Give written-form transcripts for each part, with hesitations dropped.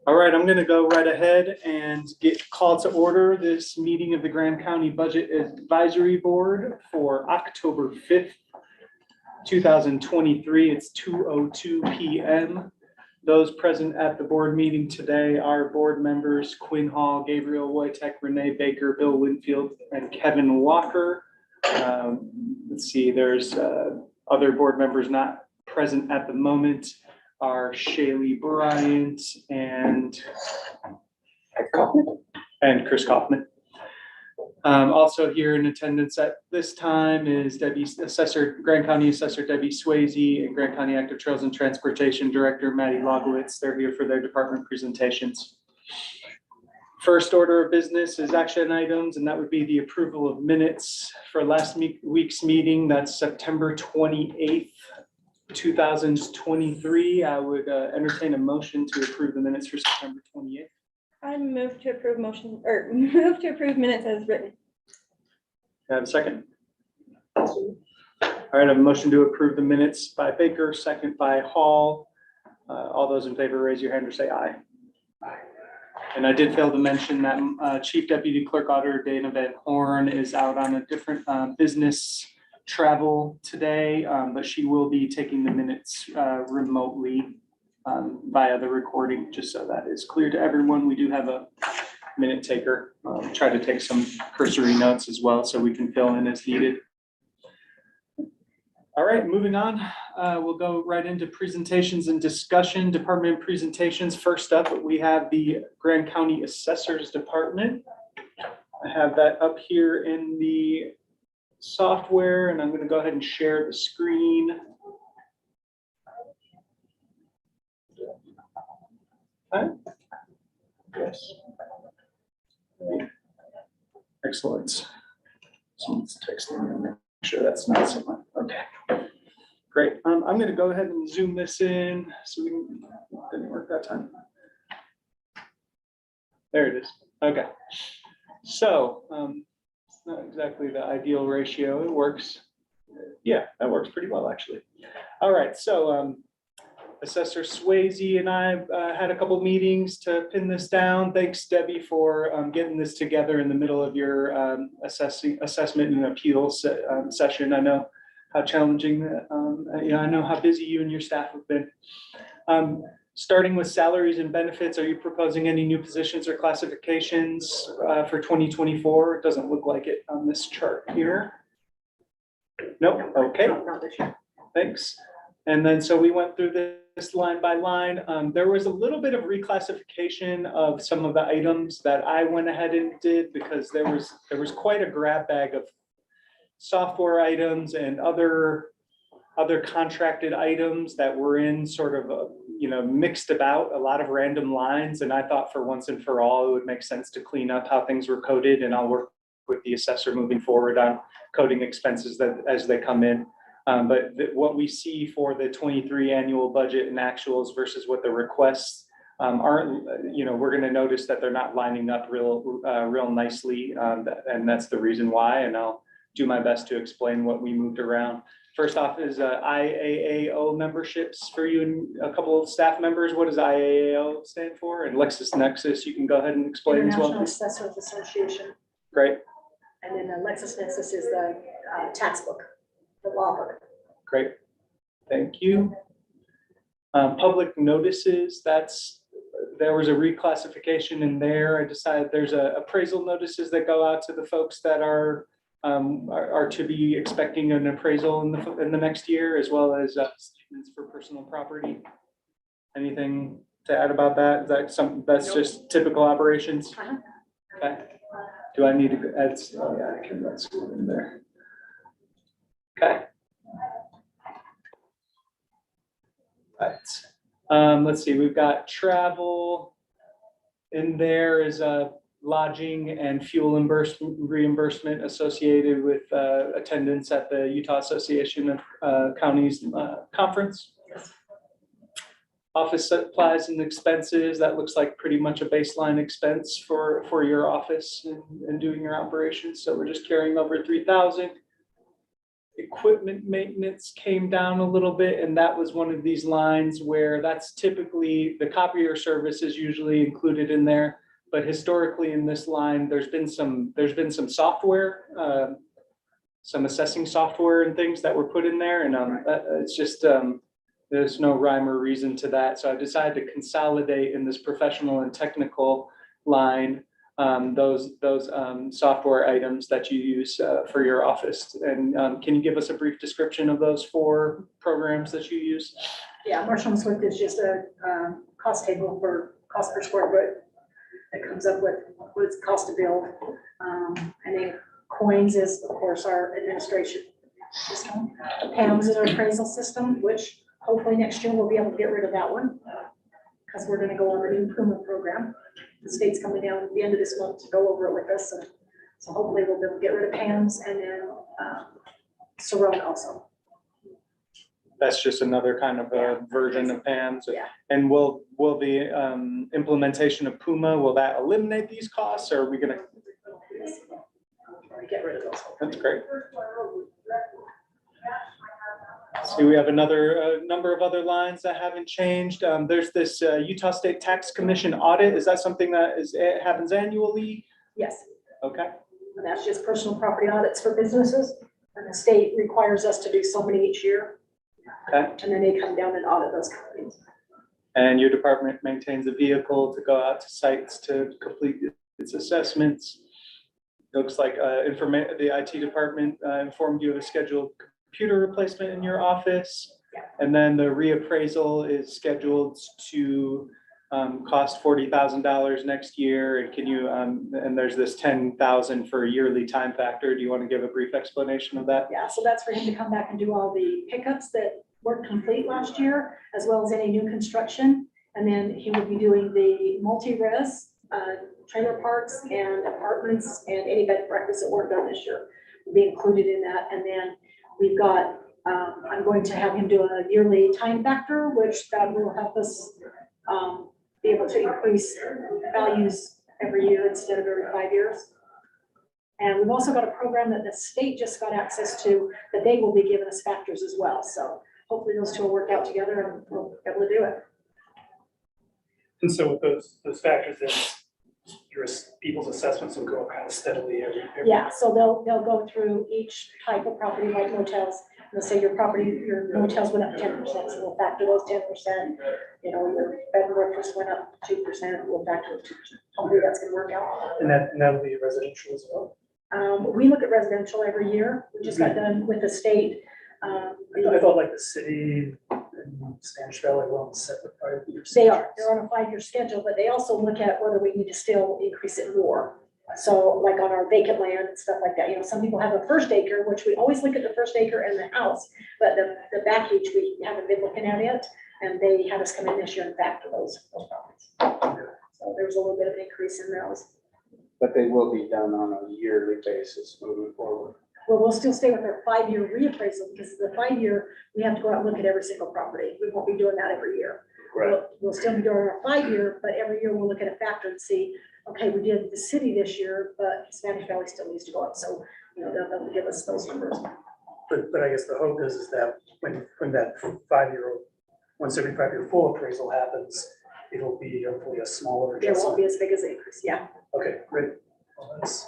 All right, I'm going to go right ahead and get call to order this meeting of the Grand County Budget Advisory Board for October 5th, 2023. It's 2:02 p.m. Those present at the board meeting today are board members Quinn Hall, Gabriel Wojtek, Renee Baker, Bill Winfield, and Kevin Walker. Let's see, there's other board members not present at the moment are Shaylee Bryant and Chris Kaufman. Also here in attendance at this time is Grand County Assessor Debbie Swayze and Grand County Active Trails and Transportation Director Maddie Logowitz. They're here for their department presentations. First order of business is action items, and that would be the approval of minutes for last week's meeting. That's September 28th. 2023. I would entertain a motion to approve the minutes for September 28th. I move to approve minutes as written. I have a second. All right, I have a motion to approve the minutes by Baker, second by Hall. All those in favor, raise your hand or say aye. Aye. And I did fail to mention that Chief Deputy Clerk Auditor Dana Van Horn is out on a different business travel today, but she will be taking the minutes remotely via the recording, just so that is clear to everyone. We do have a minute taker. Try to take some cursory notes as well so we can fill in as needed. All right, moving on. We'll go right into presentations and discussion. Department presentations. First up, we have the Grand County Assessors Department. I have that up here in the software, and I'm going to go ahead and share the screen. Okay. Yes. Excellent. Someone's texting me. Make sure that's not someone. Okay. Great. I'm going to go ahead and zoom this in so we can. Didn't work that time. There it is. Okay. So. Not exactly the ideal ratio. It works. Yeah, that works pretty well, actually. All right, so Assessor Swayze and I had a couple of meetings to pin this down. Thanks, Debbie, for getting this together in the middle of your assessment and appeal session. I know how challenging, I know how busy you and your staff have been. Starting with salaries and benefits, are you proposing any new positions or classifications for 2024? It doesn't look like it on this chart here. Nope. Okay. Thanks. And then so we went through this line by line. There was a little bit of reclassification of some of the items that I went ahead and did because there was quite a grab bag of software items and other contracted items that were in sort of mixed about, a lot of random lines. And I thought for once and for all, it would make sense to clean up how things were coded, and I'll work with the assessor moving forward on coding expenses that as they come in. But what we see for the 23 annual budget and actuals versus what the requests aren't, we're going to notice that they're not lining up real nicely. And that's the reason why, and I'll do my best to explain what we moved around. First off is IAAO memberships for you and a couple of staff members. What does IAAO stand for? And LexisNexis, you can go ahead and explain as well. International Assessors Association. Great. And then LexisNexis is the tax book, the law book. Great. Thank you. Public notices, there was a reclassification in there. I decided there's appraisal notices that go out to the folks that are to be expecting an appraisal in the next year, as well as statements for personal property. Anything to add about that? Is that something that's just typical operations? Okay. Do I need to add? Oh yeah, I can add school in there. Okay. Right. Let's see. We've got travel in there. Is lodging and fuel reimbursement associated with attendance at the Utah Association of Counties conference. Office supplies and expenses, that looks like pretty much a baseline expense for your office and doing your operations. So we're just carrying over 3,000. equipment maintenance came down a little bit, and that was one of these lines where that's typically, the copier service is usually included in there. But historically in this line, there's been some software, some assessing software and things that were put in there, and it's just, there's no rhyme or reason to that. So I decided to consolidate in this professional and technical line, those software items that you use for your office. And can you give us a brief description of those 4 programs that you use? Yeah, Marshall & Swift is just a cost table for cost per square foot that comes up with what it's cost to build. And then Coins is, of course, our administration system. PAMS is our appraisal system, which hopefully next year we'll be able to get rid of that one because we're gonna go on the new improvement program. The state's coming down at the end of this month to go over it with us. So hopefully we'll be able to get rid of PAMS and then Sorona also. That's just another kind of a version of PAMS. Yeah. And will the implementation of Puma, will that eliminate these costs, or are we gonna? Get rid of those. That's great. See, we have another number of other lines that haven't changed. There's this Utah State Tax Commission audit. Is that something that it happens annually? Yes, Okay. and that's just personal property audits for businesses. And the state requires us to do so many each year. Okay. And then they come down and audit those companies. And your department maintains a vehicle to go out to sites to complete its assessments. Looks like the IT department informed you of a scheduled computer replacement in your office. Yeah. And then the reappraisal is scheduled to cost $40,000 next year. And can you, and there's this 10,000 for a yearly time factor. Do you want to give a brief explanation of that? Yeah, so that's for him to come back and do all the pickups that weren't complete last year, as well as any new construction. And then he would be doing the multi-res, trailer parks and apartments and any bed and breakfasts that weren't done this year will be included in that. And then we've got, I'm going to have him do a yearly time factor, which that will help us be able to increase values every year instead of every 5 years. And we've also got a program that the state just got access to that they will be giving us factors as well. So hopefully those 2 will work out together and we'll be able to do it. And so with those factors, then your people's assessments will go kind of steadily every. Yeah, so they'll go through each type of property like motels. They'll say your property, your motels went up 10%, so we'll factor those 10%. You know, your bed and breakfast went up 2%, we'll factor those 2%. Hopefully that's gonna work out. And that'll be residential as well. We look at residential every year. We just got done with the state. I thought like the city and Spanish Valley were on separate 5 year. They're on a 5-year schedule, but they also look at whether we need to still increase it more. So like on our vacant land and stuff like that, you know, some people have a first acre, which we always look at the first acre and the house, but the back acre, we haven't been looking at it. And they had us come in this year and factor those properties. So there was a little bit of an increase in those. But they will be done on a yearly basis moving forward. Well, we'll still stay with our 5-year reappraisal because the 5-year, we have to go out and look at every single property. We won't be doing that every year. We'll still be doing our 5-year, but every year we'll look at a factor and see, okay, we did the city this year, but Spanish Valley still needs to go up. So, you know, they'll give us those numbers. But I guess the hope is that when that 5-year, once every 5-year full appraisal happens, it'll be hopefully a smaller It won't adjustment. be as big as the increase. Yeah, Okay, great. Well, that's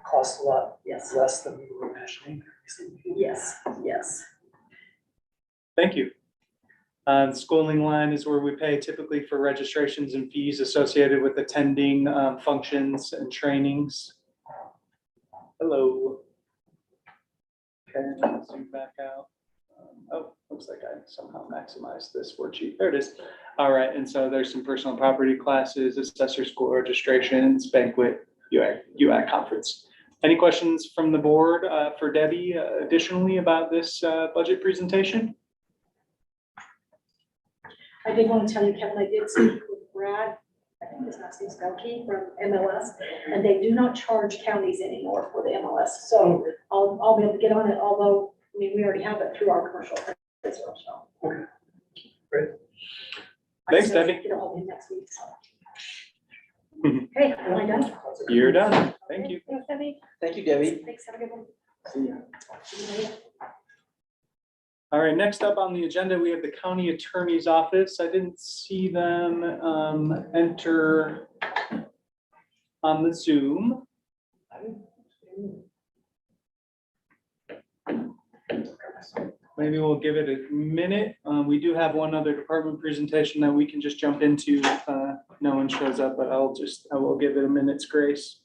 costs a lot yes, less than we were imagining. yes, yes. Thank you. Schooling line is where we pay typically for registrations and fees associated with attending functions and trainings. Hello. Okay, zoom back out. Oh, looks like I somehow maximized this worksheet. There it is. All right, and so there's some personal property classes, assessor school registrations, banquet, UI conference. Any questions from the board for Debbie additionally about this budget presentation? I did want to tell you, Kevin, I did speak with Brad, I think his last name's Belkey from MLS, and they do not charge counties anymore for the MLS. So I'll be able to get on it, although, I mean, we already have it through our commercial as well, so. Okay, great. Thanks, I still Debbie. Get a hold of him next week, so. Mhm. Hey, am I done? You're done. Thank you. Thanks, Debbie. Thank you, Debbie. Thanks, have a good one. See ya. All right, next up on the agenda, we have the county attorney's office. I didn't see them enter on the Zoom. Maybe we'll give it a minute. We do have one other department presentation that we can just jump into if no one shows up, but I will give it a minute's grace.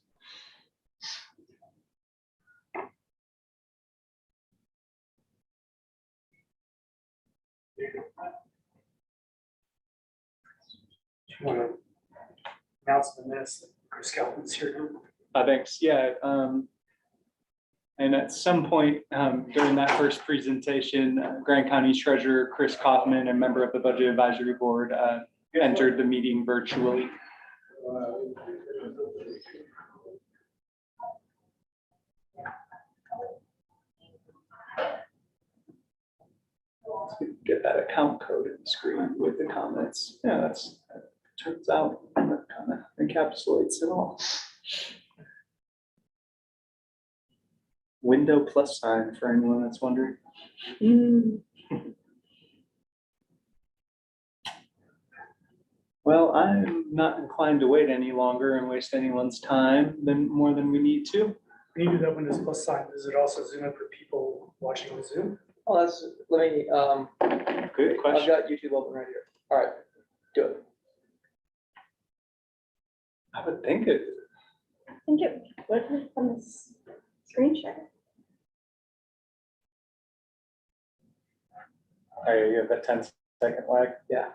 Do you want to announce the minutes that Chris Calvin's here? Thanks. Yeah. And at some point during that first presentation, Grant County Treasurer Chris Kaufman, a member of the Budget Advisory Board, entered the meeting virtually. Get that account code in the screen with the comments. Yeah, that turns out that kind of encapsulates it all. Window plus sign for anyone that's wondering. Well, I'm not inclined to wait any longer and waste anyone's time more than we need to. When you do that Windows plus sign, does it also zoom in for people watching on Zoom? Oh, let me, Good I've question. got YouTube open right here. All right, do it. I would think it. I think it would from this screen share. Oh, yeah, you have that 10-second lag. Yeah.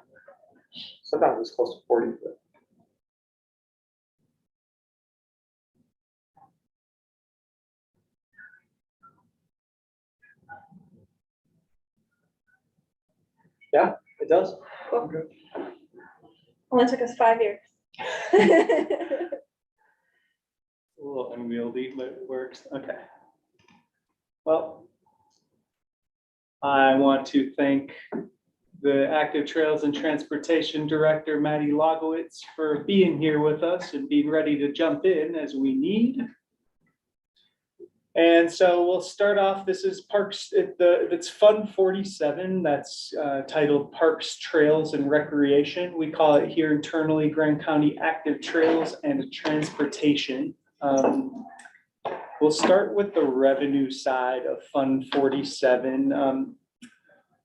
Sometimes it's close to 40, but. Yeah, it does. Cool. Only took us 5 years. A little unwieldy, but it works. Okay. Well, I want to thank the Active Trails and Transportation Director, Maddie Logowitz, for being here with us and being ready to jump in as we need. And so we'll start off. This is Parks, it's Fund 47. That's titled Parks, Trails, and Recreation. We call it here internally Grand County Active Trails and Transportation. We'll start with the revenue side of Fund 47.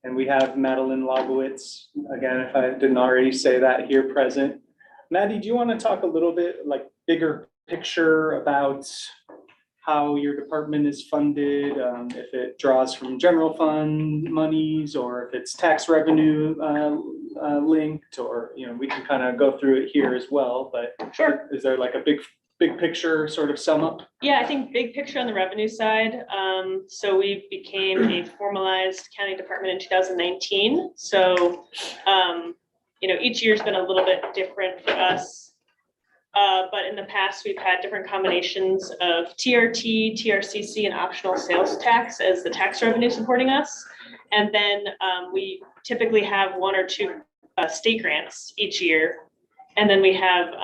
And we have Madeline Logowitz, again, if I didn't already say that, here present. Maddie, do you want to talk a little bit like bigger picture about how your department is funded, if it draws from general fund monies or if it's tax revenue linked, or, you know, we can kind of go through it here as well, but Sure. is there like a big picture sort of sum up? Yeah, I think big picture on the revenue side. So we became a formalized county department in 2019. So, you know, each year's been a little bit different for us. But in the past, we've had different combinations of TRT, TRCC, and optional sales tax as the tax revenue supporting us. And then we typically have 1 or 2 state grants each year. And then we have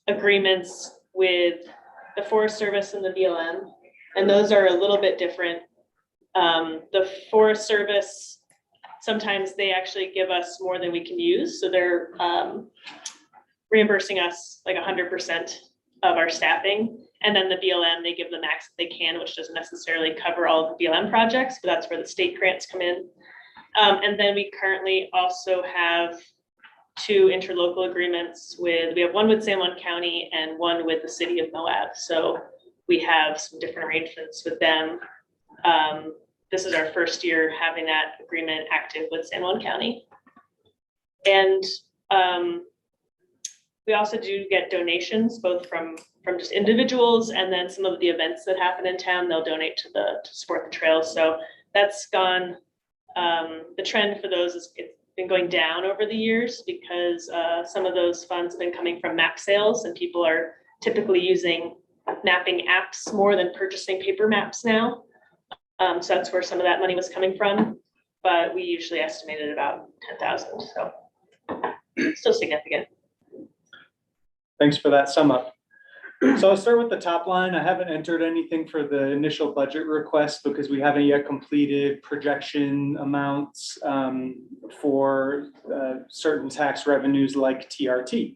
agreements with the Forest Service and the BLM. And those are a little bit different. The Forest Service, sometimes they actually give us more than we can use. So they're reimbursing us like 100% of our staffing. And then the BLM, they give the max that they can, which doesn't necessarily cover all of the BLM projects, but that's where the state grants come in. And then we currently also have 2 interlocal agreements we have one with San Juan County and one with the city of Moab. So we have some different arrangements with them. This is our first year having that agreement active with San Juan County. And we also do get donations, both from just individuals and then some of the events that happen in town, they'll donate to support the trails. So that's gone, the trend for those is it's been going down over the years because some of those funds have been coming from map sales, and people are typically using mapping apps more than purchasing paper maps now. So that's where some of that money was coming from, but we usually estimated about 10,000, so still significant. Thanks for that sum up. So I'll start with the top line. I haven't entered anything for the initial budget request because we haven't yet completed projection amounts for certain tax revenues like TRT.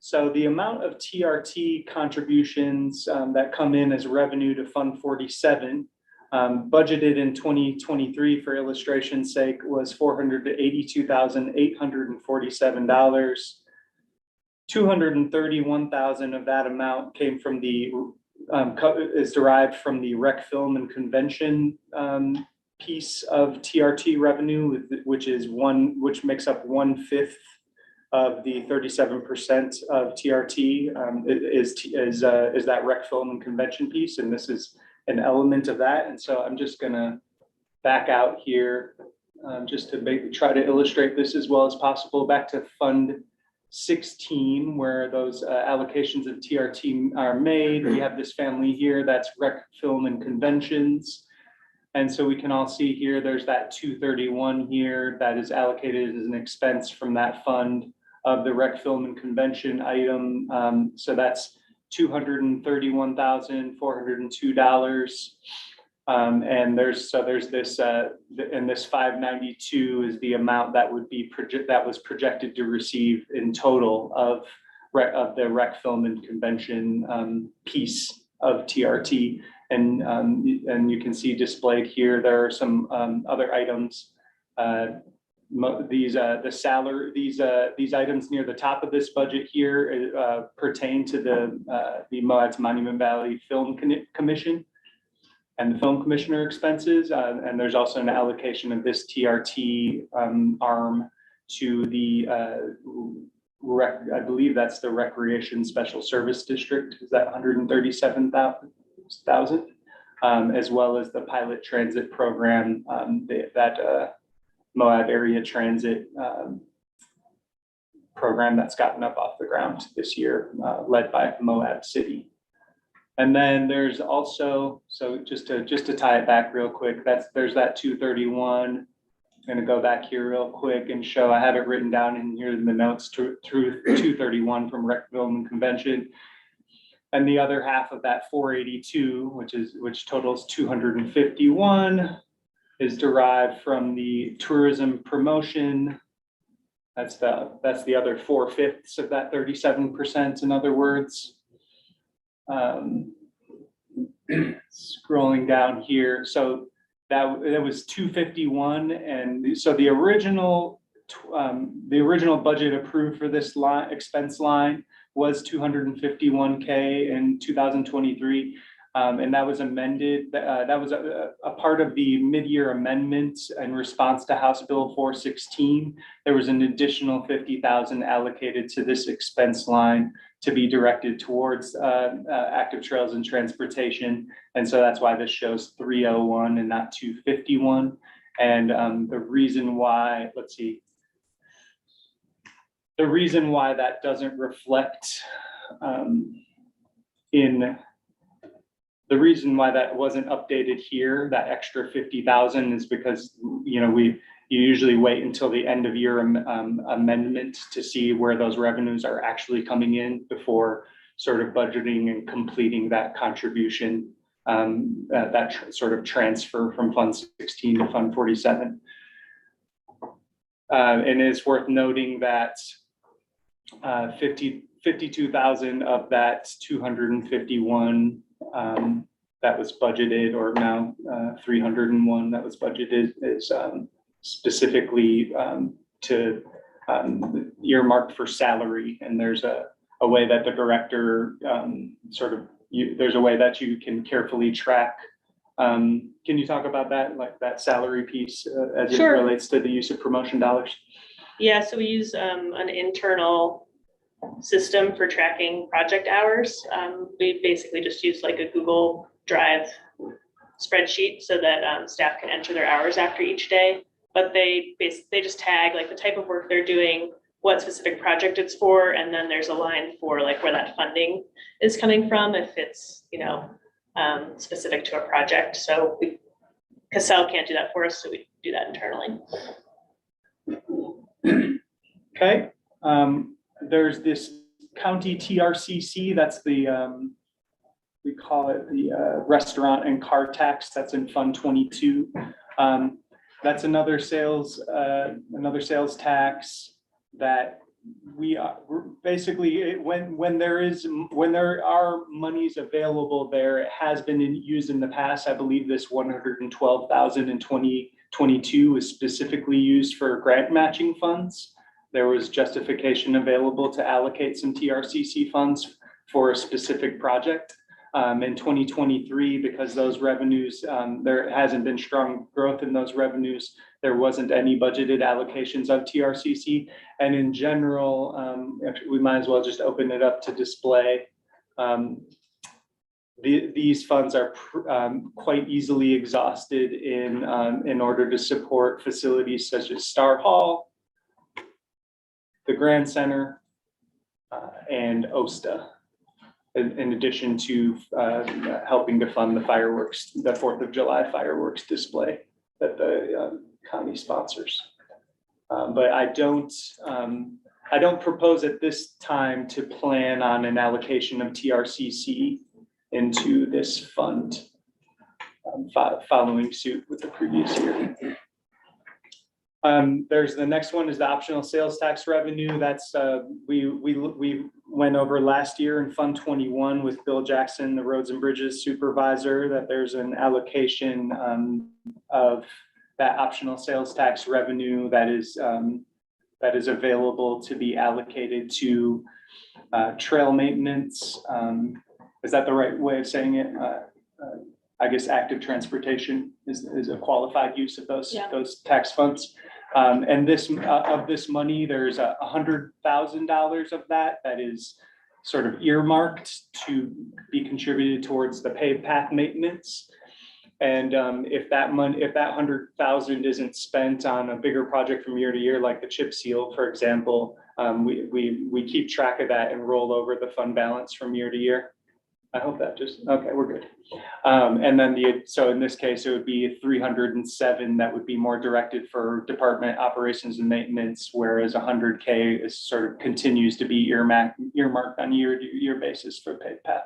So the amount of TRT contributions that come in as revenue to Fund 47 budgeted in 2023, for illustration's sake, was $482,847. 231,000 of that amount came from the is derived from the rec film and convention piece of TRT revenue, which makes up 1/5 of the 37% of TRT is that rec film and convention piece, and this is an element of that. And so I'm just gonna back out here just to try to illustrate this as well as possible. Back to Fund 16, where those allocations of TRT are made. We have this family here, that's rec film and conventions. And so we can all see here, there's that 231 here that is allocated as an expense from that fund of the rec film and convention item. So that's $231,402. And there's this, and this 592 is the amount that would be that was projected to receive in total of the rec film and convention piece of TRT. And you can see displayed here, there are some other items. These items near the top of this budget here pertain to the Moab's Monument Valley Film Commission and the film commissioner expenses. And there's also an allocation of this TRT arm to the I believe that's the Recreation Special Service District. Is that 137,000? As well as the pilot transit program, that Moab Area Transit program that's gotten up off the ground this year, led by Moab City. And then there's also, so just to tie it back real quick, there's that 231. I'm gonna go back here real quick and show, I have it written down in here in the notes through 231 from Rec Film and Convention. And the other half of that 482, which totals 251, is derived from the tourism promotion. That's the other 4/5 of that 37%, in other words. Scrolling down here, so that was 251, and so the original budget approved for this expense line was 251K in 2023, and that was amended. That was a part of the mid-year amendments in response to House Bill 416. There was an additional 50,000 allocated to this expense line to be directed towards active trails and transportation. And so that's why this shows 301 and not 251. And the reason why, let's see, the reason why that doesn't reflect the reason why that wasn't updated here, that extra 50,000, is because, you usually wait until the end of year amendment to see where those revenues are actually coming in before sort of budgeting and completing that contribution, sort of transfer from Fund 16 to Fund 47. And it's worth noting that 52,000 of that 251 that was budgeted, or now 301 that was budgeted, is specifically to earmarked for salary. And there's a way that the director there's a way that you can carefully track. Can you talk about that, like that salary piece as Sure. it relates to the use of promotion dollars? Yeah, so we use an internal system for tracking project hours. We basically just use like a Google Drive spreadsheet so that staff can enter their hours after each day. But they just tag like the type of work they're doing, what specific project it's for, and then there's a line for like where that funding is coming from if it's specific to a project. So Cassell can't do that for us, so we do that internally. Okay, there's this county TRCC, that's the we call it the restaurant and car tax. That's in Fund 22. That's another sales tax that we're basically, when there are monies available there, it has been used in the past. I believe this 112,000 in 2022 was specifically used for grant matching funds. There was justification available to allocate some TRCC funds for a specific project. In 2023, because those revenues, there hasn't been strong growth in those revenues, there wasn't any budgeted allocations of TRCC. And in general, we might as well just open it up to display. These funds are quite easily exhausted in order to support facilities such as Star Hall, the Grand Center, and OSTA. In addition to helping to fund the fireworks, the 4th of July fireworks display that the county sponsors. But I don't propose at this time to plan on an allocation of TRCC into this fund, following suit with the previous year. There's the next one is the optional sales tax revenue. That's we went over last year in Fund 21 with Bill Jackson, the Roads and Bridges Supervisor, that there's an allocation of that optional sales tax revenue that is available to be allocated to trail maintenance. Is that the right way of saying it? I guess active transportation is a qualified use of those tax funds. And this of this money, there's $100,000 of that is sort of earmarked to be contributed towards the paved path maintenance. And if that 100,000 isn't spent on a bigger project from year to year, like the chip seal, for example, we keep track of that and roll over the fund balance from year to year. I hope that okay, we're good. And then so in this case, it would be 307 that would be more directed for department operations and maintenance, whereas 100K is sort of continues to be earmarked on a year-to-year basis for paved path.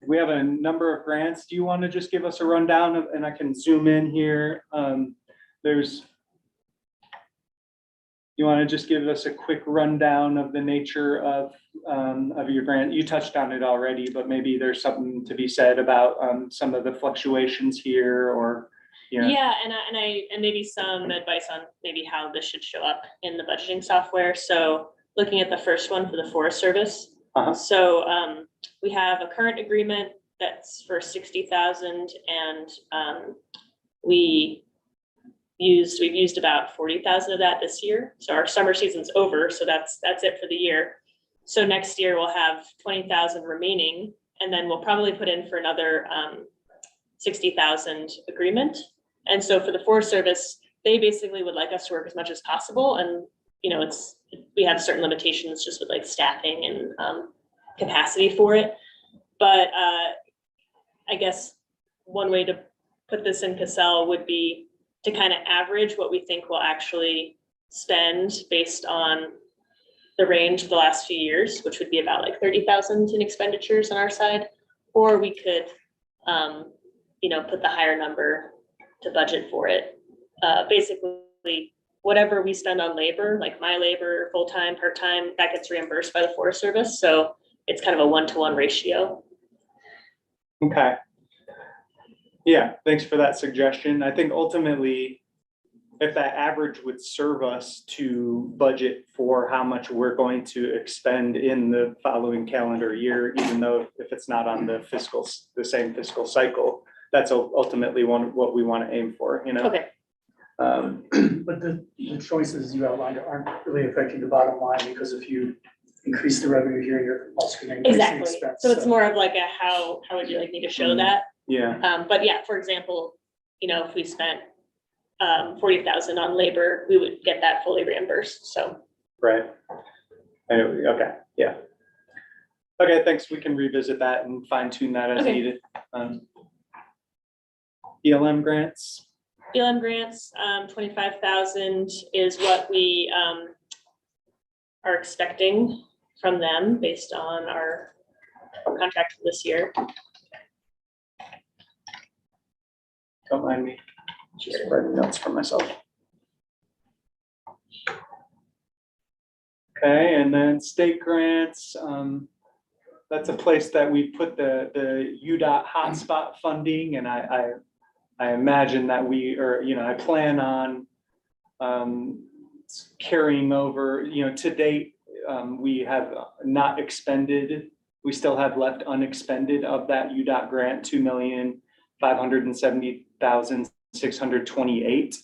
We have a number of grants. Do you want to just give us a rundown of, and I can zoom in here. You want to just give us a quick rundown of the nature of your grant? You touched on it already, but maybe there's something to be said about some of the fluctuations here, or Yeah, and maybe some advice on maybe how this should show up in the budgeting software. So looking at the first one for the Forest Service. So we have a current agreement that's for 60,000, and we've used about 40,000 of that this year. So our summer season's over, so that's it for the year. So next year we'll have 20,000 remaining, and then we'll probably put in for another 60,000 agreement. And so for the Forest Service, they basically would like us to work as much as possible, and we have certain limitations just with like staffing and capacity for it. But I guess one way to put this in Cassell would be to kind of average what we think we'll actually spend based on the range of the last few years, which would be about like 30,000 in expenditures on our side, or we could, put the higher number to budget for it. Basically, whatever we spend on labor, like my labor, full-time, part-time, that gets reimbursed by the Forest Service. So it's kind of a 1-to-1 ratio. Okay. Yeah, thanks for that suggestion. I think ultimately, if that average would serve us to budget for how much we're going to expend in the following calendar year, even though if it's not on the same fiscal cycle, that's ultimately what we want to aim for, Okay. But the choices you outlined aren't really affecting the bottom line, because if you increase the revenue here, you're also going to increase the Exactly. expense. So it's more of like a how would you like me to show that? Yeah. But yeah, for example, if we spent 40,000 on labor, we would get that fully reimbursed. So Right. Okay. Yeah. Okay. Thanks. We can revisit that and fine tune that as Okay. needed. ELM grants. BLM grants, 25,000 is what we are expecting from them based on our contract for this year. Don't mind me. Just writing notes for myself. Okay, and then state grants, that's a place that we put the UDOT hotspot funding, and I imagine that I plan on carrying over, to date, we have not expended, we still have left unexpended of that UDOT grant, 2,570,628.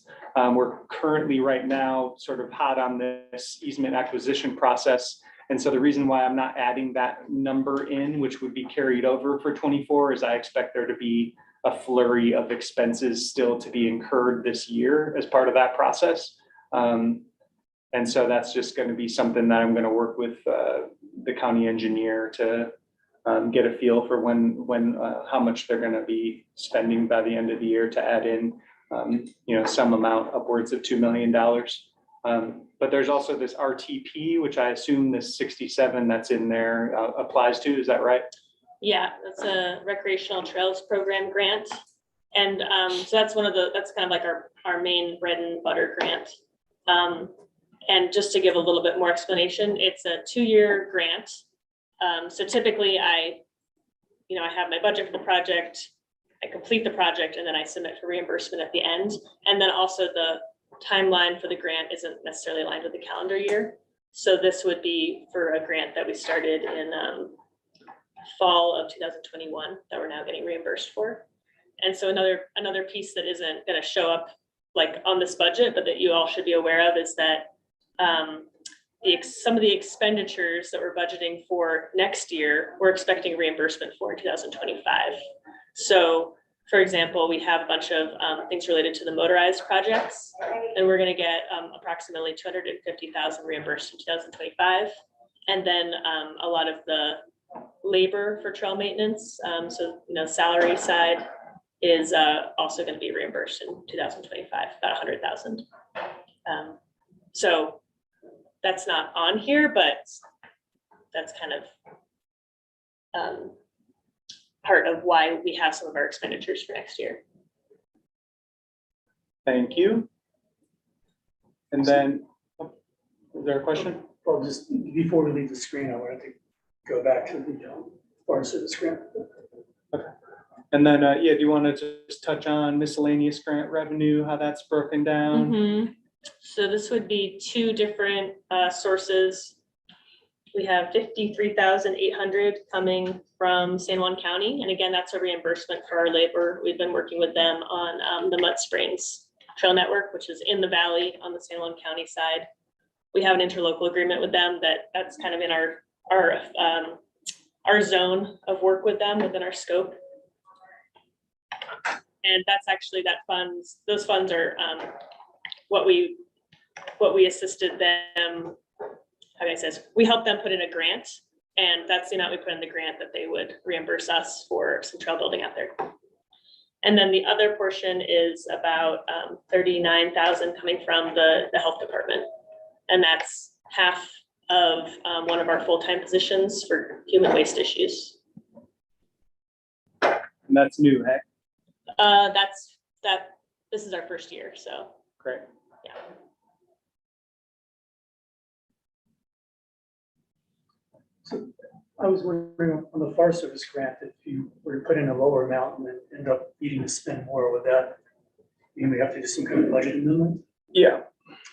We're currently right now sort of hot on this easement acquisition process. And so the reason why I'm not adding that number in, which would be carried over for 24, is I expect there to be a flurry of expenses still to be incurred this year as part of that process. And so that's just going to be something that I'm going to work with the county engineer to get a feel for how much they're going to be spending by the end of the year to add in, some amount upwards of $2 million. But there's also this RTP, which I assume this 67 that's in there applies to. Is that right? Yeah, that's a recreational trails program grant. And so that's that's kind of like our main bread and butter grant. And just to give a little bit more explanation, it's a 2-year grant. So typically I have my budget for the project, I complete the project, and then I submit for reimbursement at the end. And then also the timeline for the grant isn't necessarily aligned with the calendar year. So this would be for a grant that we started in fall of 2021 that we're now getting reimbursed for. And so another piece that isn't going to show up like on this budget, but that you all should be aware of, is that some of the expenditures that we're budgeting for next year, we're expecting reimbursement for in 2025. So, for example, we have a bunch of things related to the motorized projects, and we're going to get approximately $250,000 reimbursed in 2025. And then a lot of the labor for trail maintenance, salary side, is also going to be reimbursed in 2025, about 100,000. So that's not on here, but that's kind of part of why we have some of our expenditures for next year. Thank you. And then, is there a question? Well, just before we leave the screen, I wanted to go back to the Forest Service grant. And then, do you want to just touch on miscellaneous grant revenue, how that's broken down? So this would be 2 different sources. We have 53,800 coming from San Juan County. And again, that's a reimbursement for our labor. We've been working with them on the Mud Springs Trail Network, which is in the valley on the San Juan County side. We have an interlocal agreement with them that's kind of in our zone of work with them within our scope. And that's actually those funds are what we assisted them. How can I say this? We helped them put in a grant, and that's the amount we put in the grant that they would reimburse us for some trail building out there. And then the other portion is about 39,000 coming from the health department, and that's half of one of our full-time positions for human waste issues. And that's new, hey? This is our first year, so Great. yeah. So I was wondering on the Forest Service grant, if you were to put in a lower amount and then end up needing to spend more, would that mean we have to do some kind of budget amendment? Yeah.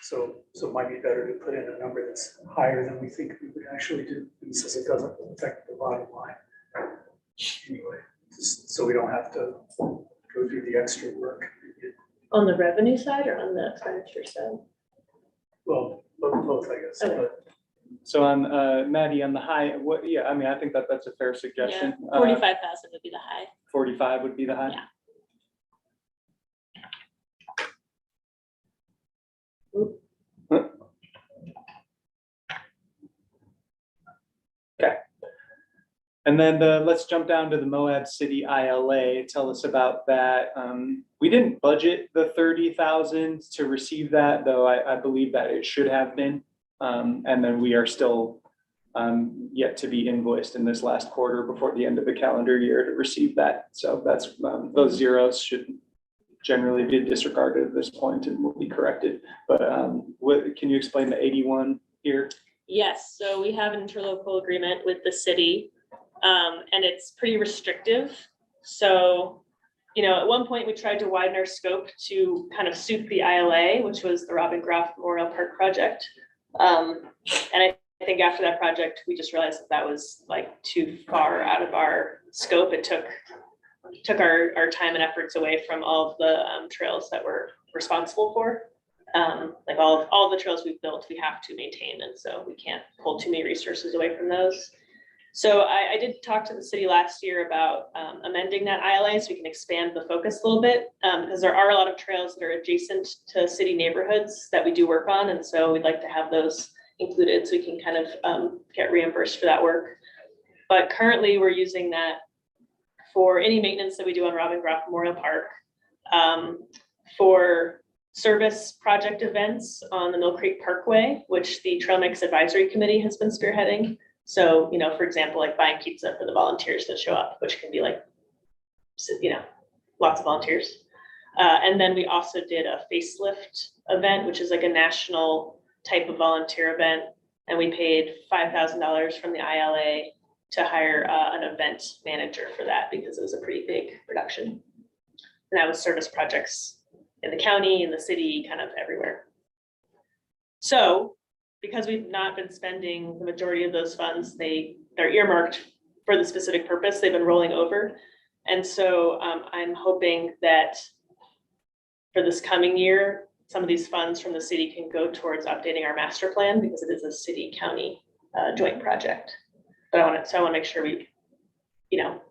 So it might be better to put in a number that's higher than we think we would actually do, since it doesn't affect the bottom line. Anyway, so we don't have to go through the extra work. On the revenue side or on the expenditure side? Well, both, I guess, Okay. but So on Maddie, on the high, I think that's a fair suggestion. 45,000 would be the high. 45 would be the high. Yeah. Okay. And then let's jump down to the Moab City ILA. Tell us about that. We didn't budget the 30,000 to receive that, though I believe that it should have been. And then we are still yet to be invoiced in this last quarter before the end of the calendar year to receive that. So that's, those zeros should generally be disregarded at this point and will be corrected. But can you explain the 81 here? Yes, so we have an interlocal agreement with the city, and it's pretty restrictive. So, you know, at one point we tried to widen our scope to kind of suit the ILA, which was the Robin Groff Memorial Park project. And I think after that project, we just realized that was like too far out of our scope. It took our time and efforts away from all of the trails that we're responsible for. Like all the trails we've built, we have to maintain, and so we can't pull too many resources away from those. So I did talk to the city last year about amending that ILA so we can expand the focus a little bit, because there are a lot of trails that are adjacent to city neighborhoods that we do work on, and so we'd like to have those included so we can kind of get reimbursed for that work. But currently we're using that for any maintenance that we do on Robin Groff Memorial Park, for service project events on the Mill Creek Parkway, which the Trail Mix Advisory Committee has been spearheading. So, you know, for example, like buying pizza for the volunteers that show up, which can be like, you know, lots of volunteers. And then we also did a facelift event, which is like a national type of volunteer event. And we paid $5,000 from the ILA to hire an event manager for that because it was a pretty big production. And that was service projects in the county, in the city, kind of everywhere. So because we've not been spending the majority of those funds, they're earmarked for the specific purpose. They've been rolling over. And so I'm hoping that for this coming year, some of these funds from the city can go towards updating our master plan because it is a city-county joint project. But I want to make sure we, you know,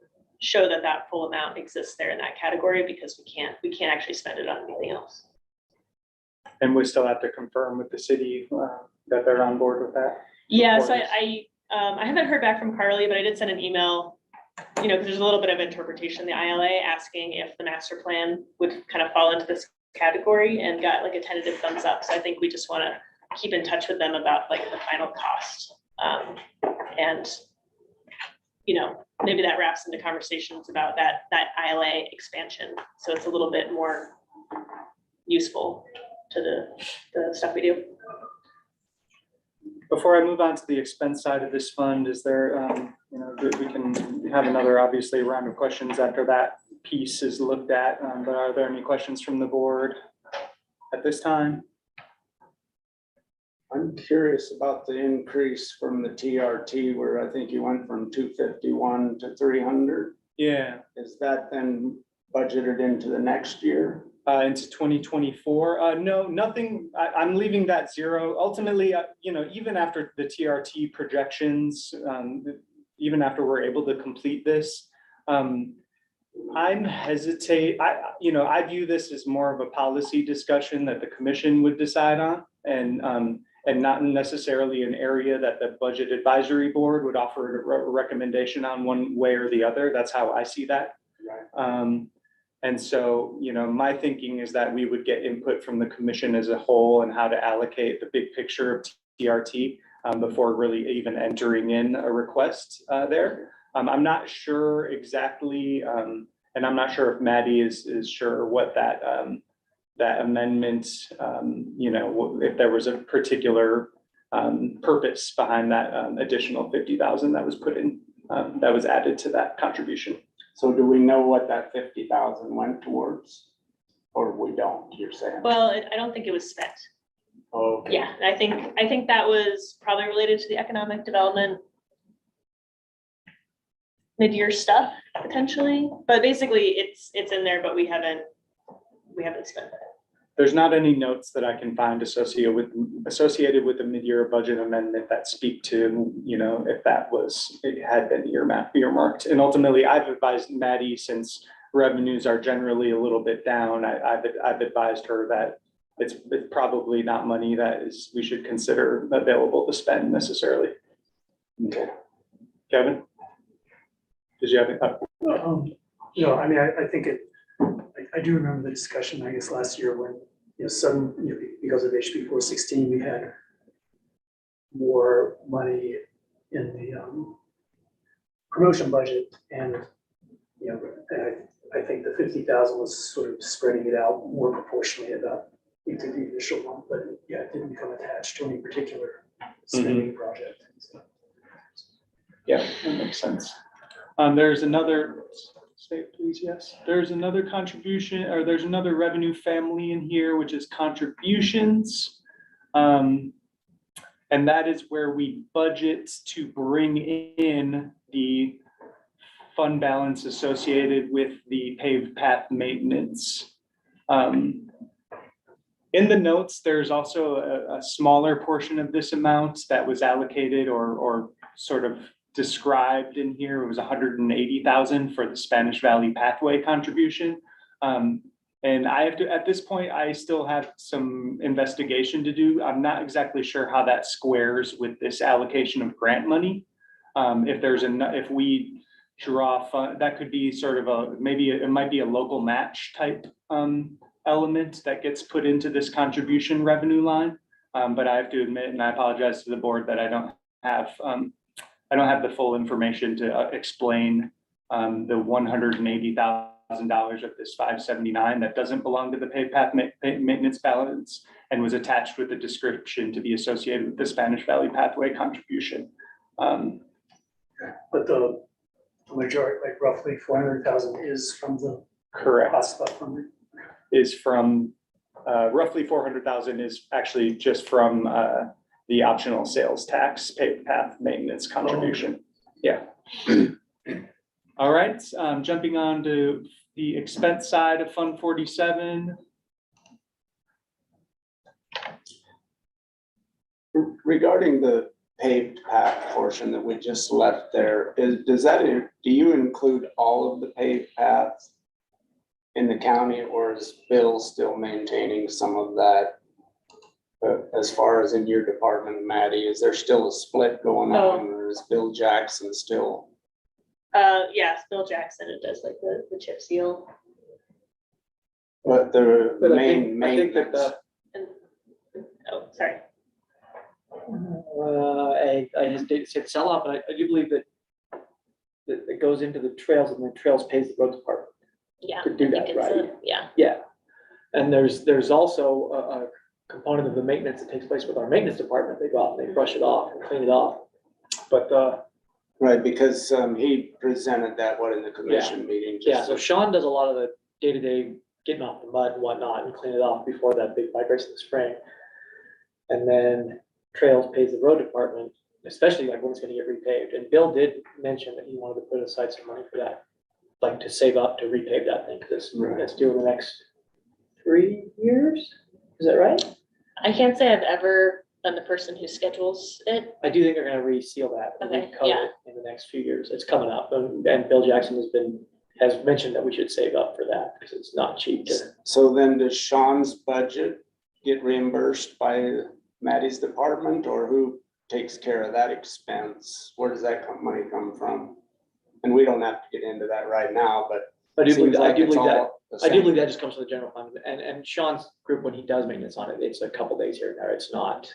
show that full amount exists there in that category because we can't actually spend it on anything else. And we still have to confirm with the city that they're on board with that. Yeah, so I haven't heard back from Carly, but I did send an email, you know, because there's a little bit of interpretation in the ILA asking if the master plan would kind of fall into this category, and got like a tentative thumbs up. So I think we just want to keep in touch with them about like the final cost. And, you know, maybe that wraps into conversations about that ILA expansion. So it's a little bit more useful to the stuff we do. Before I move on to the expense side of this fund, is there, you know, we can have another, obviously, round of questions after that piece is looked at, but are there any questions from the board at this time? I'm curious about the increase from the TRT where I think you went from 251 to 300. Yeah, Is that then budgeted into the next year? into 2024, no, nothing, I'm leaving that zero. Ultimately, you know, even after the TRT projections, even after we're able to complete this, I'm hesitate, I view this as more of a policy discussion that the commission would decide on, and not necessarily an area that the budget advisory board would offer a recommendation on one way or the other. That's how I see that. Right. And so, you know, my thinking is that we would get input from the commission as a whole and how to allocate the big picture of TRT before really even entering in a request there. I'm not sure exactly, and I'm not sure if Maddie is sure what that that amendment, you know, if there was a particular purpose behind that additional 50,000 that was put in, that was added to that contribution. So do we know what that 50,000 went towards? Or we don't, you're saying? Well, I don't think it was spent. Okay. Yeah, I think that was probably related to the economic development mid-year stuff potentially, but basically it's in there, but we haven't spent it. There's not any notes that I can find associated with the mid-year budget amendment that speak to, you know, if it had been earmarked. And ultimately, I've advised Maddie, since revenues are generally a little bit down, I've advised her that it's probably not money that we should consider available to spend necessarily. Okay. Kevin? Did you have it? No, I mean, I think I do remember the discussion, I guess, last year when, you know, because of HB 416, we had more money in the promotion budget, and, you know, I think the 50,000 was sort of spreading it out more proportionally about into the initial one, but yeah, it didn't become attached to any particular spending project. So, Yeah, that makes sense. There's another, say it please, yes. There's another contribution, or there's another revenue family in here, which is contributions. And that is where we budget to bring in the fund balance associated with the paved path maintenance. In the notes, there's also a smaller portion of this amount that was allocated or sort of described in here. It was 180,000 for the Spanish Valley Pathway contribution. And I have to, at this point, I still have some investigation to do. I'm not exactly sure how that squares with this allocation of grant money. If we draw fund, that could be sort of maybe it might be a local match type element that gets put into this contribution revenue line. But I have to admit, and I apologize to the board, that I don't have the full information to explain the $180,000 of this 579 that doesn't belong to the paved path maintenance balance and was attached with a description to be associated with the Spanish Valley Pathway contribution. but the majority, like roughly 400,000 is from the Correct. hotspot funding. Is from roughly 400,000 is actually just from the optional sales tax paved path maintenance contribution. Yeah. All right, jumping on to the expense side of Fund 47. Regarding the paved path portion that we just left there, do you include all of the paved paths in the county, or is Bill still maintaining some of that? As far as in your department, Maddie, is there still a split going on, or is Bill Jackson still? Yes, Bill Jackson, it does like the chip seal. But the But I main think that maintenance, Oh, sorry. I hesitate to say the sell off, but I do believe that it goes into the trails and the trails pays the road department. Yeah. To do I think that, it's right? Yeah. Yeah. And there's also a component of the maintenance that takes place with our maintenance department. They go out and they brush it off and clean it off. But right, because he presented that in the commission meeting. yeah, so Sean does a lot of the day-to-day getting off the mud and whatnot and clean it off before that big migration in the spring. And then Trails pays the road department, especially like when it's gonna get repaved. And Bill did mention that he wanted to put aside some money for that, like to save up to repave that thing, because Right. it's due in the next 3 years. Is that right? I can't say I've ever been the person who schedules it. I do think they're gonna reseal that and Okay, recoat yeah. it in the next few years. It's coming up, and Bill Jackson has mentioned that we should save up for that, because it's not cheap to. So then does Sean's budget get reimbursed by Maddie's department, or who takes care of that expense? Where does that money come from? And we don't have to get into that right now, but I do it believe seems like it's that, all the I do same. believe that just comes from the general fund, and Sean's group, when he does maintenance on it, it's a couple days here and there. It's not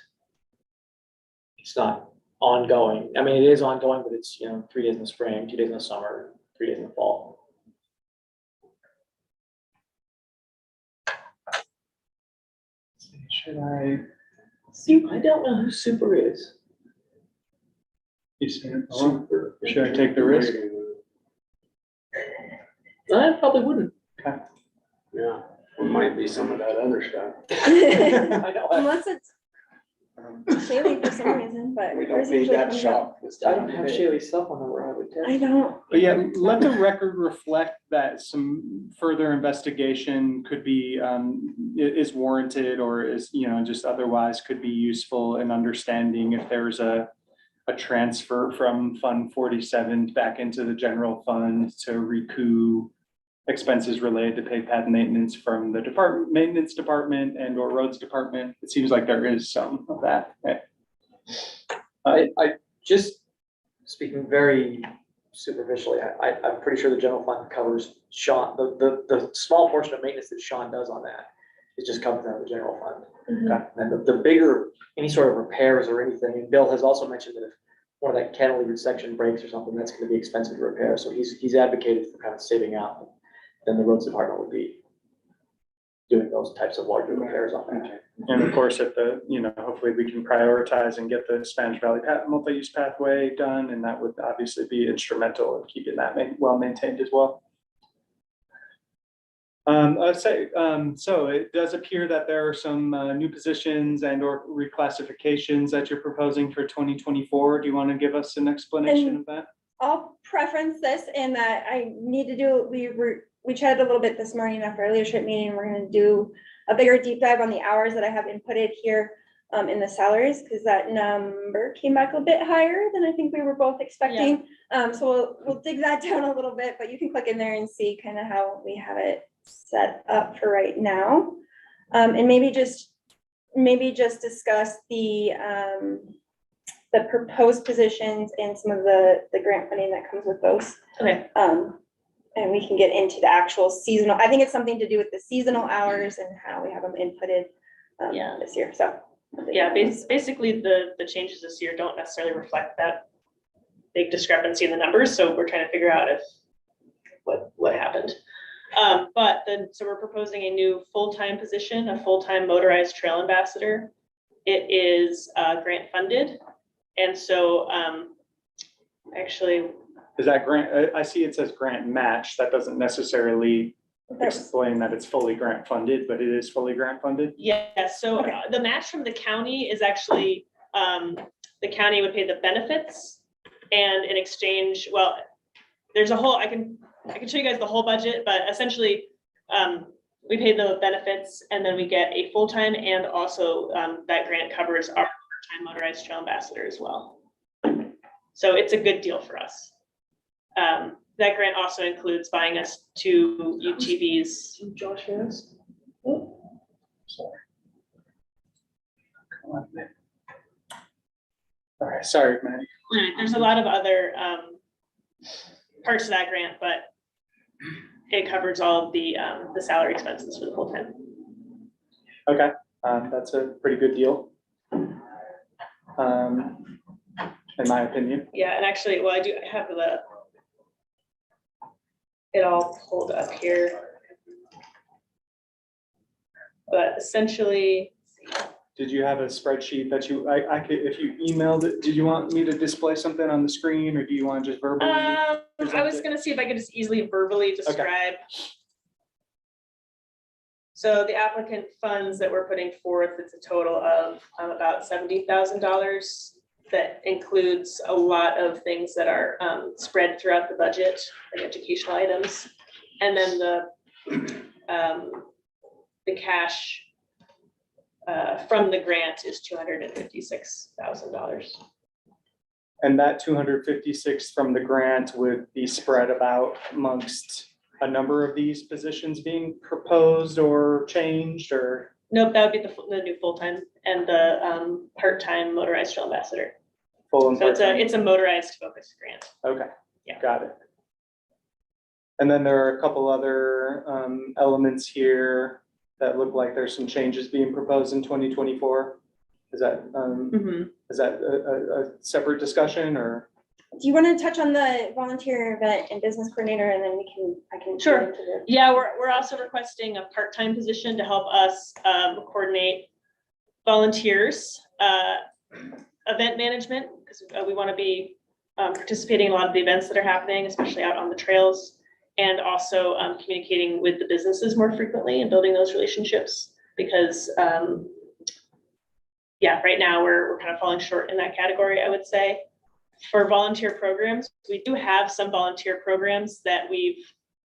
ongoing. I mean, it is ongoing, but it's, 3 days in the spring, 2 days in the summer, 3 days in the fall. Should I? I don't know who Super is. You see it? Should I take the risk? I probably wouldn't. Yeah, it might be some of that other stuff. I know. Unless it's Shaylee for some reason, but. We hers don't need usually that comes shop. I don't have Shaylee's cell phone number, I would up. tell. I don't. But yeah, let the record reflect that some further investigation could be, is warranted, or is, just otherwise could be useful in understanding if there's a transfer from Fund 47 back into the general fund to recoup expenses related to paved path maintenance from the maintenance department and or roads department. It seems like there is some of that. I just, speaking very superficially, I'm pretty sure the general fund covers Sean, the small portion of maintenance that Sean does on that is just covered out of the general fund. Mhm. And the bigger, any sort of repairs or anything, and Bill has also mentioned that if one of that cantilever section breaks or something, that's gonna be expensive to repair, so he's advocated for kind of saving out. Then the roads department would be doing those types of larger repairs on that. And of course, if hopefully we can prioritize and get the Spanish Valley multi-use pathway done, and that would obviously be instrumental in keeping that well maintained as well. So it does appear that there are some new positions and or reclassifications that you're proposing for 2024. Do you want to give us an explanation of that? I'll preference this in that I need to do, we chatted a little bit this morning after our leadership meeting. We're gonna do a bigger deep dive on the hours that I have inputted here in the salaries, because that number came back a bit higher than I think we were both expecting. So we'll dig that down a little bit, but you can click in there and see kind of how we have it set up for right now. And maybe just discuss the proposed positions and some of the grant funding that comes with those. Okay. And we can get into the actual seasonal, I think it's something to do with the seasonal hours and how we have them inputted Yeah. this year, so. Yeah, basically the changes this year don't necessarily reflect that big discrepancy in the numbers, so we're trying to figure out what happened. So we're proposing a new full-time position, a full-time motorized trail ambassador. It is grant funded, and so actually, Is that grant, I see it says grant match. That doesn't necessarily explain that it's fully grant funded, but it is fully grant funded. yeah, so Okay. the match from the county is actually, the county would pay the benefits, and in exchange, well, there's a whole, I can show you guys the whole budget, but essentially, we pay the benefits and then we get a full-time, and also that grant covers our part-time motorized trail ambassador as well. So it's a good deal for us. That grant also includes buying us 2 UTVs. Josh has. All right, sorry, man. There's a lot of other parts to that grant, but it covers all of the salary expenses for the full time. Okay, that's a pretty good deal. In my opinion. Yeah, and actually, well, I do have it all pulled up here. But essentially, Did you have a spreadsheet that I could, if you emailed it, did you want me to display something on the screen, or do you want to just verbally? I present was it? gonna see if I could just easily verbally describe. So the applicant funds that we're putting forth, it's a total of about $70,000. That includes a lot of things that are spread throughout the budget, like educational items. And then the cash from the grant is $256,000. And that 256 from the grant would be spread about amongst a number of these positions being proposed or changed, or? Nope, that would be the new full-time and the part-time motorized trail ambassador. Full and So part-time? it's a motorized focused grant. Okay, Yeah. got it. And then there are a couple other elements here that look like there's some changes being proposed in 2024. Is that a separate discussion, or? Do you want to touch on the volunteer event and business coordinator, and then I can. Sure. get into the- Yeah, we're also requesting a part-time position to help us coordinate volunteers, event management, because we want to be participating in a lot of the events that are happening, especially out on the trails, and also communicating with the businesses more frequently and building those relationships, because right now we're kind of falling short in that category, I would say. For volunteer programs, we do have some volunteer programs that we've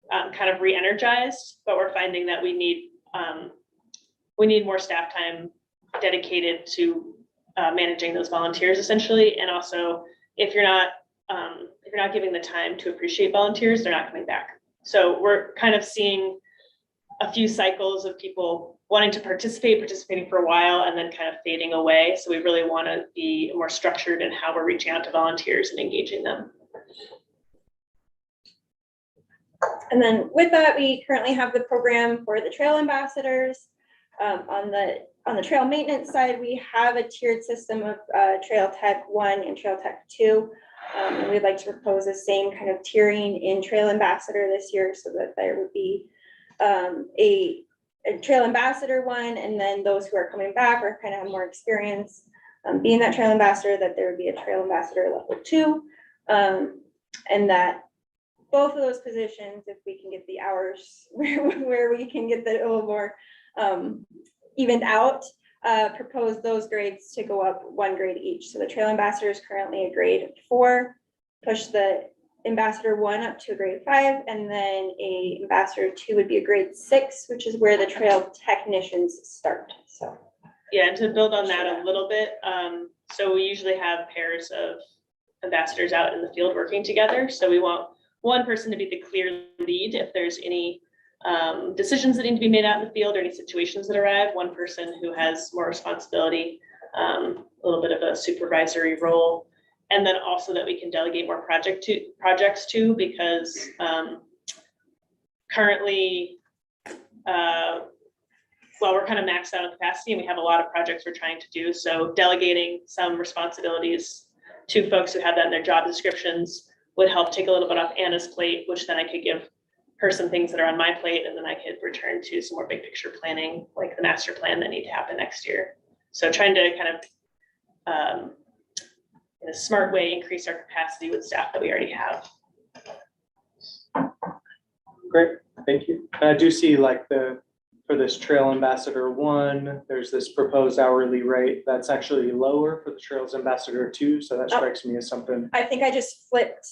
kind of re-energized, but we're finding that we need more staff time dedicated to managing those volunteers, essentially. And also, if you're not giving the time to appreciate volunteers, they're not coming back. So we're kind of seeing a few cycles of people wanting to participating for a while, and then kind of fading away. So we really want to be more structured in how we're reaching out to volunteers and engaging them. And then with that, we currently have the program for the trail ambassadors. On the trail maintenance side, we have a tiered system of Trail Tech 1 and Trail Tech 2. And we'd like to propose the same kind of tiering in Trail Ambassador this year so that there would be a Trail Ambassador 1, and then those who are coming back or kind of have more experience being that Trail Ambassador, that there would be a Trail Ambassador level 2. And that both of those positions, if we can get the hours where we can get the a little more evened out, propose those grades to go up 1 grade each. So the Trail Ambassador is currently a grade 4, push the Ambassador 1 up to a grade 5, and then a Ambassador 2 would be a grade 6, which is where the trail technicians start, so. Yeah, and to build on that a little bit, so we usually have pairs of ambassadors out in the field working together. So we want one person to be the clear lead if there's any decisions that need to be made out in the field or any situations that arrive, one person who has more responsibility, a little bit of a supervisory role. And then also that we can delegate more projects to, because currently, well, we're kind of maxed out on capacity and we have a lot of projects we're trying to do. So delegating some responsibilities to folks who have that in their job descriptions would help take a little bit off Anna's plate, which then I could give her some things that are on my plate, and then I could return to some more big picture planning, like the master plan that need to happen next year. So trying to kind of, in a smart way, increase our capacity with staff that we already have. Great, thank you. I do see like for this Trail Ambassador 1, there's this proposed hourly rate that's actually lower for the Trails Ambassador 2, so that strikes me as something. I think I just flipped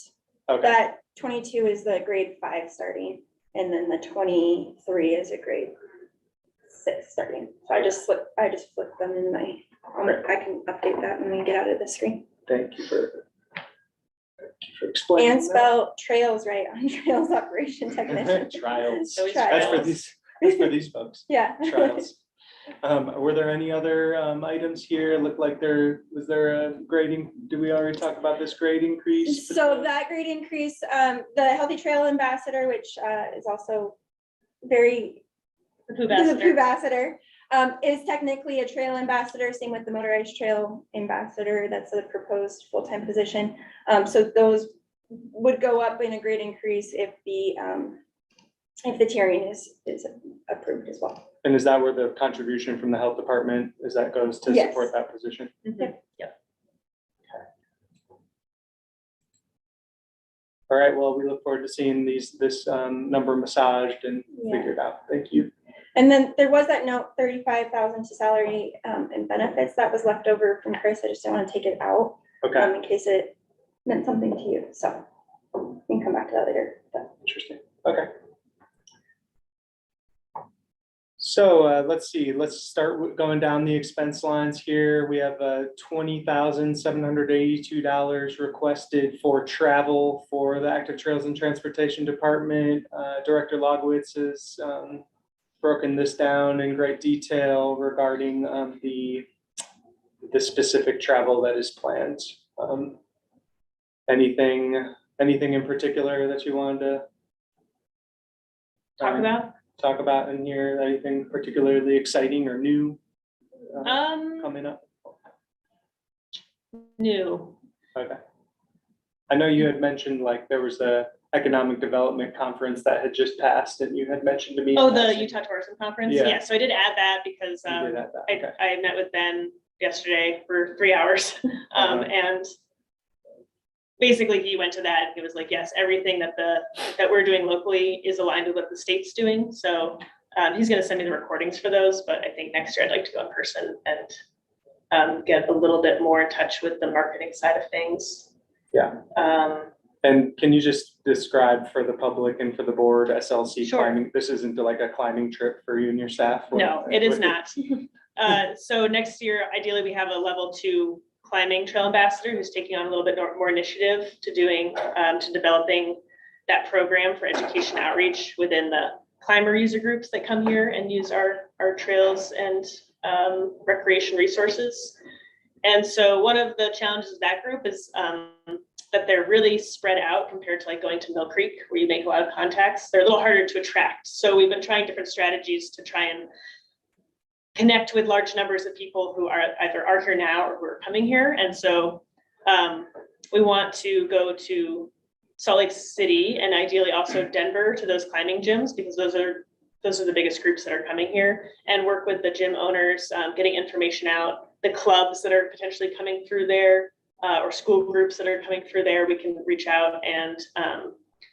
Okay, that 22 is the grade 5 starting, and then the 23 is a grade 6 starting. So I just flipped them in my, I can update that when we get out of the screen. thank you for explaining And spell trails right on Trails Operation Technician. Trials. Always That's for trials. these folks. Yeah. Trials. Were there any other items here? Looked like was there a grading? Did we already talk about this grade increase? So that grade increase, the Healthy Trail Ambassador, which is also very, The the ambassador. Ambassador, is technically a trail ambassador, same with the motorized trail ambassador. That's a proposed full-time position. So those would go up in a grade increase if the tiering is approved as well. And is that where the contribution from the health department, is that goes to Yes. support that position? Mhm. Yep. All right, well, we look forward to seeing this number massaged and Yeah. figured out. Thank you. And then there was that note, 35,000 to salary and benefits that was left over from Chris. I just didn't want to take it out Okay, in case it meant something to you. So we can come back to that later. But interesting. Okay. So let's see, let's start going down the expense lines here. We have $20,782 requested for travel for the Active Trails and Transportation Department. Director Logwitz has broken this down in great detail regarding the specific travel that is planned. Anything in particular that you wanted to Talk about. in here? Anything particularly exciting or new Um, coming up? new. Okay. I know you had mentioned like there was a economic development conference that had just passed and you had mentioned to me. Oh, the Utah Tourism Conference? Yeah. Yeah, so I did add that because You did have that, okay. I met with Ben yesterday for 3 hours. And basically he went to that and he was like, yes, everything that we're doing locally is aligned with what the state's doing. So he's gonna send me the recordings for those, but I think next year I'd like to go in person and get a little bit more in touch with the marketing side of things. Yeah. And can you just describe for the public and for the board SLC Sure. climbing? This isn't like a climbing trip for you and your staff? No, it is not. So next year, ideally, we have a level 2 climbing trail ambassador who's taking on a little bit more initiative to developing that program for education outreach within the climber user groups that come here and use our trails and recreation resources. And so one of the challenges of that group is that they're really spread out compared to like going to Mill Creek where you make a lot of contacts. They're a little harder to attract. So we've been trying different strategies to try and connect with large numbers of people who are either are here now or who are coming here. And so we want to go to Salt Lake City and ideally also Denver to those climbing gyms, because those are the biggest groups that are coming here, and work with the gym owners, getting information out, the clubs that are potentially coming through there, or school groups that are coming through there. We can reach out and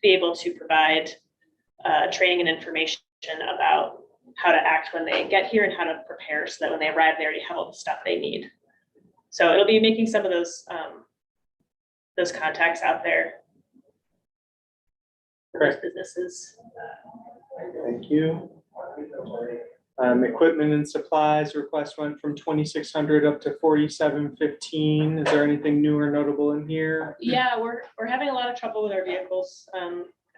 be able to provide training and information about how to act when they get here and how to prepare so that when they arrive, they already have all the stuff they need. So it'll be making some of those contacts out there for those businesses. Thank you. Equipment and supplies request went from 2,600 up to 4,715. Is there anything new or notable in here? Yeah, we're having a lot of trouble with our vehicles.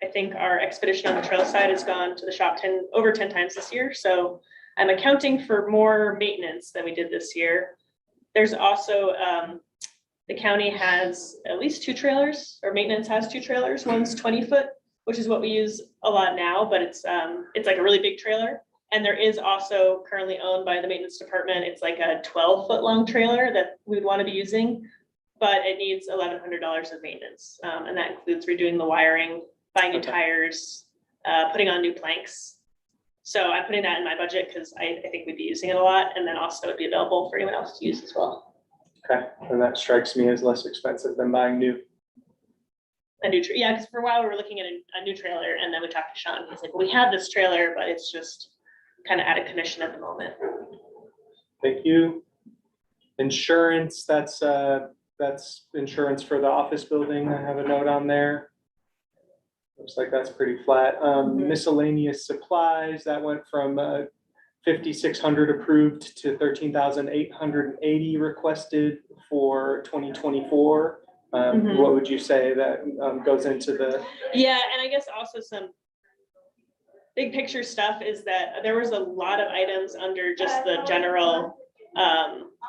I think our expedition on the trail side has gone to the shop over 10 times this year. So I'm accounting for more maintenance than we did this year. There's also, the county has at least 2 trailers, or maintenance has 2 trailers. One's 20 foot, which is what we use a lot now, but it's like a really big trailer. And there is also currently owned by the maintenance department. It's like a 12-foot long trailer that we'd want to be using, but it needs $1,100 of maintenance. And that includes redoing the wiring, buying new tires, putting on new planks. So I'm putting that in my budget because I think we'd be using it a lot, and then also it'd be available for anyone else to use as well. Okay, and that strikes me as less expensive than buying new. Yeah, because for a while we were looking at a new trailer, and then we talked to Sean. He's like, well, we have this trailer, but it's just kind of out of commission at the moment. Thank you. Insurance, that's insurance for the office building. I have a note on there. Looks like that's pretty flat. Miscellaneous supplies, that went from 5,600 approved to 13,880 requested for 2024. What would you say that goes into the? Yeah, and I guess also some big picture stuff is that there was a lot of items under just the general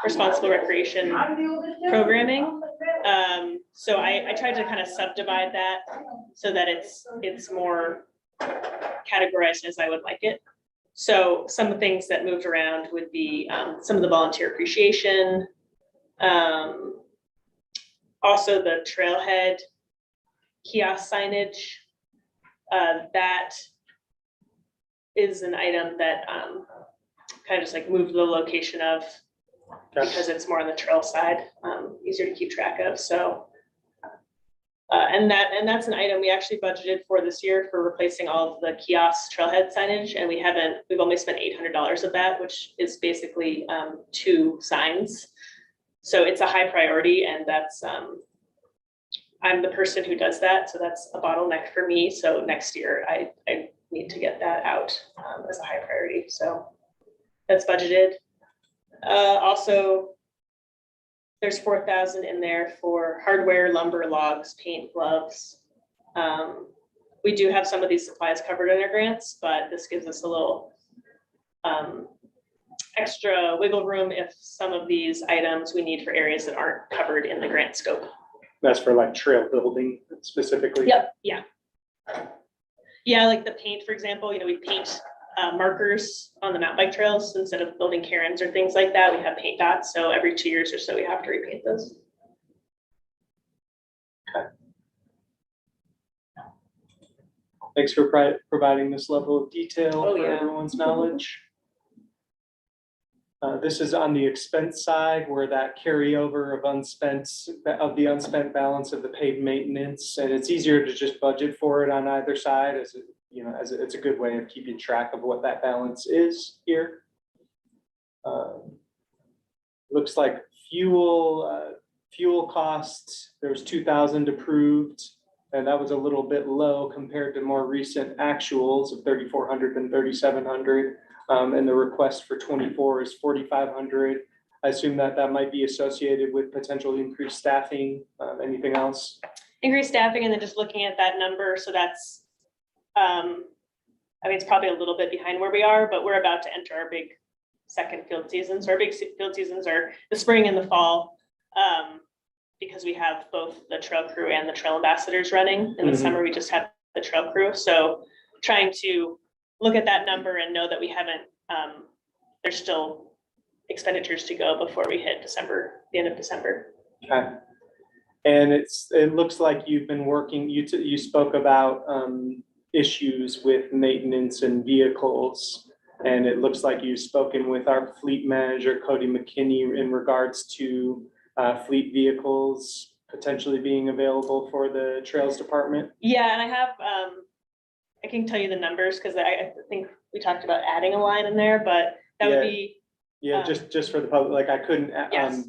responsible recreation programming. So I tried to kind of subdivide that so that it's more categorized as I would like it. So some of the things that moved around would be some of the volunteer appreciation, also the trailhead kiosk signage. That is an item that kind of just like moved the location of, because it's more on the trail side, easier to keep track of. So, and that's an item we actually budgeted for this year for replacing all of the kiosk trailhead signage, and we've only spent $800 of that, which is basically 2 signs. So it's a high priority, and that's I'm the person who does that, so that's a bottleneck for me. So next year I need to get that out as a high priority. So that's budgeted. Also, there's 4,000 in there for hardware, lumber, logs, paint, gloves. We do have some of these supplies covered in our grants, but this gives us a little extra wiggle room if some of these items we need for areas that aren't covered in the grant scope. That's for like trail building specifically? Yep, yeah. Yeah, like the paint, for example, we paint markers on the mountain bike trails instead of building cairns or things like that. We have paint dots, so every 2 years or so we have to repaint those. Okay. Thanks for providing this level of detail for everyone's knowledge. This is on the expense side, where that carryover of the unspent balance of the paid maintenance, and it's easier to just budget for it on either side, as it's a good way of keeping track of what that balance is here. Looks like fuel costs, there's 2,000 approved, and that was a little bit low compared to more recent actuals of 3,400 and 3,700. And the request for 24 is 4,500. I assume that might be associated with potential increased staffing. Anything else? Increased staffing, and then just looking at that number. So that's, it's probably a little bit behind where we are, but we're about to enter our big second field season. So our big field seasons are the spring and the fall, because we have both the trail crew and the trail ambassadors running. In the summer, we just had the trail crew. So trying to look at that number and know that we haven't there's still expenditures to go before we hit December, the end of December. Okay. And it looks like you've been working, you spoke about issues with maintenance and vehicles. And it looks like you've spoken with our fleet manager, Cody McKinney, in regards to fleet vehicles potentially being available for the Trails Department. Yeah, and I have, I can tell you the numbers, because I think we talked about adding a line in there, but that would Yeah. be, Yeah, just for the public, like I couldn't, Yes.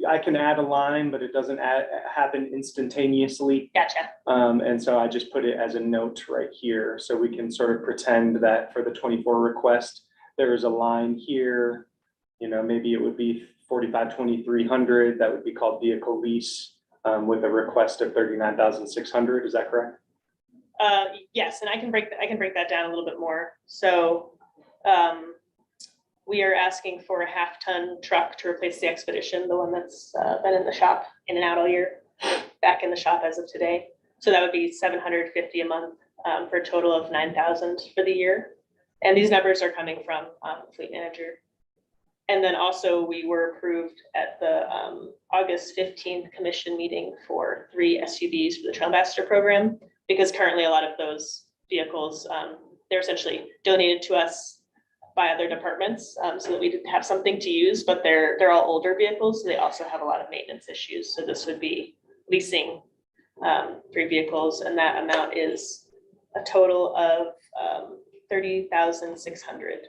I can add a line, but it doesn't happen instantaneously. gotcha. And so I just put it as a note right here, so we can sort of pretend that for the 24 request, there is a line here. You know, maybe it would be 45,2,300, that would be called vehicle lease, with a request of 39,600, is that correct? Yes, and I can break that down a little bit more. So, we are asking for a 1/2-ton truck to replace the Expedition, the one that's been in the shop in and out all year, back in the shop as of today. So that would be $750 a month, for a total of 9,000 for the year. And these numbers are coming from Fleet Manager. And then also we were approved at the August 15th commission meeting for 3 SUVs for the Trail Ambassador program, because currently a lot of those vehicles, they're essentially donated to us by other departments, so that we didn't have something to use, but they're all older vehicles, so they also have a lot of maintenance issues. So this would be leasing 3 vehicles, and that amount is a total of 30,600.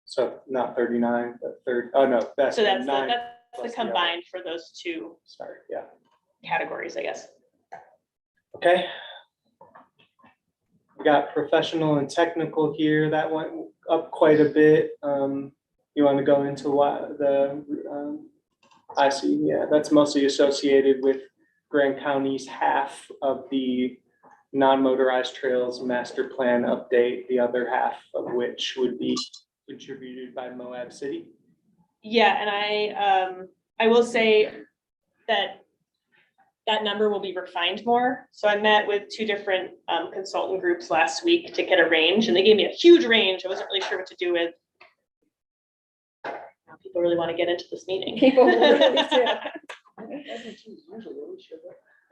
So not 39, but 30, oh no, that's So that's 9. the plus the combined for those 2 Sorry, yeah, categories, I guess. okay. We got professional and technical here, that went up quite a bit. You want to go into what I see, yeah, that's mostly associated with Grand County's half of the non-motorized trails master plan update, the other half of which would be contributed by Moab City. Yeah, and I will say that number will be refined more. So I met with 2 different consultant groups last week to get a range, and they gave me a huge range. I wasn't really sure what to do with. Now people really want to get into this meeting. People really do.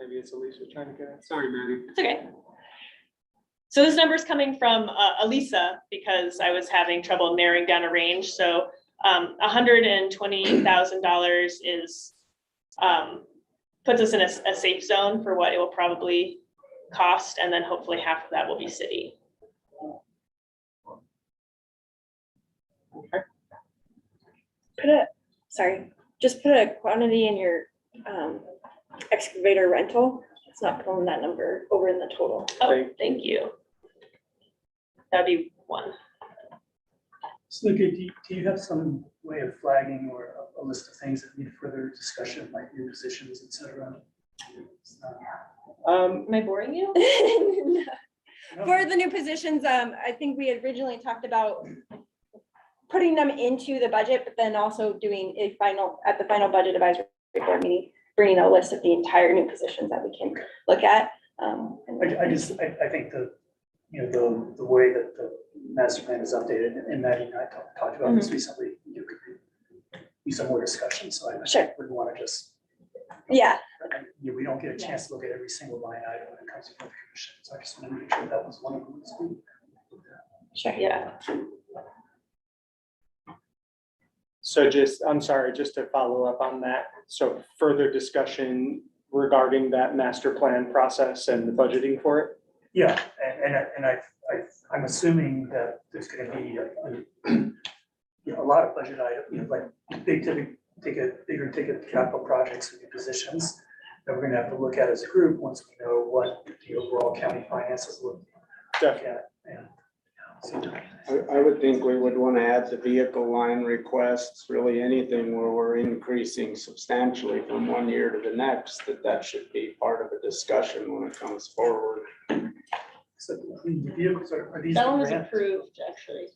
Maybe it's Alicia trying to get it. Sorry, Maddie. It's okay. So this number's coming from Elisa, because I was having trouble narrowing down a range. So $120,000 is puts us in a safe zone for what it will probably cost, and then hopefully half of that will be city. Just put a quantity in your excavator rental. It's not pulling that number over in the total. Oh, thank you. That'd be 1. So Luca, do you have some way of flagging or a list of things that need further discussion, like new positions, et cetera? Am I boring you? For the new positions, I think we had originally talked about putting them into the budget, but then also doing at the final budget advisory board meeting, bringing a list of the entire new positions that we can look at. I think the way that the master plan is updated, and Maddie and I talked about this recently, you could be some more discussion, so I Sure. wouldn't want to just. Yeah, We don't get a chance to look at every single line item when it comes to the commission, so I just want to make sure that was one of them. sure. Yeah. So I'm sorry, just to follow up on that. So further discussion regarding that master plan process and the budgeting for it? Yeah, and I'm assuming that there's gonna be a lot of budget items, like bigger ticket capital projects and new positions that we're gonna have to look at as a group once we know what the overall county finances look at. And I would think we would want to add the vehicle line requests, really anything where we're increasing substantially from one year to the next, that should be part of a discussion when it comes forward. so the vehicles are these? That one was grant- approved, actually.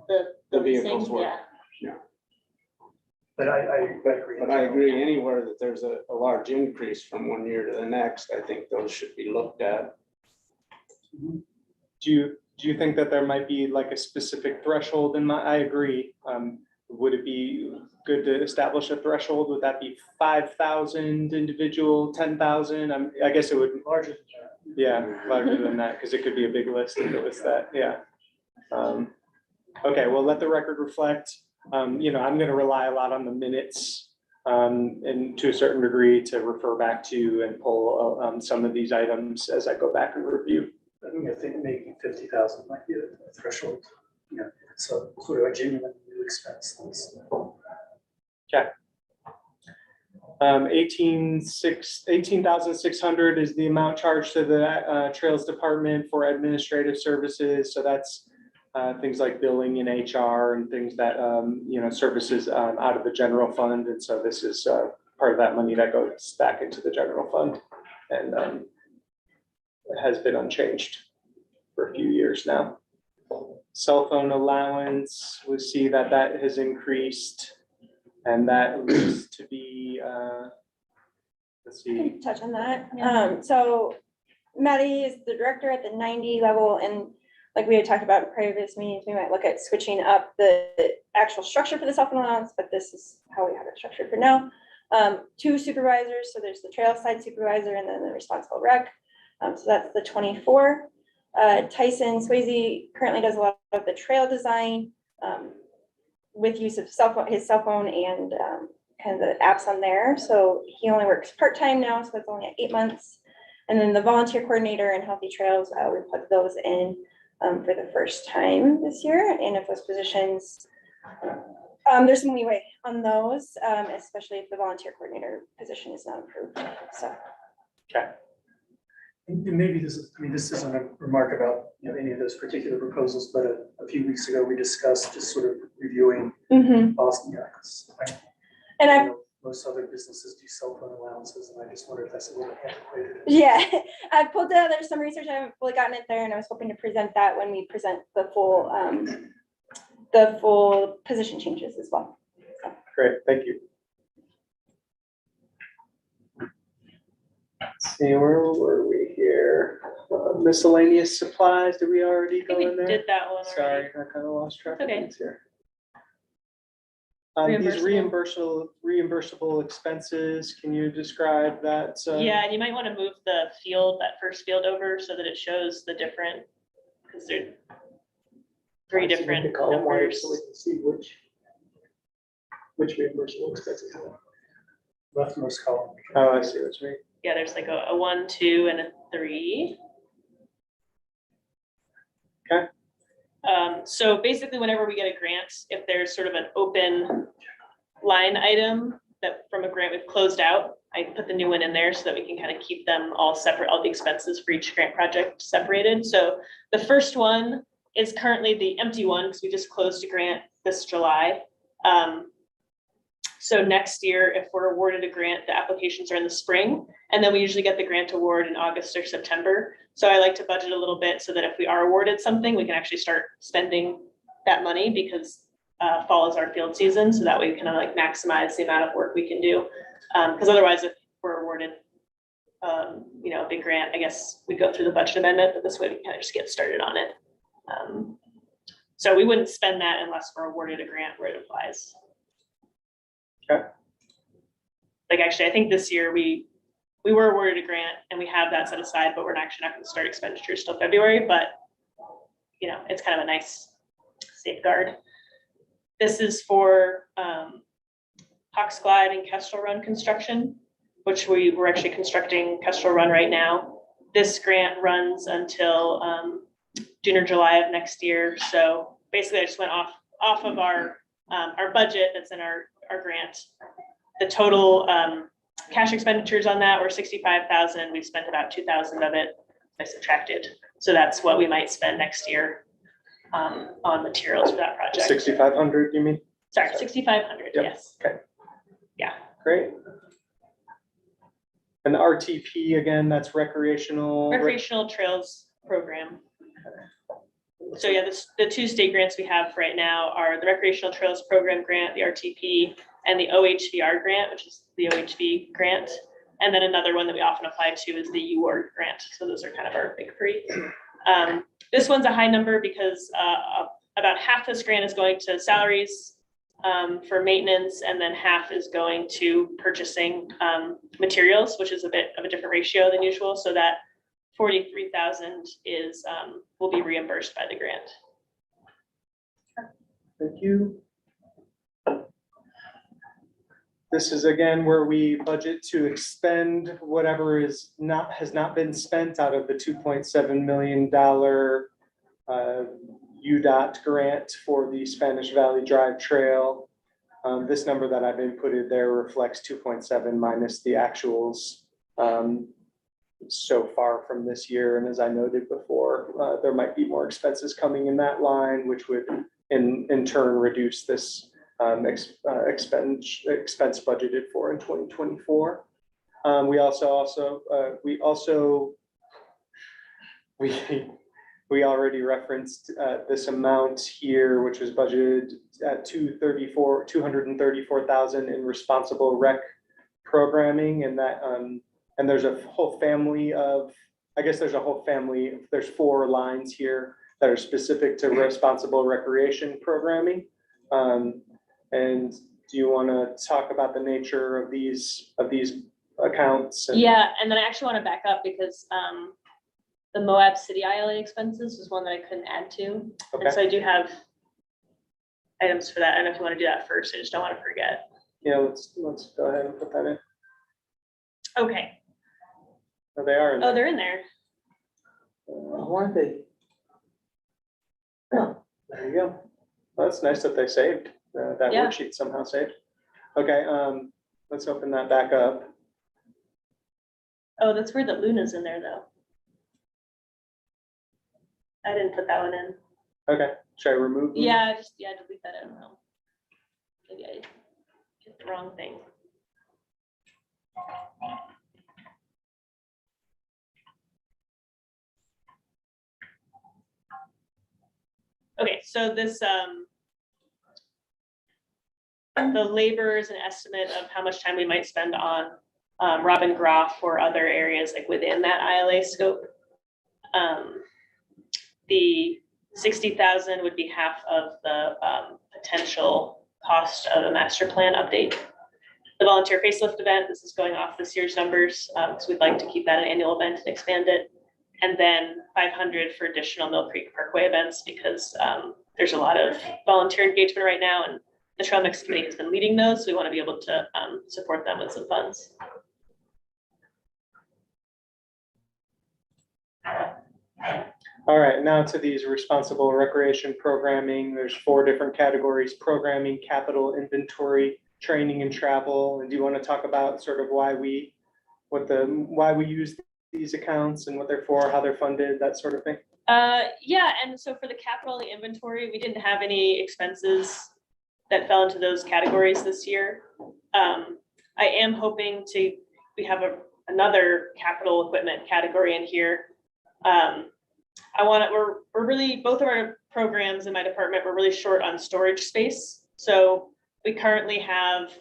The vehicles were, Yeah. But I agree. but I agree anywhere that there's a large increase from one year to the next, I think those should be looked at. Do do you think that there might be like a specific threshold in I agree. Would it be good to establish a threshold? Would that be 5,000 individual, 10,000? I guess it would, Larger than that. yeah, larger than that, because it could be a big list if it was that, yeah. Okay, well, let the record reflect, I'm gonna rely a lot on the minutes, and to a certain degree to refer back to and pull, some of these items as I go back and review. I think maybe 50,000 might be a threshold, it's a sort of a genuine new expense. 18,600 is the amount charged to the Trails Department for administrative services. So that's things like billing and HR and things that, services out of the general fund. And so this is part of that money that goes back into the general fund. And it has been unchanged for a few years now. Cell phone allowance, we see that has increased. And that looks to be, let's I see, can touch on that. So Maddie is the director at the 90 level, and like we had talked about in previous meetings, we might look at switching up the actual structure for the cell phone allowance, but this is how we have it structured for now. 2 supervisors, so there's the trail side supervisor and then the responsible rec. So that's the 24. Tyson Swayze currently does a lot of the trail design with use of his cell phone and kind of the apps on there. So he only works part-time now, so that's only at 8 months. And then the volunteer coordinator and Healthy Trails, we put those in for the first time this year. And if those positions, there's some leeway on those, especially if the volunteer coordinator position is not approved, so. okay. And maybe this isn't a remark about, any of those particular proposals, but a few weeks ago, we discussed just sort of reviewing Boston, And I, most other businesses do cell phone allowances, and I just wonder if that's a little antiquated. yeah, I pulled out, there's some research, I haven't fully gotten it there, and I was hoping to present that when we present the full position changes as well. Great, thank you. Let's see, where were we here? Miscellaneous supplies, did we already I go think in we there? did that one Sorry, already. I kind of lost track of Okay. things here. These reimbursable expenses, can you describe that? Yeah, and you might want to move that first field over so that it shows the different, because they're 3 different numbers. So we can see which reimbursable expenses. Leftmost column. Oh, I see what you mean. Yeah, there's like a 1, 2, and a 3. Okay. So basically, whenever we get a grant, if there's sort of an open line item that from a grant we've closed out, I put the new one in there so that we can kind of keep them all separate, all the expenses for each grant project separated. So the first one is currently the empty one because we just closed a grant this July. So next year, if we're awarded a grant, the applications are in the spring, and then we usually get the grant award in August or September. So I like to budget a little bit so that if we are awarded something, we can actually start spending that money because fall is our field season. So that way we can like maximize the amount of work we can do. Because otherwise, if we're awarded, a big grant, I guess we go through the budget amendment, but this way we kind of just get started on it. So we wouldn't spend that unless we're awarded a grant where it applies. Okay. Like actually, I think this year we were awarded a grant and we have that set aside, but we're actually not going to start expenditures till February, but it's kind of a nice safeguard. This is for Hawks Glide and Kestrel Run construction, which we're actually constructing Kestrel Run right now. This grant runs until June or July of next year. So basically I just went off of our budget that's in our grant. The total cash expenditures on that were 65,000. We've spent about 2,000 of it. I subtracted. So that's what we might spend next year on materials for that project. 6,500, you mean? Sorry, 6,500, Yep. yes. Okay. Yeah. Great. And RTP, again, that's recreational. Recreational Trails Program. So yeah, the 2 state grants we have right now are the Recreational Trails Program grant, the RTP, and the OHVR grant, which is the OHV grant. And then another one that we often apply to is the UWARD grant. So those are kind of our big 3. This one's a high number because about half this grant is going to salaries for maintenance, and then half is going to purchasing materials, which is a bit of a different ratio than usual. So that 43,000 is will be reimbursed by the grant. Thank you. This is again where we budget to expend whatever has not been spent out of the $2.7 million UDOT grant for the Spanish Valley Drive Trail. This number that I've inputted there reflects 2.7 minus the actuals so far from this year. And as I noted before, there might be more expenses coming in that line, which would in turn reduce this expense budgeted for in 2024. We already referenced this amount here, which was budgeted at 234,000 in responsible rec programming, and that and there's a whole family of, there's 4 lines here that are specific to responsible recreation programming. And do you want to talk about the nature of these accounts? Yeah, and then I actually want to back up because the Moab City ILA expenses was one that I couldn't add to. Okay. And so I do have items for that. I don't know if you want to do that first. I just don't want to forget. Yeah, let's go ahead and put that in. Okay. Oh, they are in Oh, there. they're in there. Weren't they? There you go. Well, that's nice that they saved, that Yeah. worksheet somehow saved. Okay, let's open that back up. Oh, that's weird that Luna's in there though. I didn't put that one in. Okay, should I remove them? Yeah, delete that. I don't know. Maybe I hit the wrong thing. Okay, so this, the labor is an estimate of how much time we might spend on Robin Groff or other areas like within that ILA scope. The 60,000 would be half of the potential cost of a master plan update. The volunteer facelift event, this is going off this year's numbers, because we'd like to keep that an annual event and expand it. And then 500 for additional Mill Creek Parkway events, because there's a lot of volunteer engagement right now, and the Trail Mix Committee has been leading those, so we want to be able to support them with some funds. All right, now to these responsible recreation programming. There's 4 different categories: programming, capital, inventory, training, and travel. And do you want to talk about sort of why we use these accounts and what they're for, how they're funded, that sort of thing? Yeah, and so for the capital and the inventory, we didn't have any expenses that fell into those categories this year. I am hoping we have another capital equipment category in here. We're really, both of our programs in my department, we're really short on storage space. So we currently have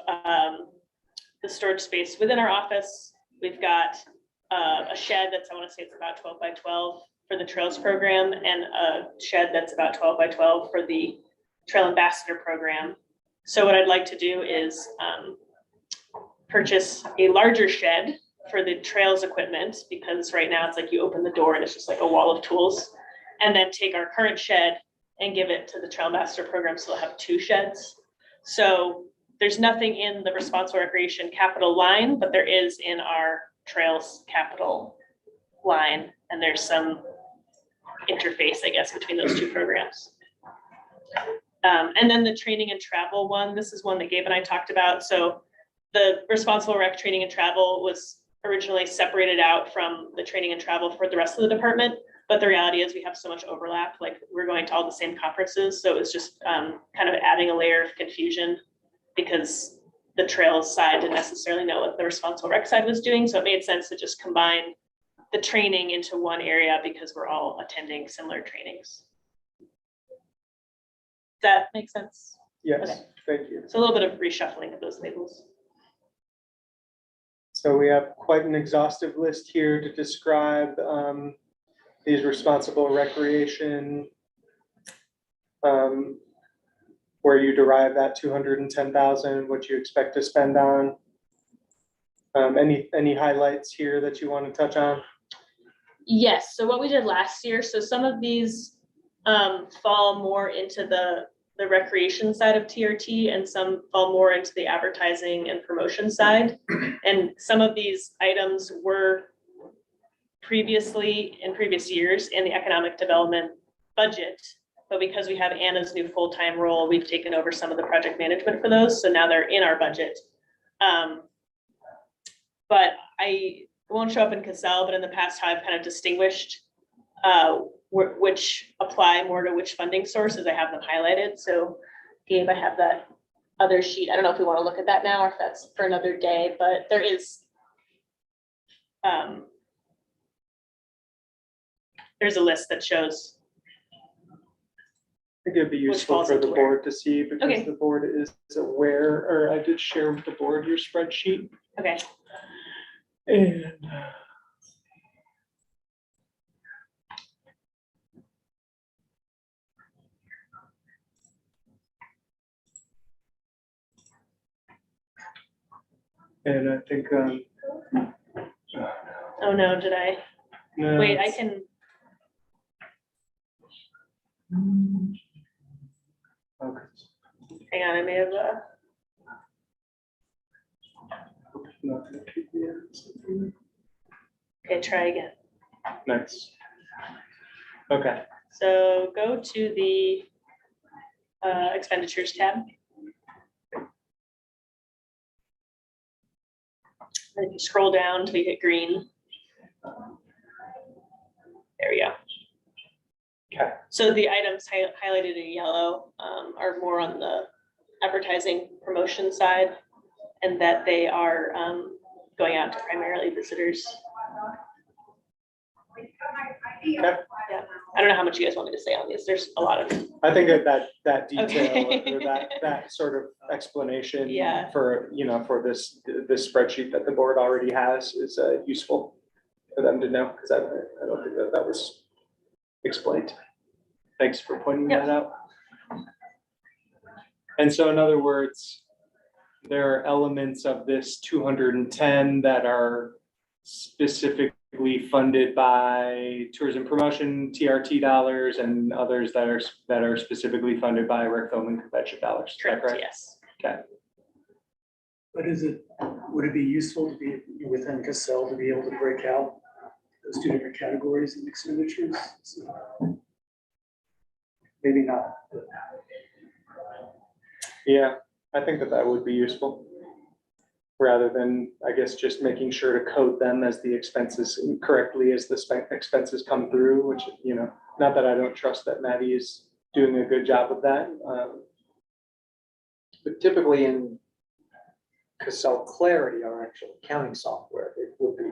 the storage space within our office. We've got a shed that's, I want to say it's about 12 by 12 for the Trails program, and a shed that's about 12 by 12 for the Trail Ambassador program. So what I'd like to do is purchase a larger shed for the Trails equipment, because right now it's like you open the door and it's just like a wall of tools, and then take our current shed and give it to the Trail Ambassador program, so they'll have 2 sheds. So there's nothing in the responsible recreation capital line, but there is in our Trails capital line, and there's some interface, I guess, between those 2 programs. And then the training and travel one, this is one that Gabe and I talked about. So the responsible rec training and travel was originally separated out from the training and travel for the rest of the department. But the reality is we have so much overlap, like we're going to all the same conferences. So it was just kind of adding a layer of confusion, because the Trails side didn't necessarily know what the responsible rec side was doing. So it made sense to just combine the training into one area, because we're all attending similar trainings. Does that make sense? Yes, Okay. thank you. So a little bit of reshuffling of those labels. So we have quite an exhaustive list here to describe these responsible recreation, where you derive that 210,000, what you expect to spend on. Any highlights here that you want to touch on? Yes, so what we did last year, so some of these fall more into the recreation side of TRT and some fall more into the advertising and promotion side. And some of these items were previously in previous years in the economic development budget. But because we have Anna's new full-time role, we've taken over some of the project management for those. So now they're in our budget. But I won't show up in Cassell, but in the past, how I've kind of distinguished which apply more to which funding sources. I have them highlighted. So Gabe, I have that other sheet. I don't know if we want to look at that now or if that's for another day, but there is there's a list that shows. I think it'd be useful falls for the into where. board to see because Okay. the board is aware, or I did share with the board your spreadsheet. Okay, And I think, oh no, did I? no, Wait, I can, okay. hang on, I may have, Not gonna keep me in. okay, try again. Nice. Okay, So go to the expenditures tab. And if you scroll down till you hit green. There we go. okay, So the items highlighted in yellow are more on the advertising promotion side, and that they are going out to primarily visitors. okay. Yeah, I don't know how much you guys want me to say on these. There's a lot of, I think that detail, Okay. or that sort of explanation. Yeah. For, for this spreadsheet that the board already has is useful for them to know, because I don't think that was explained. Thanks for pointing Yep. that out. And so in other words, there are elements of this 210 that are specifically funded by tourism promotion, TRT dollars, and others that are specifically funded by Rick Thoman convention dollars. Is that correct, yes. Okay. But would it be useful to be within Cassell to be able to break out those two different categories of expenditures? So, maybe not. But Yeah, I think that would be useful. Rather than, I guess, just making sure to code them as the expenses correctly as the expenses come through, which, not that I don't trust that Maddie is doing a good job of that. But typically in Cassell Clarity, our actual accounting software, it would be,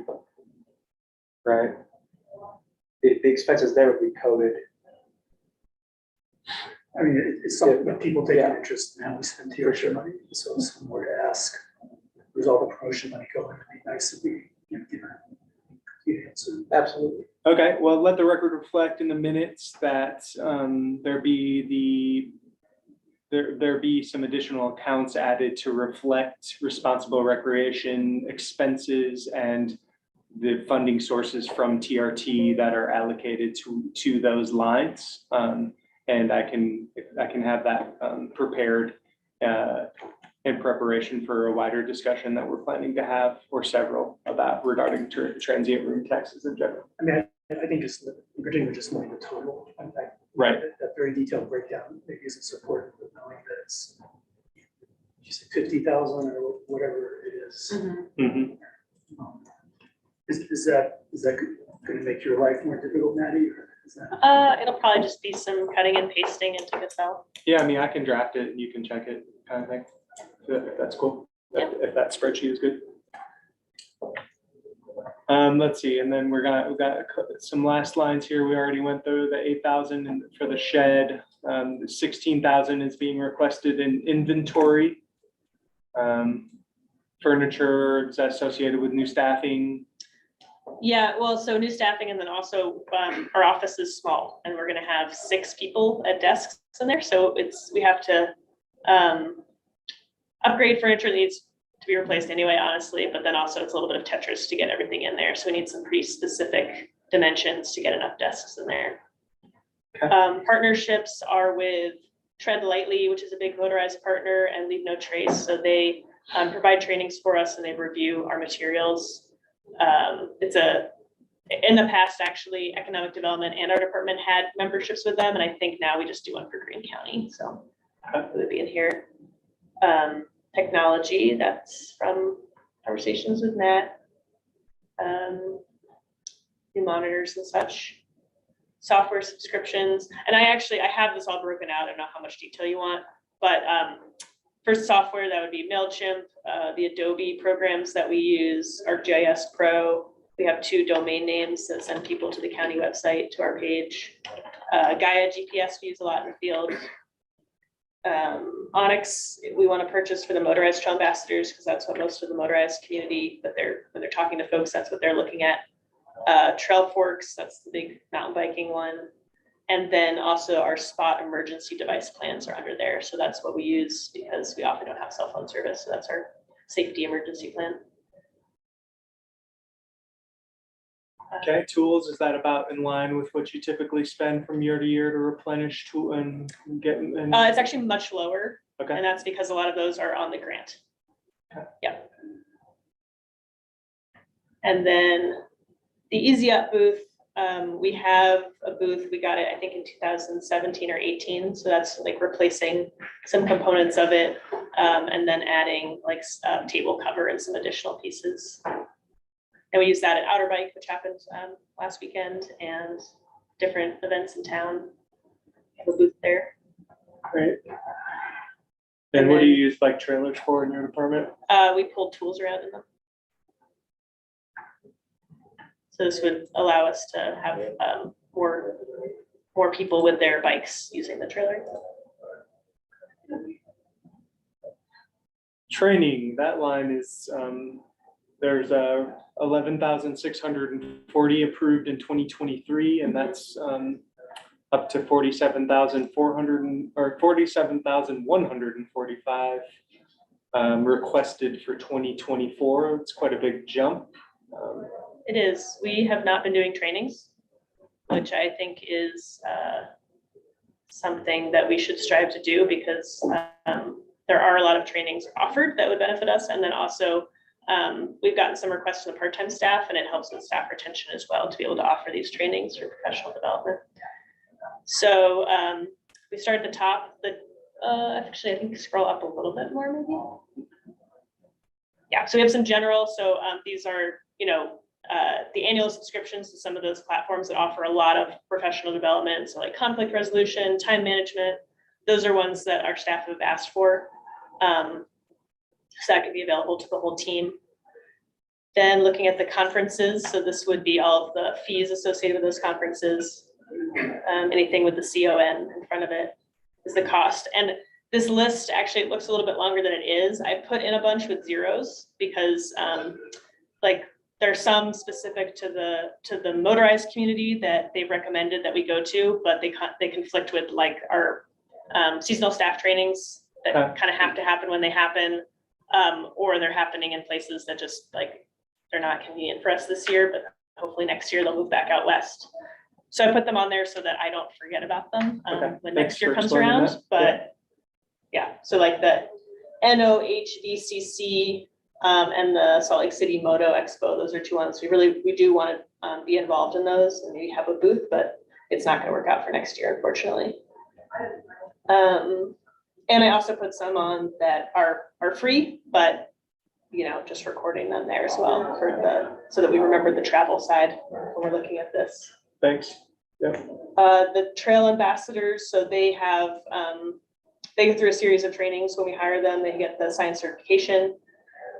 Right. the expenses there would be coded. I mean, it's something that people take an Yeah. interest in how we spend TRT money, so if someone were to ask, where's all the promotion money going, it'd be nice if we, give a complete answer. Absolutely. Okay, well, let the record reflect in the minutes that there be some additional accounts added to reflect responsible recreation expenses and the funding sources from TRT that are allocated to those lines. And I can have that prepared in preparation for a wider discussion that we're planning to have, or several, about regarding transient room taxes in general. I mean, I think just, in particular, just knowing the total, Right. that very detailed breakdown maybe isn't supportive of knowing that it's, you say 50,000 or whatever it is. Mhm. Is that gonna make your life more difficult, Maddie, or is that? It'll probably just be some cutting and pasting into Cassell. Yeah, I mean, I can draft it and you can check it, kind of thing. If that's cool, if that spreadsheet is good. Let's see, and then we've got some last lines here. We already went through the 8,000 for the shed. 16,000 is being requested in inventory. Furniture is associated with new staffing. Yeah, well, so new staffing, and then also our office is small, and we're gonna have 6 people at desks in there, so we have to upgrade furniture that needs to be replaced anyway, honestly, but then also it's a little bit of Tetris to get everything in there, so we need some pretty specific dimensions to get enough desks in there. Okay. Partnerships are with Tread Lightly, which is a big motorized partner, and Leave No Trace, so they provide trainings for us and they review our materials. In the past, actually, economic development and our department had memberships with them, and I think now we just do one for Green County, so it would be in here. Technology, that's from conversations with Matt. New monitors and such. Software subscriptions, and I have this all broken out. I don't know how much detail you want, but for software, that would be MailChimp, the Adobe programs that we use, ArcGIS Pro. We have 2 domain names that send people to the county website, to our page. Gaia GPS we use a lot in the field. Onyx, we want to purchase for the motorized trail ambassadors, because that's what most of the motorized community, when they're talking to folks, that's what they're looking at. Trail Forks, that's the big mountain biking one. And then also our spot emergency device plans are under there. So that's what we use because we often don't have cell phone service. So that's our safety emergency plan. Okay, tools, is that about in line with what you typically spend from year to year to replenish tool and get? It's actually much lower. Okay. And that's because a lot of those are on the grant. Okay. Yeah. And then the Easy Up booth, we have a booth, we got it, I think in 2017 or 18. So that's like replacing some components of it and then adding like table cover and some additional pieces. And we use that at Outer Bike, which happened last weekend, and different events in town. We have a booth there. Great. And what do you use like trailers for in your department? We pulled tools around in them. So this would allow us to have more people with their bikes using the trailer. Training, that line is, there's 11,640 approved in 2023, and that's up to 47,145 requested for 2024. It's quite a big jump. It is. We have not been doing trainings, which I think is something that we should strive to do, because there are a lot of trainings offered that would benefit us. And then also we've gotten some requests from the part-time staff, and it helps with staff retention as well to be able to offer these trainings for professional development. So we start at the top. Actually, I think scroll up a little bit more maybe. Yeah, so we have some general. So these are, the annual subscriptions to some of those platforms that offer a lot of professional development. So like conflict resolution, time management, those are ones that our staff have asked for. So that could be available to the whole team. Then looking at the conferences, so this would be all of the fees associated with those conferences. Anything with the CON in front of it is the cost. And this list, actually, it looks a little bit longer than it is. I put in a bunch with zeros because there's some specific to the motorized community that they've recommended that we go to, but they conflict with like our seasonal staff trainings that kind of have to happen when they happen, or they're happening in places that just like they're not convenient for us this year, but hopefully next year they'll move back out west. So I put them on there so that I don't forget about them when next year comes around. But yeah, so like the NOHVCC and the Salt Lake City Moto Expo, those are 2 ones. We do want to be involved in those, and maybe have a booth, but it's not going to work out for next year, unfortunately. And I also put some on that are free, but just recording them there as well so that we remember the travel side when we're looking at this. Thanks. Yeah. The trail ambassadors, so they have they go through a series of trainings. When we hire them, they get the science certification.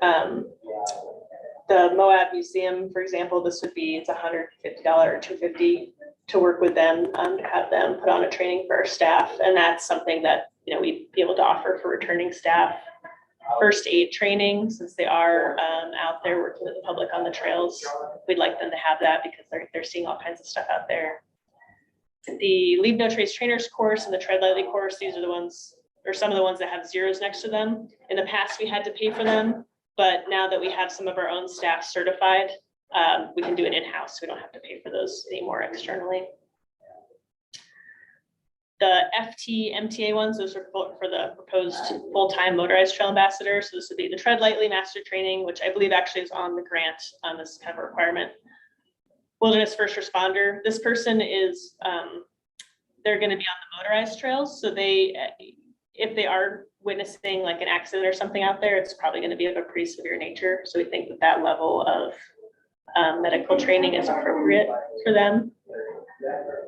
The Moab Museum, for example, it's $150 or $250 to work with them, to have them put on a training for our staff, and that's something that we'd be able to offer for returning staff. first aid training, since they are out there working with the public on the trails. We'd like them to have that because they're seeing all kinds of stuff out there. The Leave No Trace Trainers course and the Tread Lightly course, these are the ones, or some of the ones that have zeros next to them. In the past, we had to pay for them, but now that we have some of our own staff certified, we can do it in-house. We don't have to pay for those anymore externally. The FT, MTA ones, those are for the proposed full-time motorized trail ambassador. So this would be the Tread Lightly Master Training, which I believe actually is on the grant as kind of a requirement. Wilderness First Responder. This person is, they're going to be on the motorized trails. So they, if they are witnessing like an accident or something out there, it's probably going to be of a pretty severe nature. So we think that that level of medical training is appropriate for them.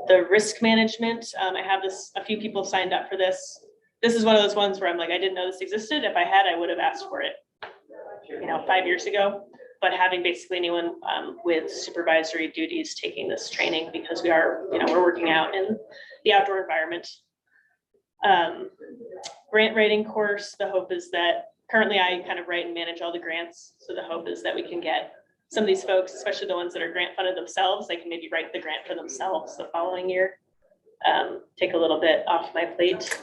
The risk management, I have a few people signed up for this. This is one of those ones where I'm like, I didn't know this existed. If I had, I would have asked for it, 5 years ago. But having basically anyone with supervisory duties taking this training, because we are, we're working out in the outdoor environment. Grant writing course, the hope is that currently I kind of write and manage all the grants. So the hope is that we can get some of these folks, especially the ones that are grant funded themselves, they can maybe write the grant for themselves the following year. Take a little bit off my plate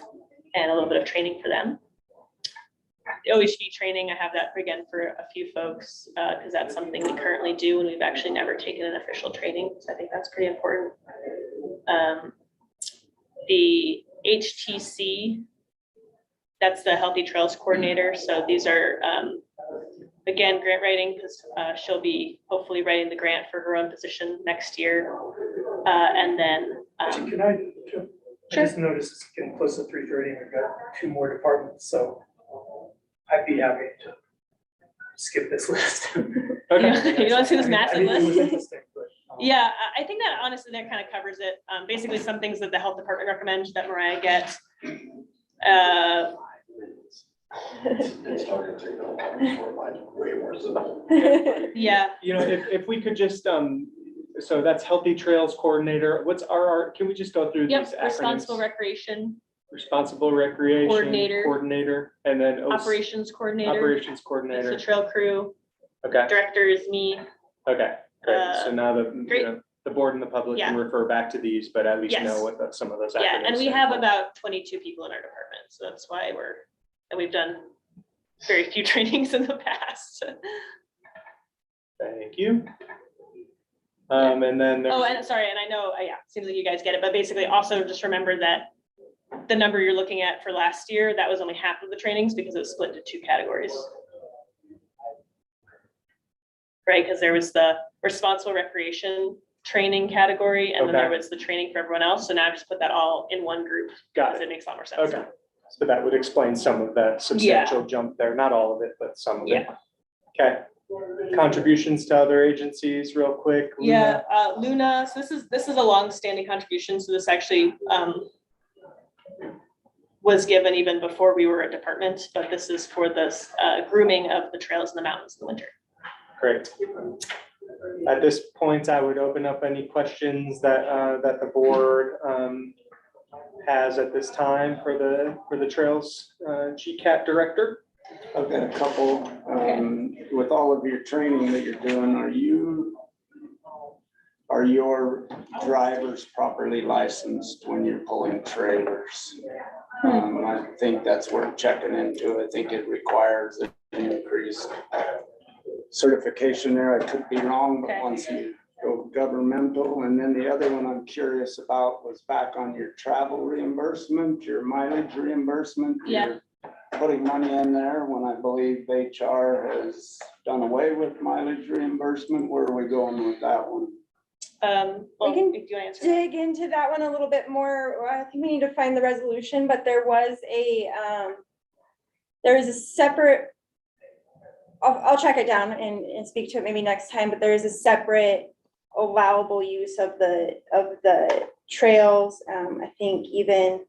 and a little bit of training for them. The OHV training, I have that again for a few folks because that's something we currently do and we've actually never taken an official training. So I think that's pretty important. The HTC, that's the Healthy Trails Coordinator. So these are, again, grant writing, because she'll be hopefully writing the grant for her own position next year. And then. Can I just noticed it's getting close to 3:30 and we've got 2 more departments, so I'd be happy to skip this list. Okay. You don't see this massive I mean, it was list? interesting, but, Yeah, I think that honestly, that kind of covers it. Basically, some things that the health department recommends that Mariah gets. Yeah, If we could just, so that's Healthy Trails Coordinator. What's our, can we just go through these yep, acronyms? responsible recreation, Responsible Recreation. Coordinator. Coordinator, and then operations coordinator, Operations that's the Coordinator. trail crew, Okay, director is me. okay, great. So now great. the board and the public can Yeah. refer back to these, but at least Yes. know what some of those acronyms. Yeah, and we stand have for. about 22 people in our department, so that's why we've done very few trainings in the past. Thank you. And then Oh, there's, and sorry, and I know, yeah, seems like you guys get it, but basically also just remember that the number you're looking at for last year, that was only half of the trainings because it was split into 2 categories. Right, because there was the responsible recreation training category, and then there Okay. was the training for everyone else. So now I just put that all in one group. got Because it. it makes a lot more sense. Okay. So that would explain some of that substantial jump there, not all of it, but some of it. Yeah. Okay. Contributions to other agencies, real quick. Yeah, Luna, so this is a long-standing contribution, so this actually was given even before we were a department, but this is for this grooming of the trails in the mountains in the winter. Great. At this point, I would open up any questions that that the board has at this time for the Trails GCAT director. I've got a couple, with all of your training that you're doing, are your drivers properly licensed when you're pulling trailers? I think that's worth checking into. I think it requires an increased certification there. I could be wrong, but Okay. once you go governmental. And then the other one I'm curious about was back on your travel reimbursement, your mileage reimbursement. Yeah. You're putting money in there when I believe HR has done away with mileage reimbursement. Where are we going with that one? Well, can do you answer? Dig into that one a little bit more. I think we need to find the resolution, but there is a separate, I'll track it down and speak to it maybe next time, but there is a separate allowable use of the trails. I think even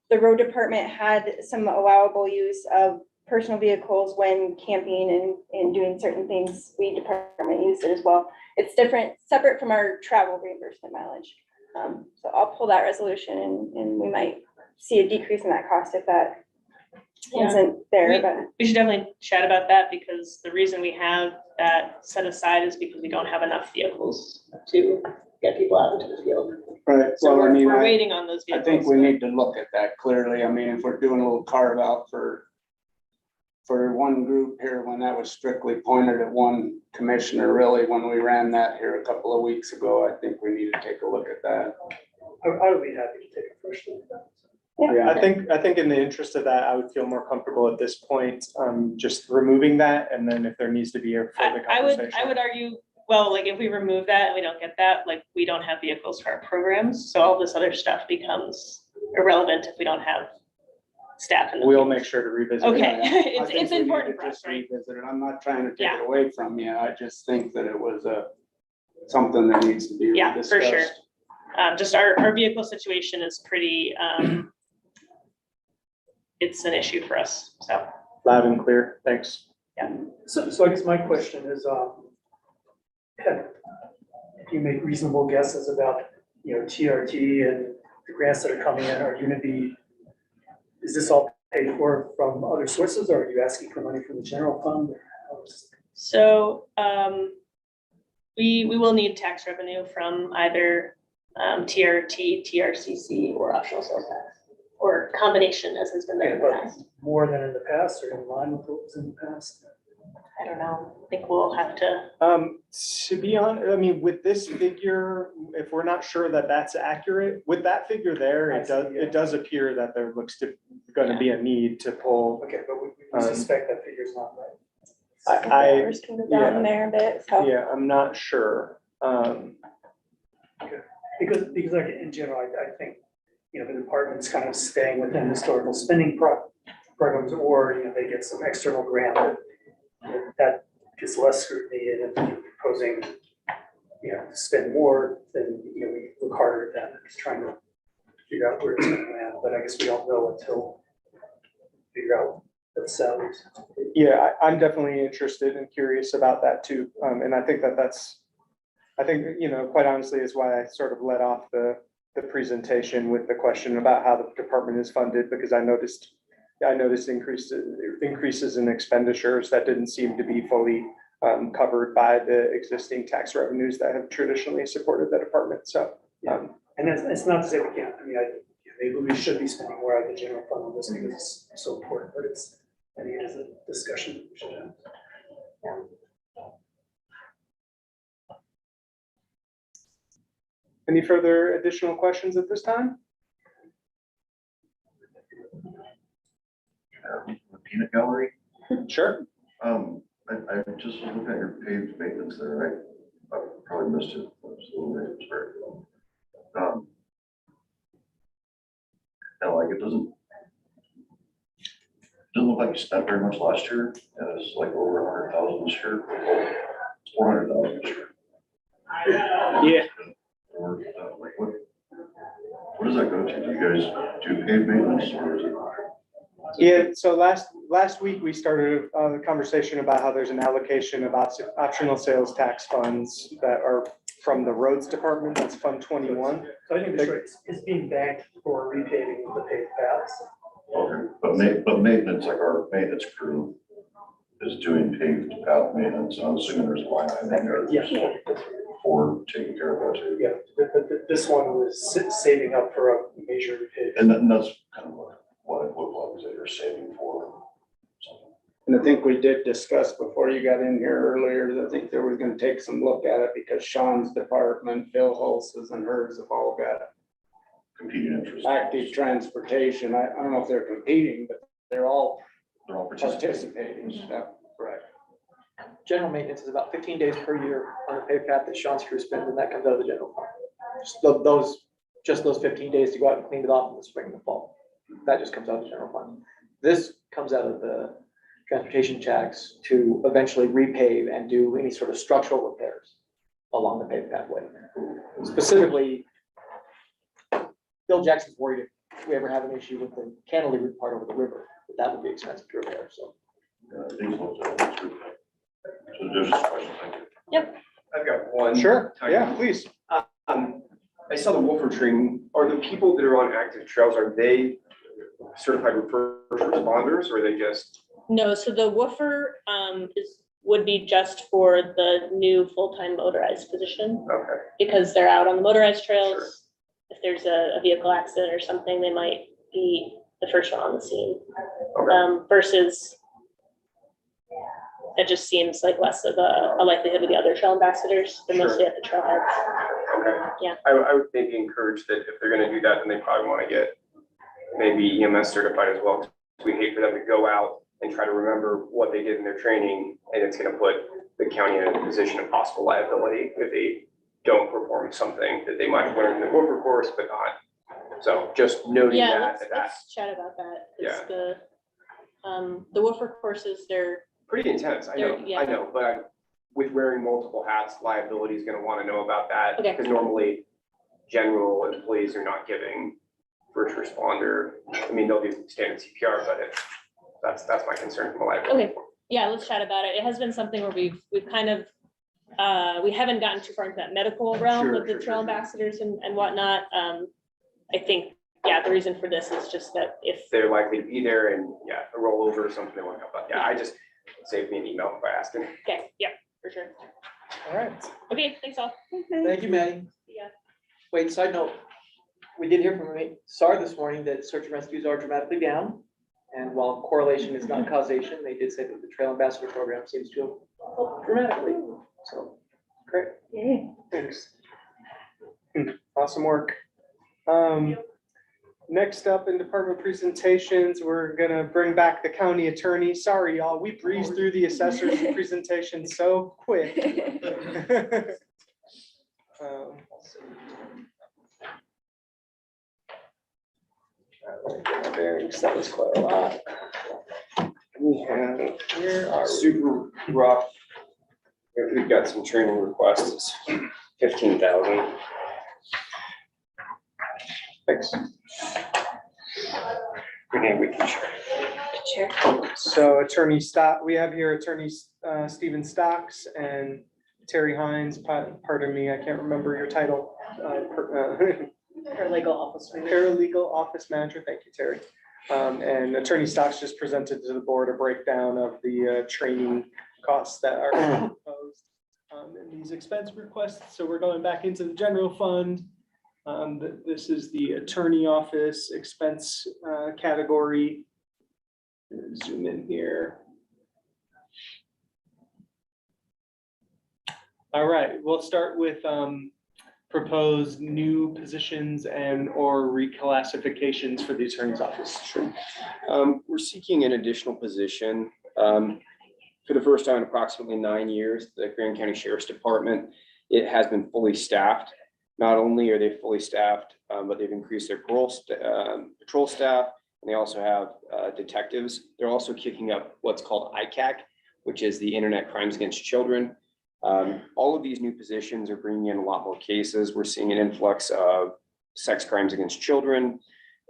the road department had some allowable use of personal vehicles when camping and doing certain things. Weed department used it as well. It's different, separate from our travel reimbursement mileage. So I'll pull that resolution and we might see a decrease in that cost if that Yeah. isn't there, but. We should definitely chat about that because the reason we have that set aside is because we don't have enough vehicles to get people out into the field. Right, So well, I mean, we're I waiting on those I vehicles. think we but- need to look at that clearly. I mean, if we're doing a little carve out for one group here, when that was strictly pointed at one commissioner, really, when we ran that here a couple of weeks ago, I think we need to take a look at that. I would be happy to take a fresh look at that. Yeah, I think in the interest of that, I would feel more comfortable at this point, just removing that, and then if there needs to be a further I conversation. would argue, well, like if we remove that and we don't get that, like we don't have vehicles for our programs, so all this other stuff becomes irrelevant if we don't have staff in the. We'll field. make sure to revisit. it. Okay, I it's think we need important to for us, just right? revisit it. I'm not trying to take Yeah. it away from you. I just think that it was something that needs to be Yeah, for sure. discussed. Just our vehicle situation is pretty, it's an issue for us, so. Loud and clear, thanks. So I guess my question is, if you make reasonable guesses about, TRT and the grants that are coming in, are you gonna be, is this all paid for from other sources, or are you asking for money from the general fund? Or how is- So, we will need tax revenue from either, TRT, TRCC, or optional sales tax, or combination as has been done in the but past. more than in the past, or in line with what was in the past? I don't know, I think we'll have to, To be honest, I mean, with this figure, if we're not sure that that's accurate, with that figure there, I see, yeah. it does appear that there looks to, gonna be a need to pull. Okay, but we suspect that figure's not right. I, Hours can go down there a bit, so. yeah, I'm not sure. Because like in general, I think, the department's kind of staying within historical spending programs, or, they get some external grant that gets less scrutiny, and if you're proposing, to spend more, then, we look harder at that, just trying to figure out where it's gonna land, but I guess we don't know until we figure out the salaries. Yeah, I'm definitely interested and curious about that too. And I think I think, quite honestly, is why I sort of led off the presentation with the question about how the department is funded, because I noticed increases in expenditures that didn't seem to be fully covered by the existing tax revenues that have traditionally supported the department. So, And it's not to say we can't, maybe we should be spending more out of the general fund on this because it's so important, but I think it is a discussion we should have. any further additional questions at this time? The peanut gallery, Sure. I just was looking at your paved maintenance there, I probably missed it, it was a little bit, sorry. And like, it doesn't look like you spent very much last year, and it's like over 100,000 this year, 400,000 this year. Yeah. Or, like, what does that go to? Do you guys do paved maintenance, or is it? Yeah, so last week, we started a conversation about how there's an allocation of optional sales tax funds that are from the roads department, that's Fund 21. So I think the choice is being banked for repaving the paved paths. Okay, but maintenance, like our maintenance crew is doing paved path maintenance, I'm assuming there's a line item in there Yeah. for taking care of that too. Yeah, but this one was saving up for a major repave. And that's kind of what it looked like, is that you're saving for something. And I think we did discuss before you got in here earlier, that I think they were gonna take some look at it because Sean's department, Bill Hulse's and hers have all got Competing interests. active transportation. I don't know if they're competing, but they're all They're all participating. participating. Yeah, right. General maintenance is about 15 days per year on a paved path that Sean's crew spends, and that comes out of the general fund. Just those 15 days to go out and clean it off in the spring and the fall. That just comes out of the general fund. This comes out of the transportation tax to eventually repave and do any sort of structural repairs along the paved pathway. Specifically, Bill Jackson's worried if we ever have an issue with the cantilever part over the river, that would be expensive to repair, so. These looked at it. So there's just a question, thank you. I've got one. Sure, tiny- yeah, please. I saw the Wolfer tree. Are the people that are on active trails, are they certified first responders, or are they just, No, so the woofer would be just for the new full-time motorized position, okay, because they're out on the motorized Sure. trails. If there's a vehicle accident or something, they might be the first one on the scene. okay, Versus it just seems like less of a likelihood with the other trail ambassadors. They're Sure. mostly at the trailheads. okay. Yeah. I would maybe encourage that if they're gonna do that, then they probably wanna get maybe EMS certified as well. We hate for them to go out and try to remember what they did in their training, and it's gonna put the county in a position of possible liability if they don't perform something that they might have learned in the Whooper course, but not. So just noting Yeah, that, let's chat about that. 'Cause Yeah. The woofer courses, they're, pretty intense, I know, Yeah. I know, but with wearing multiple hats, liability is gonna wanna know about that. Okay. Because normally, general employees are not giving first responder, I mean, they'll do standard CPR, but that's my concern from a liability. okay, yeah, let's chat about it. It has been something where we've kind of, we haven't gotten too far into that medical realm Sure, with the sure, trail sure. ambassadors and whatnot. I think, yeah, the reason for this is just that if, They're likely to be there and, yeah, a rollover or something they wanna help out. Yeah, I just saved me an email by asking. okay, yeah, for sure. All right, Okay, thanks all. thank you, Maddie. Yeah. Wait, side note, we did hear from SAR this morning that search and rescues are dramatically down. And while correlation is not causation, they did say that the Trail Ambassador program seems to have helped dramatically. So, great. Yay. Thanks. Awesome work. Next up in department presentations, we're gonna bring back the county attorney. Sorry, y'all, we breezed through the assessor's presentation so quick. Let's see. Bearings, that was quite a lot. We have Where are we? super rough. We've got some training requests, 15,000. Thanks. We can share. So Attorney Stock, we have here Attorney Stephen Stocks and Terry Hines. Pardon me, I can't remember your title. Paralegal officer. Paralegal Office Manager. Thank you, Terry. And Attorney Stocks just presented to the board a breakdown of the training costs that are proposed in these expense requests. So we're going back into the general fund. This is the attorney office expense category. Zoom in here. All right, we'll start with proposed new positions and or reclassifications for the attorney's office. Sure. We're seeking an additional position. For the first time in approximately 9 years, the Grand County Sheriff's Department, it has been fully staffed. Not only are they fully staffed, but they've increased their patrol staff, and they also have detectives. They're also kicking up what's called ICAC, which is the Internet Crimes Against Children. All of these new positions are bringing in a lot more cases. We're seeing an influx of sex crimes against children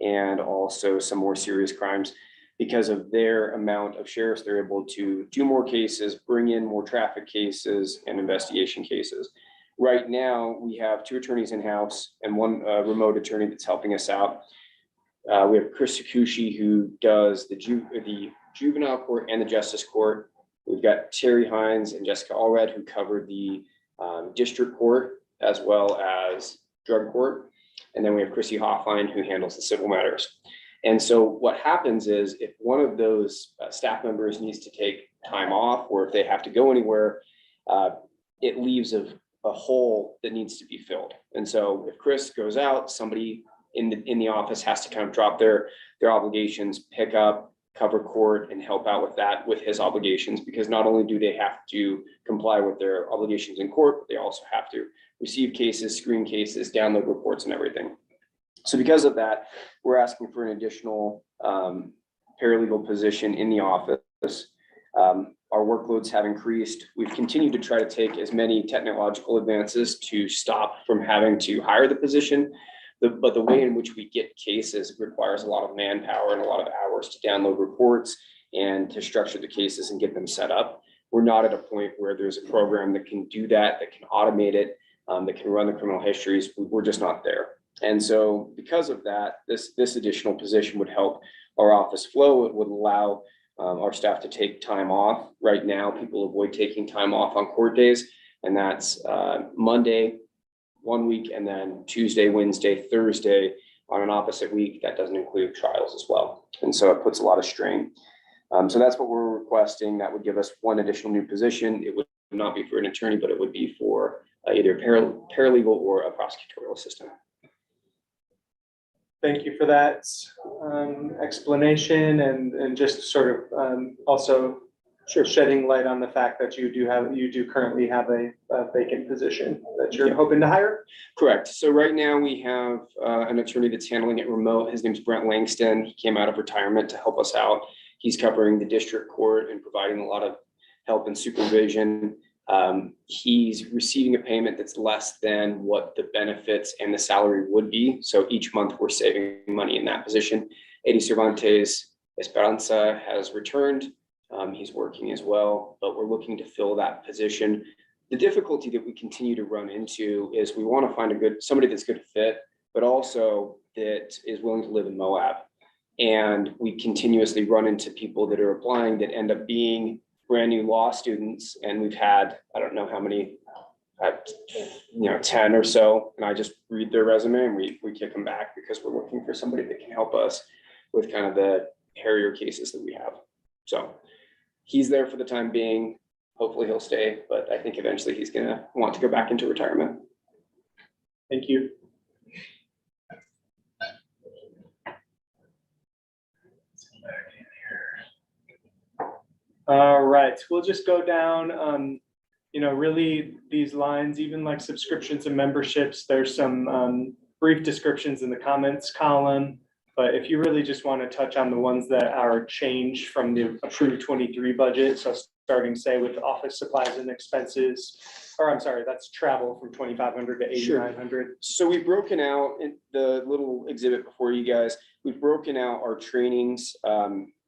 and also some more serious crimes. Because of their amount of sheriffs, they're able to do more cases, bring in more traffic cases and investigation cases. Right now, we have 2 attorneys in-house and 1 remote attorney that's helping us out. We have Chris Sakushi, who does the juvenile court and the justice court. We've got Terry Hines and Jessica Allred, who cover the district court as well as drug court. And then we have Chrissy Hoffline, who handles the civil matters. And so what happens is if one of those staff members needs to take time off, or if they have to go anywhere, it leaves a hole that needs to be filled. And so if Chris goes out, somebody in the office has to kind of drop their obligations, pick up, cover court, and help out with that, with his obligations, because not only do they have to comply with their obligations in court, but they also have to receive cases, screen cases, download reports and everything. So because of that, we're asking for an additional paralegal position in the office. Our workloads have increased. We've continued to try to take as many technological advances to stop from having to hire the position. But the way in which we get cases requires a lot of manpower and a lot of hours to download reports and to structure the cases and get them set up. We're not at a point where there's a program that can do that, that can automate it, that can run the criminal histories. We're just not there. And so because of that, this additional position would help our office flow. It would allow our staff to take time off. Right now, people avoid taking time off on court days, and that's Monday, 1 week, and then Tuesday, Wednesday, Thursday on an opposite week. That doesn't include trials as well. And so it puts a lot of strain. So that's what we're requesting. That would give us one additional new position. It would not be for an attorney, but it would be for either paralegal or a prosecutorial assistant. Thank you for that explanation and just sort of also shedding light on the fact that you do currently have a vacant position that you're hoping to hire. Correct. So right now we have an attorney that's handling it remote. His name's Brent Langston. He came out of retirement to help us out. He's covering the district court and providing a lot of help and supervision. He's receiving a payment that's less than what the benefits and the salary would be. So each month we're saving money in that position. Eddie Cervantes Esperanza has returned. He's working as well, but we're looking to fill that position. The difficulty that we continue to run into is we want to find somebody that's good fit, but also that is willing to live in Moab. And we continuously run into people that are applying that end up being brand new law students. And we've had, I don't know how many, 10 or so. And I just read their resume and we kick them back because we're looking for somebody that can help us with kind of the hairier cases that we have. So he's there for the time being. Hopefully he'll stay, but I think eventually he's going to want to go back into retirement. Thank you. All right, we'll just go down, really these lines, even like subscriptions and memberships, there's some brief descriptions in the comments column. But if you really just want to touch on the ones that are changed from the approved 23 budget, so starting say with office supplies and expenses, or I'm sorry, that's travel from 2,500 to 8,900. So we've broken out in the little exhibit before you guys, we've broken out our trainings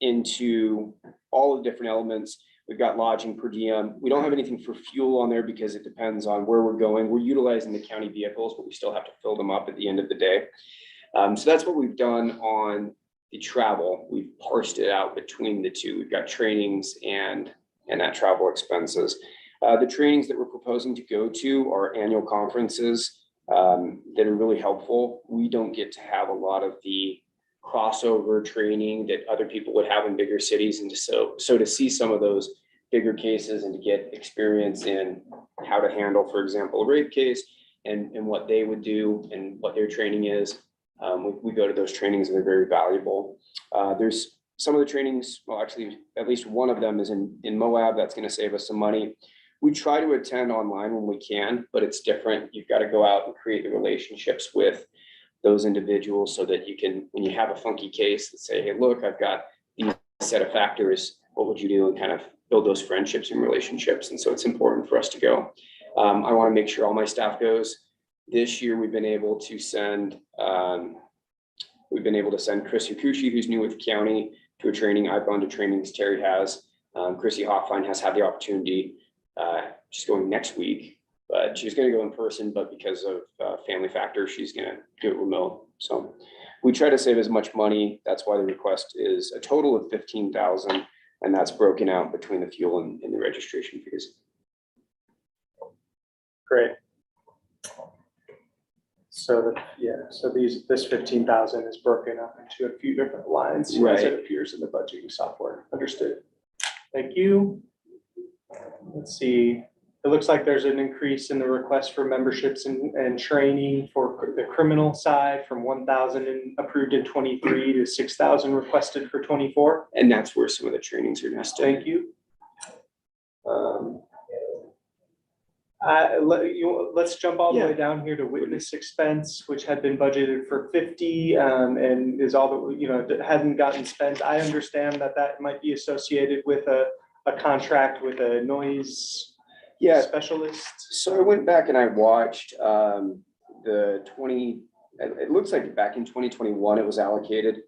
into all the different elements. We've got lodging per diem. We don't have anything for fuel on there because it depends on where we're going. We're utilizing the county vehicles, but we still have to fill them up at the end of the day. So that's what we've done on the travel. We've parsed it out between the two. We've got trainings and that travel expenses. The trainings that we're proposing to go to are annual conferences that are really helpful. We don't get to have a lot of the crossover training that other people would have in bigger cities. And so to see some of those bigger cases and to get experience in how to handle, for example, a rape case and what they would do and what their training is. We go to those trainings and they're very valuable. There's some of the trainings, well, actually, at least one of them is in Moab. That's going to save us some money. We try to attend online when we can, but it's different. You've got to go out and create the relationships with those individuals so that you can, when you have a funky case, that say, hey, look, I've got these set of factors. What would you do? And kind of build those friendships and relationships. And so it's important for us to go. I want to make sure all my staff goes. This year, we've been able to send Chris Yakushi, who's new with the county, to a training. I've gone to trainings Terry has. Chrissy Hoffline has had the opportunity. She's going next week, but she's going to go in person, but because of family factors, she's going to do it remote. So we try to save as much money. That's why the request is a total of $15,000, and that's broken out between the fuel and the registration fees. Great. So this 15,000 is broken up into a few different lines as it appears in the budgeting software. Understood. Thank you. Let's see. It looks like there's an increase in the request for memberships and training for the criminal side from 1,000 approved in 23 to 6,000 requested for 24. And that's where some of the trainings are nested. Thank you. Let's jump all the way down here to witness expense, which had been budgeted for 50 and is all that, hadn't gotten spent. I understand that might be associated with a contract with a noise specialist. So I went back and I watched it looks like back in 2021 it was allocated.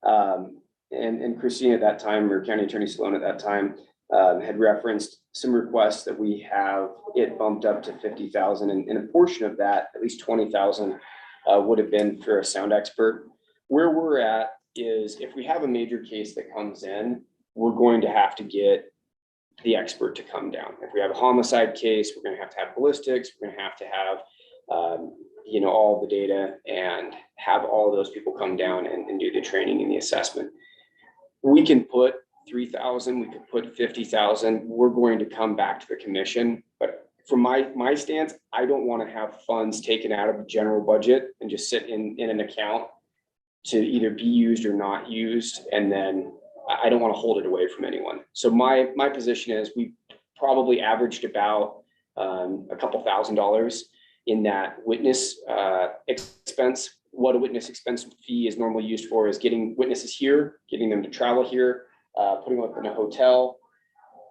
And Christine at that time, or County Attorney Sloan at that time, had referenced some requests that we have it bumped up to 50,000, and a portion of that, at least 20,000, would have been for a sound expert. Where we're at is if we have a major case that comes in, we're going to have to get the expert to come down. If we have a homicide case, we're gonna have to have ballistics, we're gonna have to have, all the data and have all of those people come down and do the training and the assessment. We can put 3,000, we could put 50,000, we're going to come back to the commission. But from my stance, I don't want to have funds taken out of the general budget and just sit in an account to either be used or not used. And then I don't want to hold it away from anyone. So my position is we probably averaged about a couple $1,000s in that witness expense. What a witness expense fee is normally used for is getting witnesses here, getting them to travel here, putting them up in a hotel.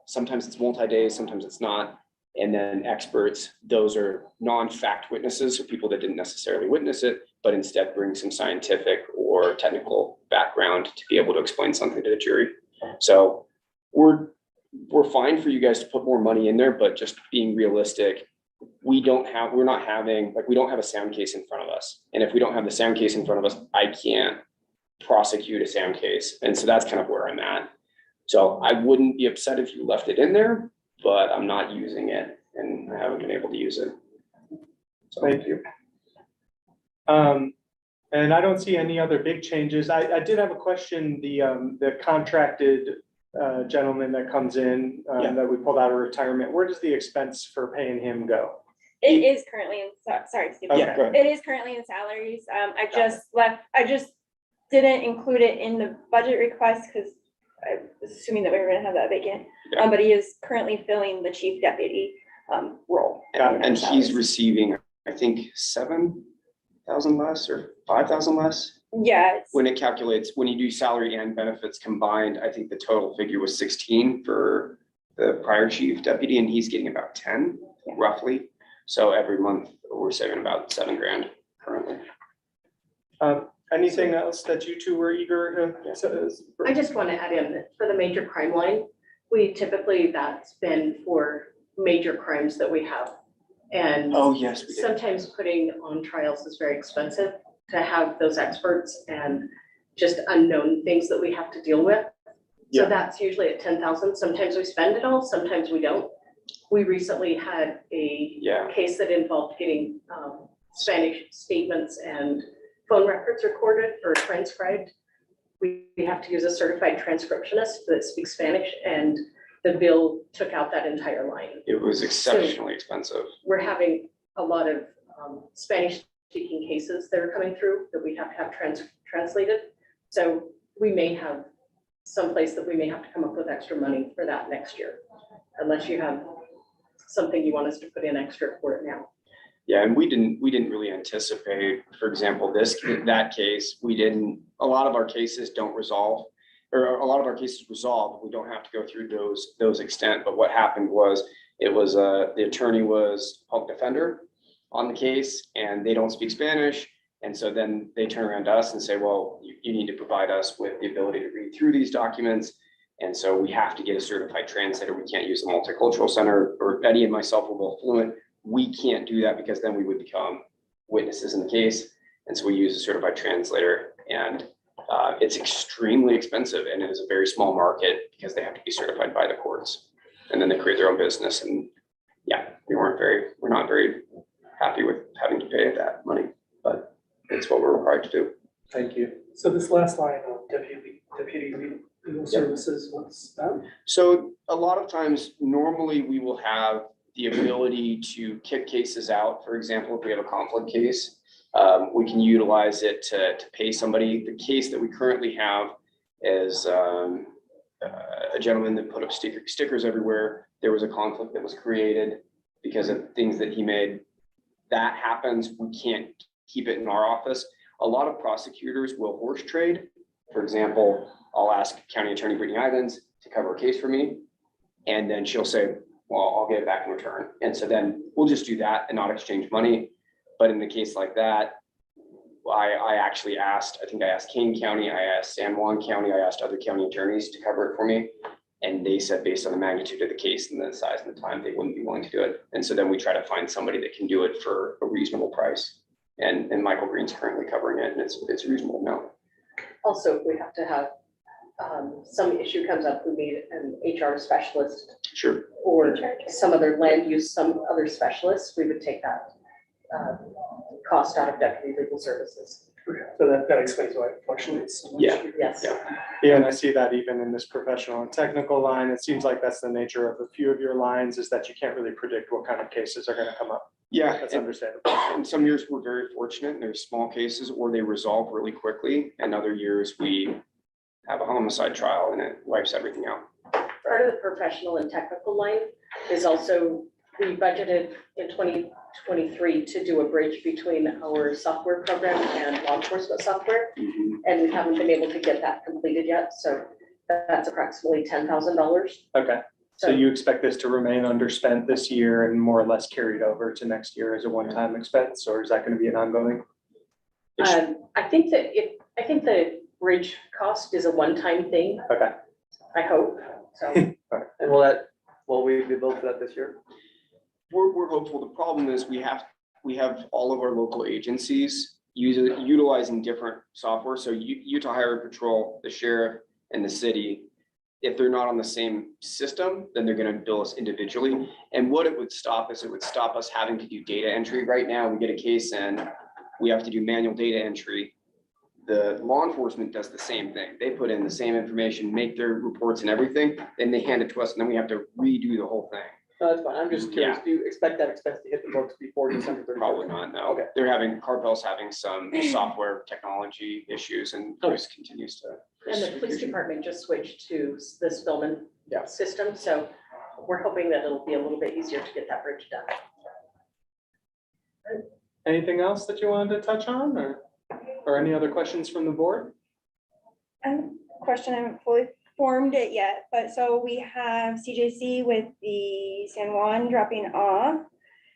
Sometimes it's multi-days, sometimes it's not. And then experts, those are non-fact witnesses, so people that didn't necessarily witness it, but instead bring some scientific or technical background to be able to explain something to the jury. So we're fine for you guys to put more money in there, but just being realistic, we don't have a sound case in front of us. And if we don't have the sound case in front of us, I can't prosecute a sound case. And so that's kind of where I'm at. So I wouldn't be upset if you left it in there, but I'm not using it and I haven't been able to use it. So Thank you. And I don't see any other big changes. I did have a question, the contracted gentleman that comes in, that we pulled out of retirement, where does the expense for paying him go? It is currently in, sorry, Steve. Okay. go ahead. It is currently in salaries. I just didn't include it in the budget request because I was assuming that we were gonna have that vacant. Yeah. But he is currently filling the chief deputy role. And he's receiving, I think, 7,000 less or 5,000 less. Yeah, it's, When it calculates, when you do salary and benefits combined, I think the total figure was 16 for the prior chief deputy, and he's getting about 10 Yeah. roughly. So every month we're saving about $7,000 currently. Anything else that you two were eager to? I just want to add in that for the major crime line, we typically, that's been for major crimes that we have. And Oh, yes, we did. sometimes putting on trials is very expensive to have those experts and just unknown things that we have to deal with. Yeah. So that's usually at 10,000. Sometimes we spend it all, sometimes we don't. We recently had a Yeah. case that involved getting Spanish statements and phone records recorded or transcribed. We have to use a certified transcriptionist that speaks Spanish, and the bill took out that entire line. It was exceptionally expensive. We're having a lot of Spanish speaking cases that are coming through that we have to have translated. So we may have someplace that we may have to come up with extra money for that next year, unless you have something you want us to put in extra for it now. Yeah, and we didn't really anticipate, for example, that case, a lot of our cases don't resolve, or a lot of our cases resolve, we don't have to go through those extent, but what happened was, the attorney was public defender on the case, and they don't speak Spanish, and so then they turn around to us and say, well, you need to provide us with the ability to read through these documents, and so we have to get a certified translator, we can't use a multicultural center, or Eddie and myself were both fluent. We can't do that because then we would become witnesses in the case. And so we use a certified translator, and it's extremely expensive, and it is a very small market because they have to be certified by the courts. And then they create their own business. And yeah, we're not very happy with having to pay that money, but it's what we're required to do. Thank you. So this last line of deputy legal services, what's that? So a lot of times, normally we will have the ability to kick cases out. For example, if we have a conflict case, we can utilize it to pay somebody. The case that we currently have is a gentleman that put up stickers everywhere. There was a conflict that was created because of things that he made. That happens, we can't keep it in our office. A lot of prosecutors will horse trade. For example, I'll ask County Attorney Brittany Ivins to cover a case for me, and then she'll say, well, I'll get it back in return. And so then we'll just do that and not exchange money. But in the case like that, I actually asked, I think I asked Kane County, I asked San Juan County, I asked other county attorneys to cover it for me. And they said based on the magnitude of the case and the size and the time, they wouldn't be willing to do it. And so then we try to find somebody that can do it for a reasonable price. And Michael Green's currently covering it, and it's a reasonable amount. Also, if we have to have, some issue comes up, we need an HR specialist Sure. or some other land use, some other specialists, we would take that, cost out of deputy legal services. So that explains why it fluctuates. so much. Yeah. Yes. Yeah. Yeah, and I see that even in this professional and technical line, it seems like that's the nature of a few of your lines, is that you can't really predict what kind of cases are gonna come up. Yeah, That's and understandable. in some years, we're very fortunate, and there's small cases, or they resolve really quickly, and other years, we have a homicide trial, and it wipes everything out. Part of the professional and technical line is also, we budgeted in 2023 to do a bridge between our software program and law enforcement software. And we haven't been able to get that completed yet, so that's approximately $10,000. Okay, so you expect this to remain underspent this year and more or less carried over to next year as a one-time expense, or is that gonna be an ongoing? I think the bridge cost is a one-time thing, Okay, I hope, so. And will we be billed for that this year? We're hopeful. The problem is we have all of our local agencies utilizing different software. So Utah Highway Patrol, the sheriff, and the city, if they're not on the same system, then they're gonna bill us individually. And what it would stop is, it would stop us having to do data entry. Right now, we get a case in, we have to do manual data entry. The law enforcement does the same thing. They put in the same information, make their reports and everything, then they hand it to us, and then we have to redo the whole thing. No, that's fine. I'm just curious. Do you expect that expense to hit the books before December 31st? Probably not, no. Okay. Carpel's having some software technology issues, and Chris continues to. And the police department just switched to the Spillman Yeah. system, so we're hoping that it'll be a little bit easier to get that bridge done. anything else that you wanted to touch on, or any other questions from the board? Question, I haven't fully formed it yet, but so we have CJC with the San Juan dropping off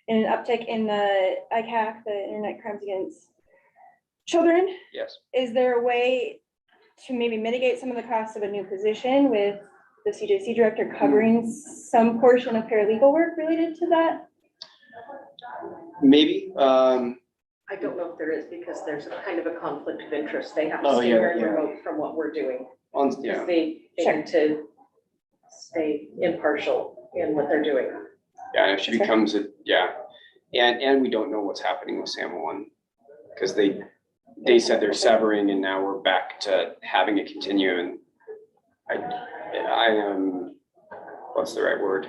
and an uptick in the ICAC, the Internet Crimes Against Children. Yes. Is there a way to maybe mitigate some of the costs of a new position with the CJC director covering some portion of paralegal work related to that? Maybe, I don't know if there is, because there's a kind of a conflict of interest. They have to Oh, stay yeah, very yeah. remote from what we're doing. yeah, Because they Sure. need to stay impartial in what they're doing. yeah, if she Okay. becomes and we don't know what's happening with San Juan, because they said they're severing, and now we're back to having it continue, and I am, what's the right word?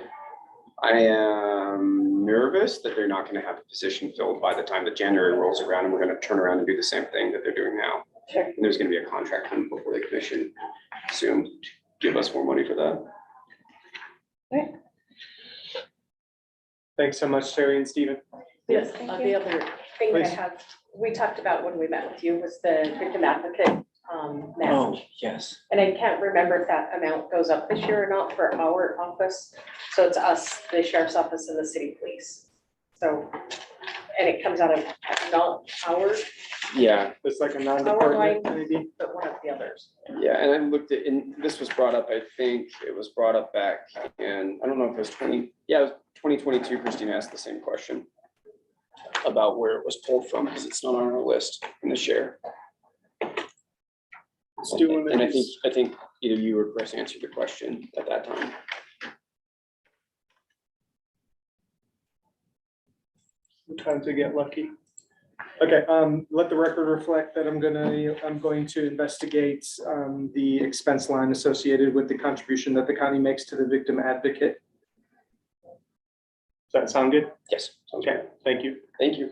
I am nervous that they're not gonna have the position filled by the time that January rolls around, and we're gonna turn around and do the same thing that they're doing now. Sure. And there's gonna be a contract come before the commission soon to give us more money for that. Thanks so much, Terry and Stephen. Yes, Thank the other thing I Please. have, we talked about when we met with you was the victim advocate match. Yes. And I can't remember if that amount goes up this year or not for our office. So it's us, the sheriff's office, and the city police. So, and it comes out of not ours, Yeah, It's like a non-department, line. maybe? but one of the others. yeah, and I looked at, and this was brought up, I think it was brought up back in, I don't know if it was it was 2022, Christina asked the same question about where it was pulled from, because it's not on our list in the share. Let's do one of And I these. think either you or Chris answered the question at that time. Sometimes we get lucky. Okay, let the record reflect that I'm going to investigate the expense line associated with the contribution that the county makes to the victim advocate. Does that sound good? Yes. Sounds Okay, good. thank you. Thank you.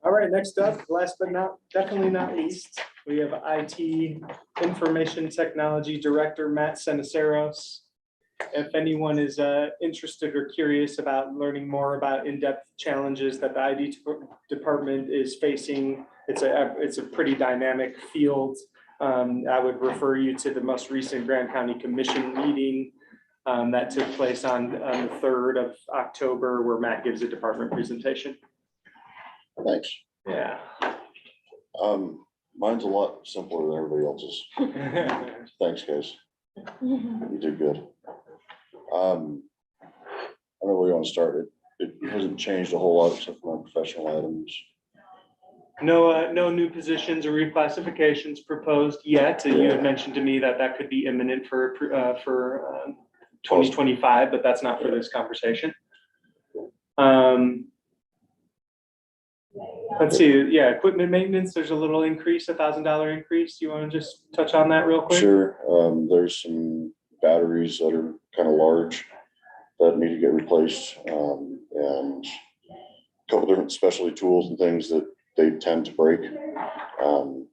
All right, next up, last but definitely not least, we have IT Information Technology Director, Matt Senaceros. If anyone is interested or curious about learning more about in-depth challenges that the ID department is facing, it's a pretty dynamic field. I would refer you to the most recent Grand County Commission meeting that took place on the 3rd of October, where Matt gives a department presentation. Thanks. Yeah. Mine's a lot simpler than everybody else's. Thanks, guys. You did good. I don't know where you want to start it. It hasn't changed a whole lot except for my professional items. No new positions or reclassifications proposed yet. And you had mentioned to me that that could be imminent for 2025, but that's not for this conversation. Let's see, yeah, equipment maintenance, there's a little increase, $1,000 increase. You want to just touch on that real quick? Sure, there's some batteries that are kind of large that need to get replaced, and a couple different specialty tools and things that they tend to break. I'd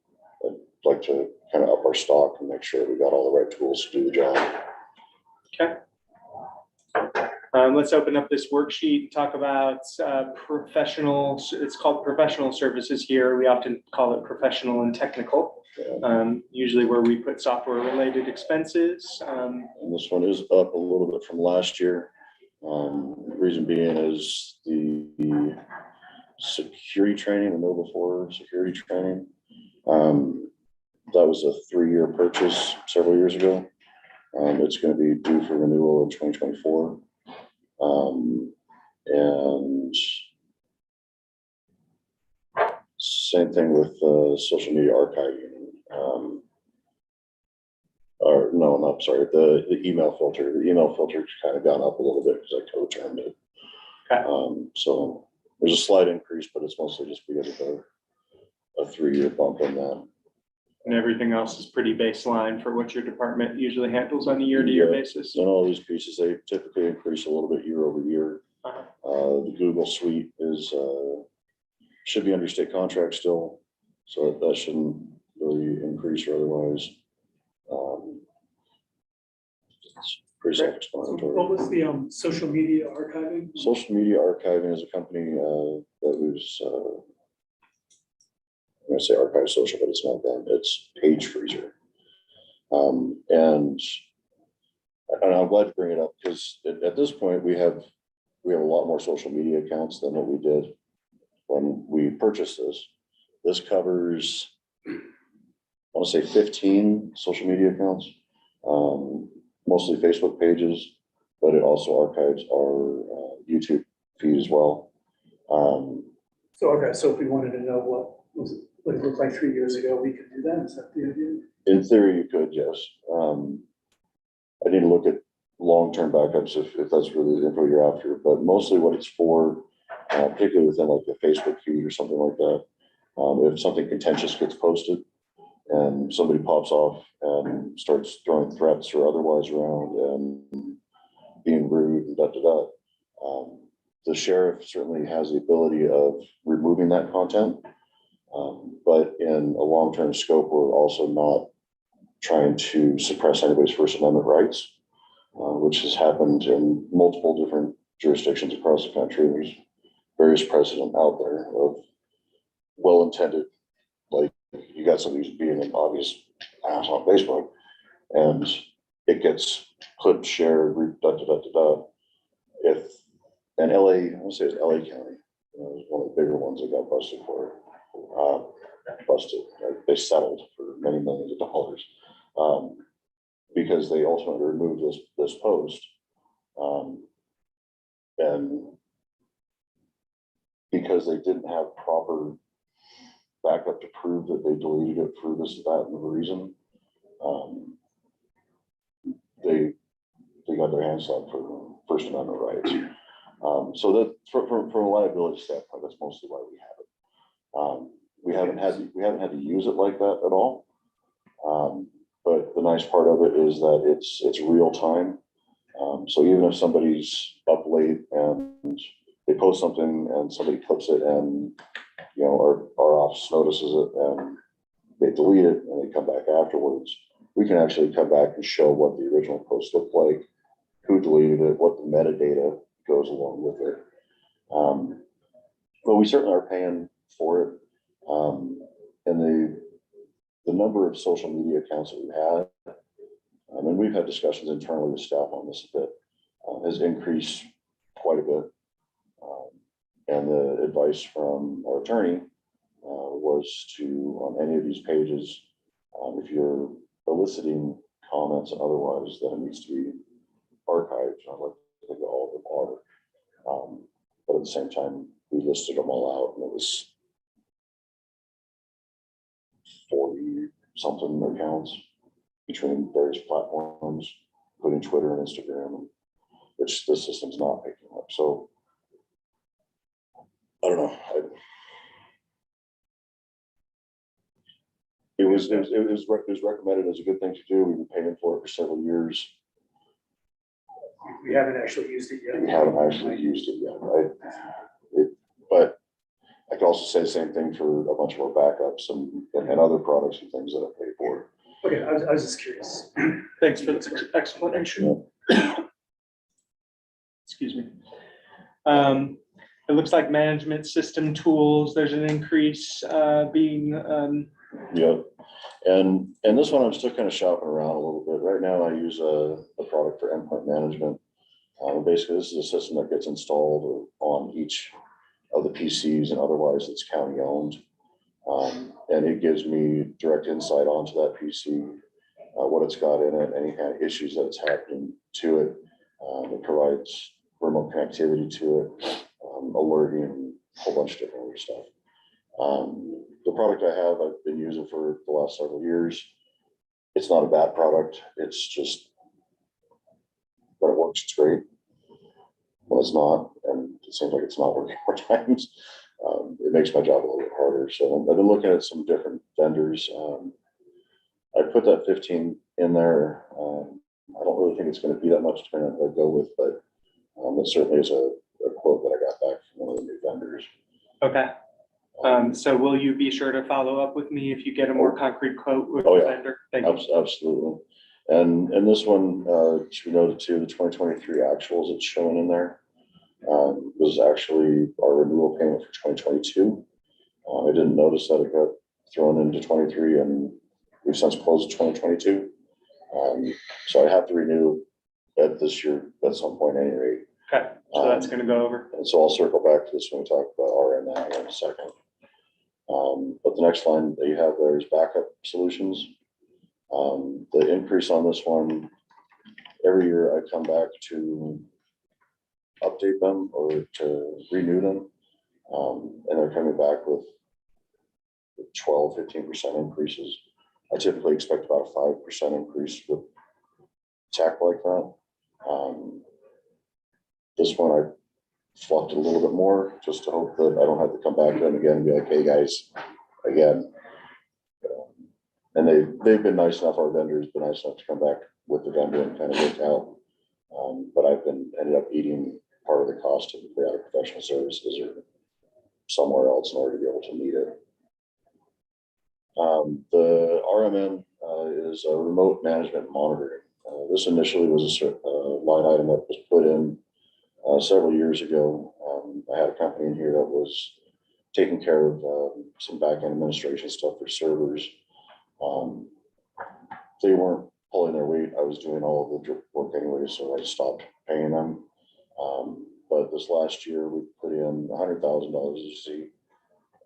like to kind of up our stock and make sure we got all the right tools to do the job. Okay. Let's open up this worksheet and talk about professional, it's called professional services here. We often call it professional and technical. Usually where we put software related expenses. And this one is up a little bit from last year. Reason being is the security training, the Nova 4 security training. That was a 3-year purchase several years ago. It's going to be due for renewal in 2024. And same thing with social media archiving. Or no, not sorry, the email filter. The email filter's kind of gone up a little bit because I co-termed it. Okay. So there's a slight increase, but it's mostly just because of a 3-year bump in that. And everything else is pretty baseline for what your department usually handles on a year-to-year basis. And all these pieces, they typically increase a little bit year over year. The Google Suite is should be under state contract still, so that shouldn't really increase or otherwise. It's pretty self-explanatory. What was the social media archiving? Social Media Archiving is a company that was, I'm gonna say Archive Social, but it's not them, it's Page Freezer. And I'm glad to bring it up because at this point we have a lot more social media accounts than what we did when we purchased this. This covers, I want to say 15 social media accounts, mostly Facebook pages, but it also archives our YouTube feed as well. So if we wanted to know what it looked like 3 years ago, we could do that. Is that the idea? In theory, you could, yes. I need to look at long-term backups if that's really the info you're after, but mostly what it's for, particularly within like the Facebook feed or something like that. If something contentious gets posted and somebody pops off and starts throwing threats or otherwise around and being rude and the sheriff certainly has the ability of removing that content. But in a long-term scope, we're also not trying to suppress anybody's First Amendment rights, which has happened in multiple different jurisdictions across the country. There's various precedent out there of well-intended, like you got somebody who's being an obvious ass on Facebook and it gets put, shared, If in LA, I want to say it's LA County, it was one of the bigger ones that got busted for it. They settled for many millions of dollars because they ultimately removed this post. And because they didn't have proper backup to prove that they deleted it for this, that, and the reason, they got their hands slapped for First Amendment rights. So that from a liability standpoint, that's mostly why we have it. We haven't had to use it like that at all. But the nice part of it is that it's real time. So even if somebody's up late and they post something and somebody clips it and, you know, our office notices it and they delete it and they come back afterwards, we can actually come back and show what the original post looked like, who deleted it, what the metadata goes along with it. But we certainly are paying for it. And the number of social media accounts that we have, and we've had discussions internally with staff on this a bit, has increased quite a bit. And the advice from our attorney was to, on any of these pages, if you're eliciting comments and otherwise, then it needs to be archived, I like to think that all of them are. But at the same time, we listed them all out, and it was 40 something accounts between various platforms, including Twitter and Instagram, which the system's not picking up. So I don't know. It was recommended as a good thing to do. We've been paying for it for several years. We haven't actually used it yet. We haven't actually used it yet, right? But I can also say the same thing for a bunch of our backups and other products and things that I pay for. Okay, I was just curious. Thanks for the explanation. Excuse me. It looks like management system tools, there's an increase being, Yeah, and this one I'm still kind of shopping around a little bit. Right now I use a product for endpoint management. Basically, this is a system that gets installed on each of the PCs, and otherwise it's county owned. And it gives me direct insight onto that PC, what it's got in it, any kind of issues that it's happening to it. It provides remote connectivity to it, alerting, a whole bunch of different other stuff. The product I have, I've been using for the last several years. It's not a bad product. It's just, when it works, it's great. When it's not, and it seems like it's not working more times, it makes my job a little bit harder. So I've been looking at some different vendors. I put that 15 in there. I don't really think it's going to be that much to kind of go with, but it certainly is a quote that I got back from one of the new vendors. okay. So will you be sure to follow up with me if you get a more concrete quote with Oh, the yeah. vendor? Thank you. Absolutely. And this one, should be noted too, the 2023 actuals it's showing in there was actually our renewal payment for 2022. I didn't notice that it got thrown into 23, and we've since closed 2022. So I have to renew that this year at some point anyway. Okay, so that's gonna go over. And so I'll circle back to this when we talk about RMI in a second. But the next line that you have there is backup solutions. The increase on this one, every year I come back to update them or to renew them. And they're coming back with 12, 15% increases. I typically expect about a 5% increase with tech like that. This one I fluffed it a little bit more just to hope that I don't have to come back to them again and be like, hey guys, again. And they've been nice enough, our vendors been nice enough to come back with the vendor and kind of work out. But I've ended up eating part of the cost of the professional services or somewhere else in order to be able to meet it. The RMN is a remote management monitoring. This initially was a line item that was put in several years ago. I had a company in here that was taking care of some back-end administration stuff for servers. They weren't pulling their weight. I was doing all of the work anyway, so I stopped paying them. But this last year, we put in $100,000 as you see,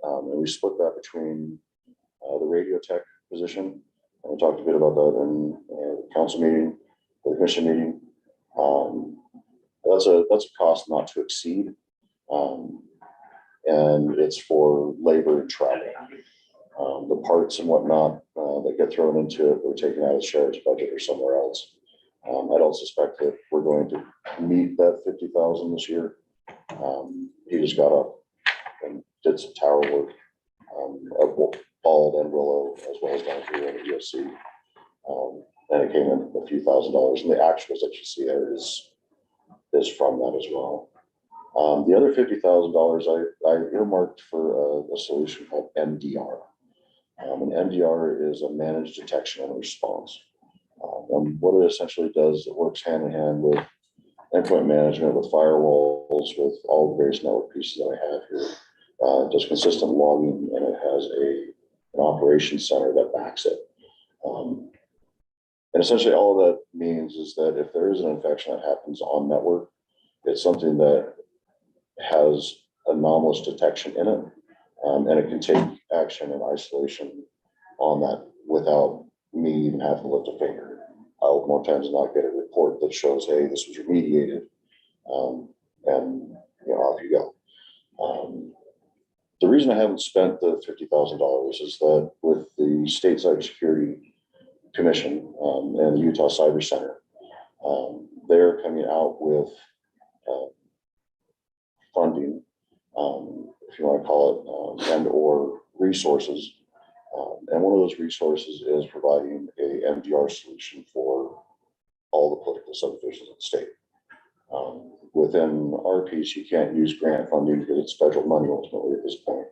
and we split that between the radio tech position. And we talked a bit about that in the council meeting, the commission meeting. That's a cost not to exceed, and it's for labor and travel. The parts and whatnot that get thrown into it, we're taking out of the sheriff's budget or somewhere else. I don't suspect that we're going to meet that 50,000 this year. He just got up and did some tower work at Bald and Willow, as well as down here at ESC. And it came in a few $1,000s, and the actuals that you see there is from that as well. The other $50,000 I earmarked for a solution called MDR. And MDR is a managed detection and response. And what it essentially does, it works hand in hand with endpoint management, with firewalls, with all the various network pieces that I have here. It does consistent logging, and it has an operations center that backs it. And essentially all that means is that if there is an infection that happens on network, it's something that has anomalous detection in it, and it can take action and isolation on that without me even having to lift a finger. I'll more times than not get a report that shows, hey, this was remediated. And, you know, off you go. The reason I haven't spent the $50,000 is that with the State Cybersecurity Commission and the Utah Cyber Center, they're coming out with funding, if you want to call it, and or resources. And one of those resources is providing a MDR solution for all the political subdivisions of the state. Within our piece, you can't use grant funding because it's federal money ultimately at this point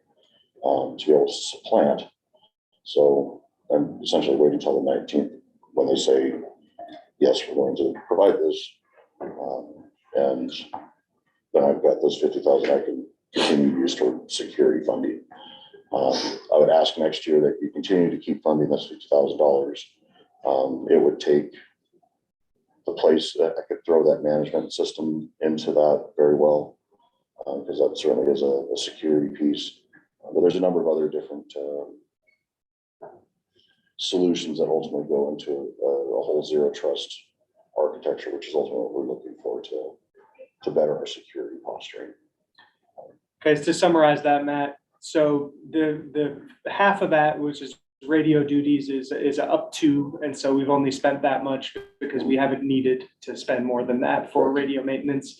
to be able to supplant. So I'm essentially waiting until the 19th when they say, yes, we're going to provide this. And then I've got those 50,000 I can continue to use toward security funding. I would ask next year that you continue to keep funding this $50,000. It would take the place that I could throw that management system into that very well, because that certainly is a security piece. But there's a number of other different solutions that ultimately go into a whole zero trust architecture, which is ultimately what we're looking for to better our security posturing. Okay, to summarize that, Matt, so the half of that, which is radio duties, is up to, and so we've only spent that much because we haven't needed to spend more than that for radio maintenance.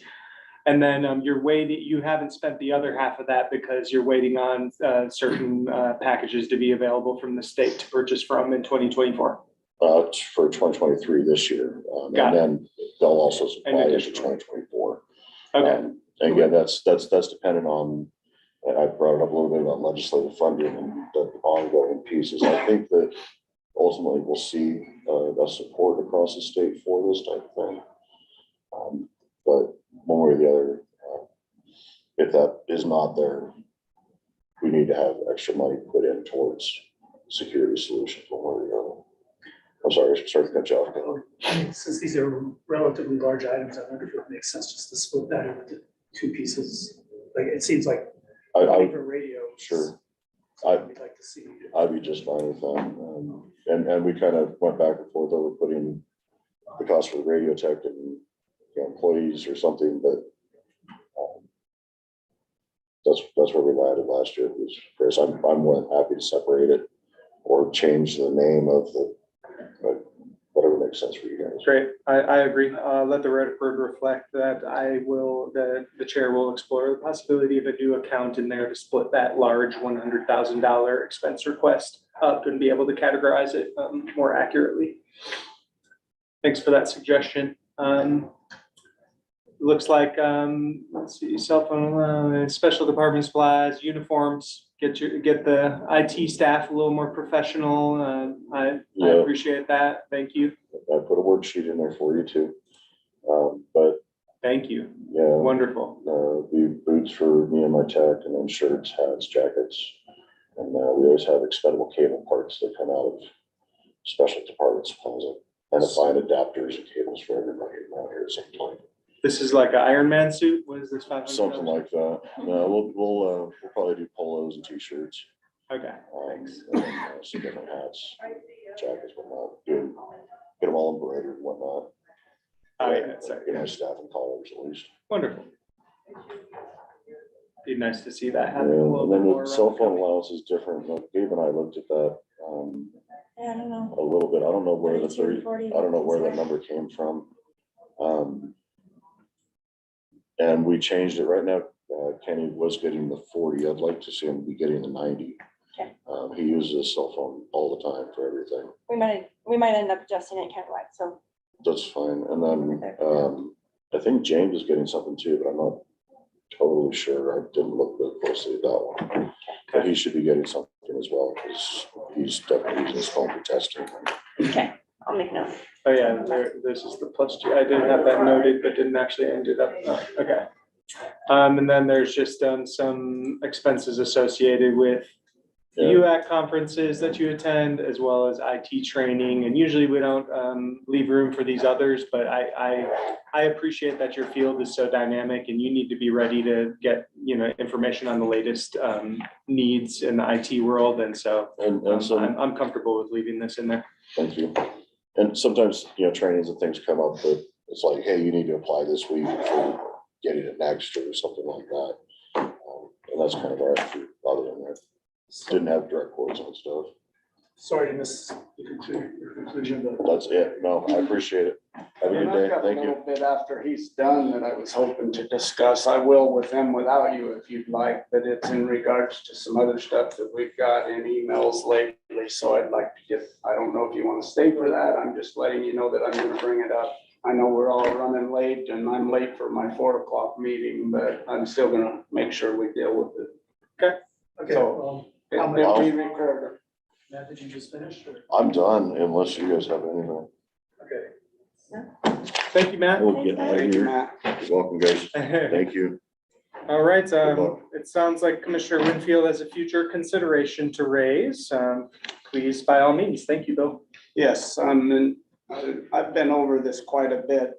And then you're waiting, you haven't spent the other half of that because you're waiting on certain packages to be available from the state to purchase from in 2024. For 2023 this year, and Got it. then they'll also supply it to additional. 2024. Okay, And again, that's dependent on, and I brought it up a little bit about legislative funding and the ongoing pieces. I think that ultimately we'll see a support across the state for this type of thing. But one way or the other, if that is not there, we need to have extra money put in towards security solutions one way or the other. I'm sorry to cut you off, Kelly. I mean, since these are relatively large items, I wonder if it makes sense just to split that into two pieces. Like, it seems like I for radio. Sure. We'd like to see. I'd be just fine with that. And we kind of went back and forth over putting the cost for the radio tech and, you know, employees or something, but that's where we landed last year. Was Chris, I'm more than happy to separate it or change the name of the, but whatever makes sense for you guys. great. I agree. Let the record reflect that the chair will explore the possibility of a new account in there to split that large $100,000 expense request up and be able to categorize it more accurately. Thanks for that suggestion. Looks like, let's see, cell phone, special department supplies, uniforms, get the IT staff a little more professional. I Yeah. appreciate that. Thank you. I put a worksheet in there for you too. But Thank you. yeah, Wonderful. the boots for me and my tech, and then shirts, hats, jackets. And we always have expendable cable parts that come out of special department supplies and to find adapters and cables for everybody around here at the same time. This is like an Iron Man suit. What is this, $500? Something like that. No, we'll probably do polos and t-shirts. Okay, thanks. And some different hats, jackets, whatnot. Get them all embroidered and whatnot. Oh, yeah, sorry. Get my staff in collars at least. Wonderful. Be nice to see that Yeah, happen a little and bit then more. the cell around the phone company. allowance is different. Like, Gabe and I looked at that Yeah, I don't know. a little bit. I don't know where the 32, 30, 40, I don't know where that sorry. number came from. And we changed it right now. Kenny was getting the 40. I'd like to see him be getting the 90. Okay. He uses his cell phone all the time for everything. We might end up adjusting it countywide, so. That's fine. And then I think James is getting something too, but I'm not totally sure. I didn't look really closely at that one. But he should be getting something as well because he's definitely using his phone for testing. Okay, I'll make note. Oh, yeah, this is the +2. I didn't have that noted, but didn't actually end it up. Oh, okay. And then there's just some expenses associated with the Yeah. UAC conferences that you attend, as well as IT training. And usually we don't leave room for these others, but I appreciate that your field is so dynamic and you need to be ready to get, information on the latest needs in the IT world. And so And so, I'm comfortable with leaving this in there. thank you. And sometimes, trainings and things come up that it's like, hey, you need to apply this week for getting it next or something like that. And that's kind of our issue, other than that. Didn't have direct quotes on stuff. Sorry to miss your conclusion, but That's it. No, I appreciate it. Have a And good day. I've got a Thank you. little bit after he's done that I was hoping to discuss. I will with him without you if you'd like, but it's in regards to some other stuff that we've got in emails lately. So I'd like to get, I don't know if you want to stay for that. I'm just letting you know that I'm gonna bring it up. I know we're all running late and I'm late for my 4 o'clock meeting, but I'm still gonna make sure we deal with it. okay, So- how It'll much, be recorded. Matt, did you just finish or? I'm done unless you guys have anything. Okay. Thank you, Matt. We'll get out of Thank you, here. Matt. You're welcome, guys. Thank you. All right, luck. it sounds like Commissioner Winfield has a future consideration to raise. Please, by all means, thank you, Bill. Yes, and I've been over this quite a bit.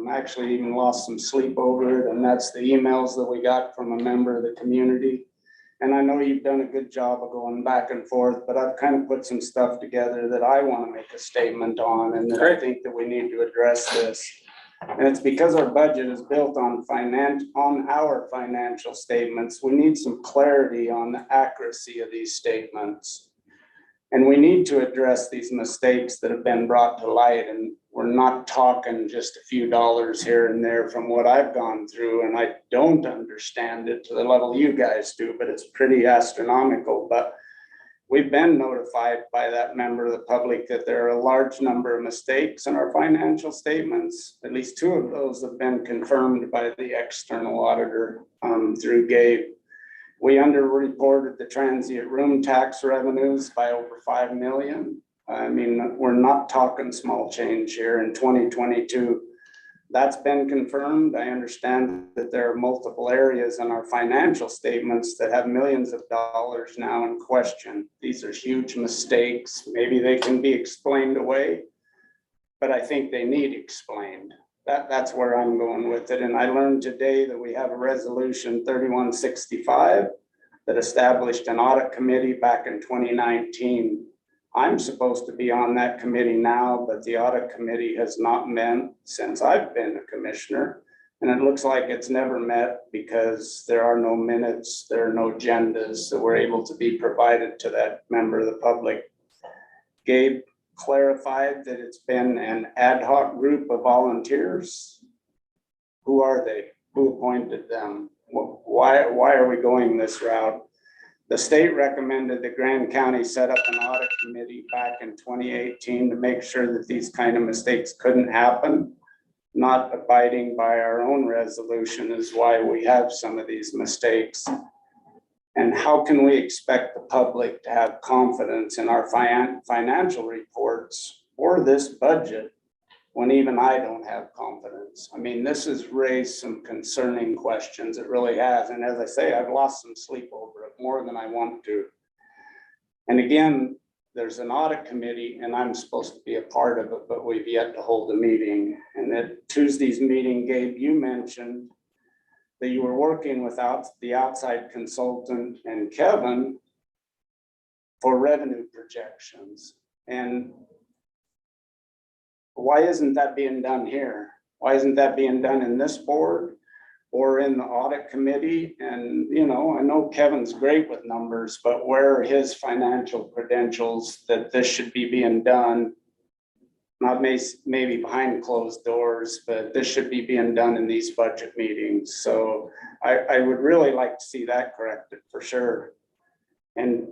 Actually even lost some sleep over it, and that's the emails that we got from a member of the community. And I know you've done a good job of going back and forth, but I've kind of put some stuff together that I want to make a statement on and that I think that we need to address this. And it's because our budget is built on our financial statements. We need some clarity on the accuracy of these statements. And we need to address these mistakes that have been brought to light, and we're not talking just a few dollars here and there from what I've gone through, and I don't understand it to the level you guys do, but it's pretty astronomical. But we've been notified by that member of the public that there are a large number of mistakes in our financial statements. At least 2 of those have been confirmed by the external auditor through Gabe. We underreported the transient room tax revenues by over 5 million. I mean, we're not talking small change here in 2022. That's been confirmed. I understand that there are multiple areas in our financial statements that have millions of dollars now in question. These are huge mistakes. Maybe they can be explained away, but I think they need explained. That's where I'm going with it. And I learned today that we have a resolution 3165 that established an audit committee back in 2019. I'm supposed to be on that committee now, but the audit committee has not met since I've been a commissioner. And it looks like it's never met because there are no minutes, there are no agendas that were able to be provided to that member of the public. Gabe clarified that it's been an ad hoc group of volunteers. Who are they? Who appointed them? Why are we going this route? The state recommended that Grand County set up an audit committee back in 2018 to make sure that these kind of mistakes couldn't happen. Not abiding by our own resolution is why we have some of these mistakes. And how can we expect the public to have confidence in our financial reports or this budget when even I don't have confidence? I mean, this has raised some concerning questions. It really has. And as I say, I've lost some sleep over it more than I want to. And again, there's an audit committee and I'm supposed to be a part of it, but we've yet to hold a meeting. And at Tuesday's meeting, Gabe, you mentioned that you were working with the outside consultant and Kevin for revenue projections. And why isn't that being done here? Why isn't that being done in this board or in the audit committee? And, you know, I know Kevin's great with numbers, but where are his financial credentials that this should be being done? Not maybe behind closed doors, but this should be being done in these budget meetings. So I would really like to see that corrected for sure. And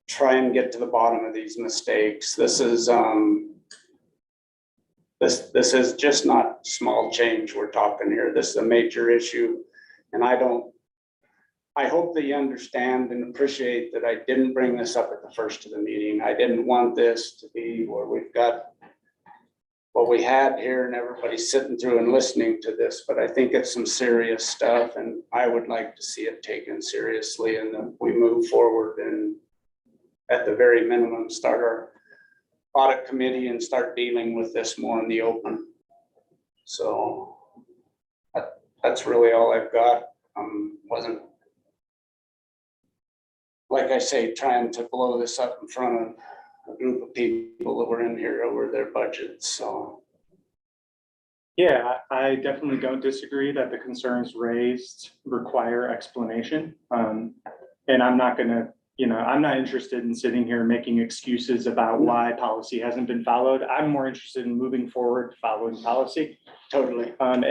try and get to the bottom of these mistakes. This is this is just not small change we're talking here. This is a major issue. And I hope that you understand and appreciate that I didn't bring this up at the first of the meeting. I didn't want this to be where we've got what we had here and everybody's sitting through and listening to this, but I think it's some serious stuff and I would like to see it taken seriously and that we move forward and at the very minimum, start our audit committee and start dealing with this more in the open. So that's really all I've got. Wasn't, like I say, trying to blow this up in front of a group of people that were in here over their budgets, so. Yeah, I definitely don't disagree that the concerns raised require explanation. And I'm not gonna, I'm not interested in sitting here making excuses about why policy hasn't been followed. I'm more interested in moving forward, following policy. Totally. And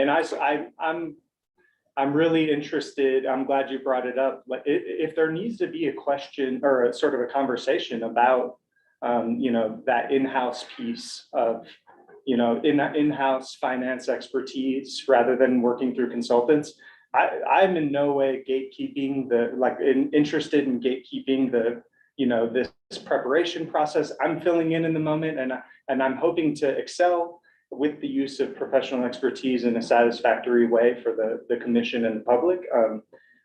I'm really interested, I'm glad you brought it up, like, if there needs to be a question or a sort of a conversation about, that in-house piece of, in-house finance expertise rather than working through consultants. I'm in no way gatekeeping interested in gatekeeping this preparation process. I'm filling in the moment, and I'm hoping to excel with the use of professional expertise in a satisfactory way for the commission and the public.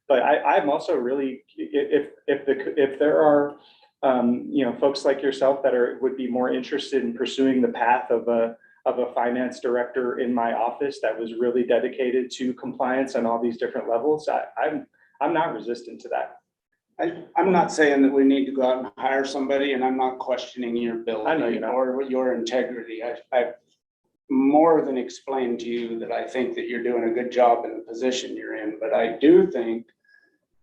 But I'm also really, if there are, folks like yourself that would be more interested in pursuing the path of a finance director in my office that was really dedicated to compliance on all these different levels, I'm not resistant to that. I'm not saying that we need to go out and hire somebody, and I'm not questioning your I know ability you're not. or your integrity. I've more than explained to you that I think that you're doing a good job in the position you're in, but I do think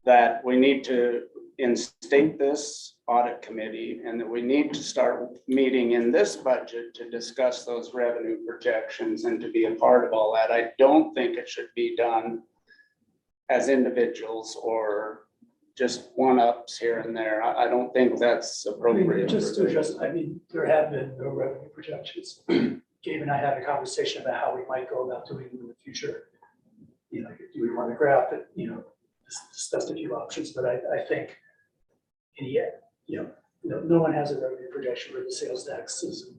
that we need to instate this audit committee and that we need to start meeting in this budget to discuss those revenue projections and to be a part of all that. I don't think it should be done as individuals or just one-ups here and there. I don't think that's appropriate. Just to address, there have been no revenue projections. Gabe and I had a conversation about how we might go about doing it in the future. Do we want to graph it, discussed a few options, but I think in the end, no one has a revenue projection for the sales taxes. And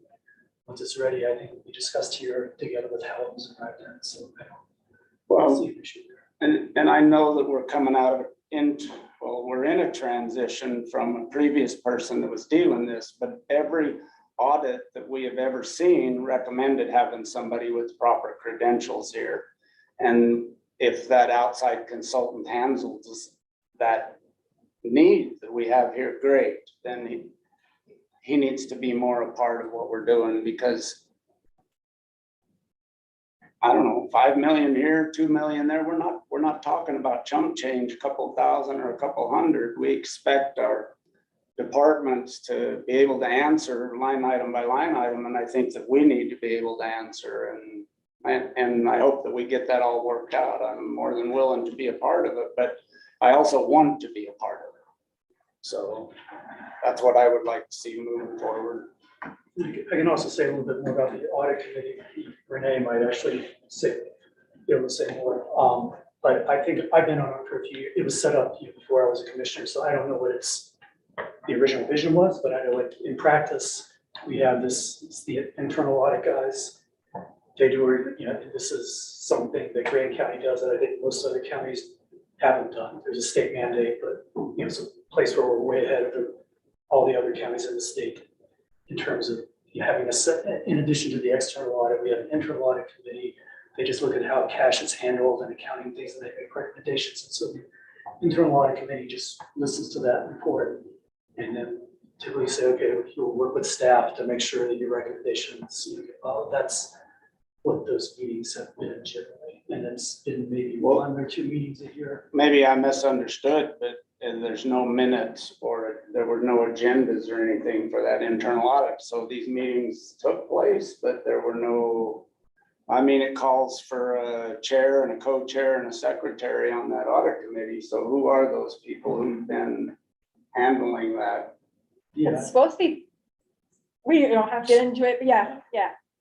once it's ready, I think we discussed here together with Helms and Ragnar, so I don't see an issue there. And I know that we're coming out of we're in a transition from a previous person that was dealing this, but every audit that we have ever seen recommended having somebody with proper credentials here. And if that outside consultant handles that need that we have here, great, then he needs to be more a part of what we're doing, because I don't know, 5 million here, 2 million there. We're not talking about chump change, a couple thousand or a couple hundred. We expect our departments to be able to answer line item by line item, and I think that we need to be able to answer, and I hope that we get that all worked out. I'm more than willing to be a part of it, but I also want to be a part of it. So that's what I would like to see moving forward. I can also say a little bit more about the audit committee. Renee might actually be able to say more. But I think I've been on it for a few years. It was set up before I was a commissioner, so I don't know what the original vision was, but I know like in practice, we have it's the internal audit guys. They do, this is something that Grand County does that I think most other counties haven't done. There's a state mandate, but it's a place where we're way ahead of all the other counties in the state in terms of having in addition to the external audit, we have an internal audit committee. They just look at how cash is handled and accounting things, and they make recommendations. And so the internal audit committee just listens to that report and then typically say, okay, you'll work with staff to make sure that your recommendations, that's what those meetings have been generally. And it's been maybe 1 or 2 meetings a year. Maybe I misunderstood, but there's no minutes or there were no agendas or anything for that internal audit. So these meetings took place, but there were no, it calls for a chair and a co-chair and a secretary on that audit committee. So who are those people who've been handling that? It's supposed to be, we don't have to get into it, but yeah,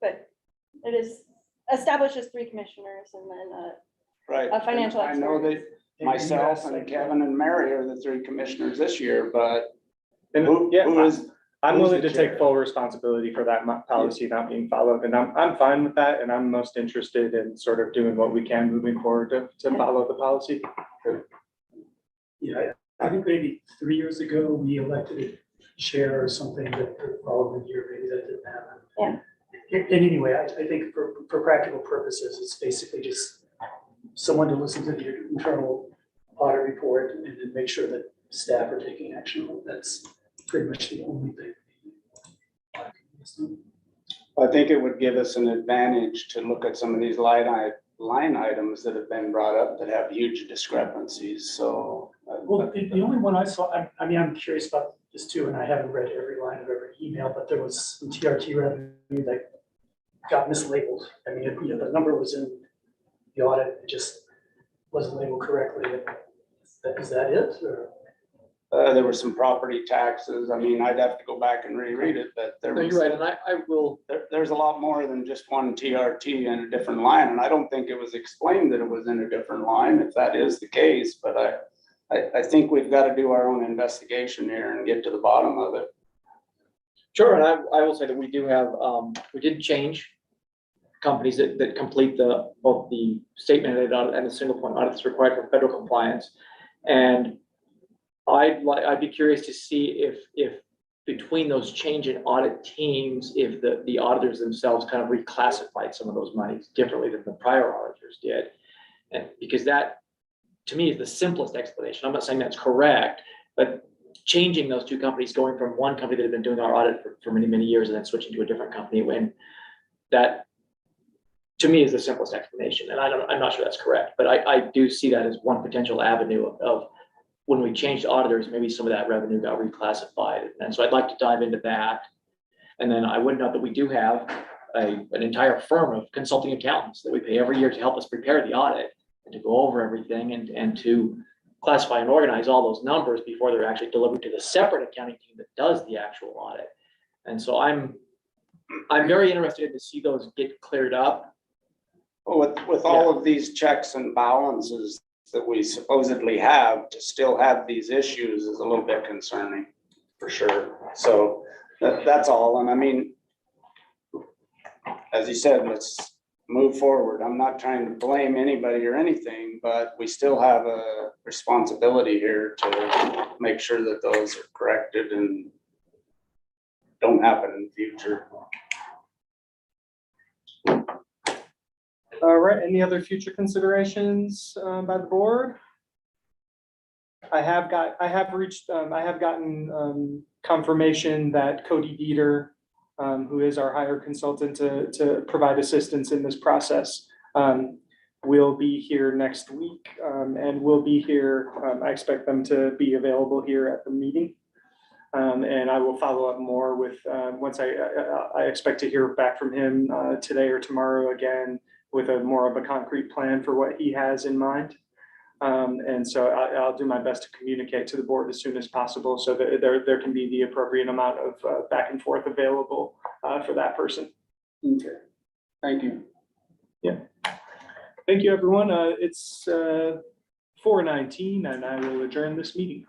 but it is established as 3 commissioners and then Right. a financial I know expert. that myself and Kevin and Mary are the 3 commissioners this year, but And who is? I'm who's willing the to chair? take full responsibility for that policy not being followed, and I'm fine with that, and I'm most interested in sort of doing what we can moving forward to follow the policy. Yeah, I think maybe 3 years ago, we elected a chair or something, but the following year, maybe that didn't happen. Yeah. And anyway, I think for practical purposes, it's basically just someone to listen to the internal audit report and then make sure that staff are taking action. That's pretty much the only thing. I think it would give us an advantage to look at some of these line items that have been brought up that have huge discrepancies, so. Well, the only one I saw, I mean, I'm curious about this too, and I haven't read every line of every email, but there was some TRT revenue that got mislabeled. I mean, the number was in the audit, it just wasn't labeled correctly. Is that it, or? There were some property taxes. I mean, I'd have to go back and reread it, but there No, was. you're right, and I will, There's a lot more than just one TRT in a different line, and I don't think it was explained that it was in a different line, if that is the case, but I think we've got to do our own investigation here and get to the bottom of it. sure, and I will say that we do have, we did change companies that complete both the state mandated audit and the single point audit that's required for federal compliance. And I'd be curious to see if between those change in audit teams, if the auditors themselves kind of reclassified some of those monies differently than the prior auditors did. And because that, to me, is the simplest explanation. I'm not saying that's correct, but changing those two companies, going from one company that had been doing our audit for many, many years and then switching to a different company, when that, to me, is the simplest explanation. And I'm not sure that's correct, but I do see that as one potential avenue of when we changed auditors, maybe some of that revenue got reclassified. And so I'd like to dive into that. And then I would note that we do have an entire firm of consulting accountants that we pay every year to help us prepare the audit and to go over everything and to classify and organize all those numbers before they're actually delivered to the separate accounting team that does the actual audit. And so I'm very interested to see those get cleared up. With all of these checks and balances that we supposedly have, to still have these issues is a little bit concerning, for sure. So that's all. And I mean, as you said, let's move forward. I'm not trying to blame anybody or anything, but we still have a responsibility here to make sure that those are corrected and don't happen in the future. All right, any other future considerations by the board? I have gotten confirmation that Cody Dieter, who is our hired consultant to provide assistance in this process, will be here next week, and will be here. I expect them to be available here at the meeting. And I will follow up more with, once I expect to hear back from him today or tomorrow again, with more of a concrete plan for what he has in mind. And so I'll do my best to communicate to the board as soon as possible so that there can be the appropriate amount of back and forth available for that person. Okay, thank you. Yeah. Thank you, everyone. It's 4:19 and I will adjourn this meeting.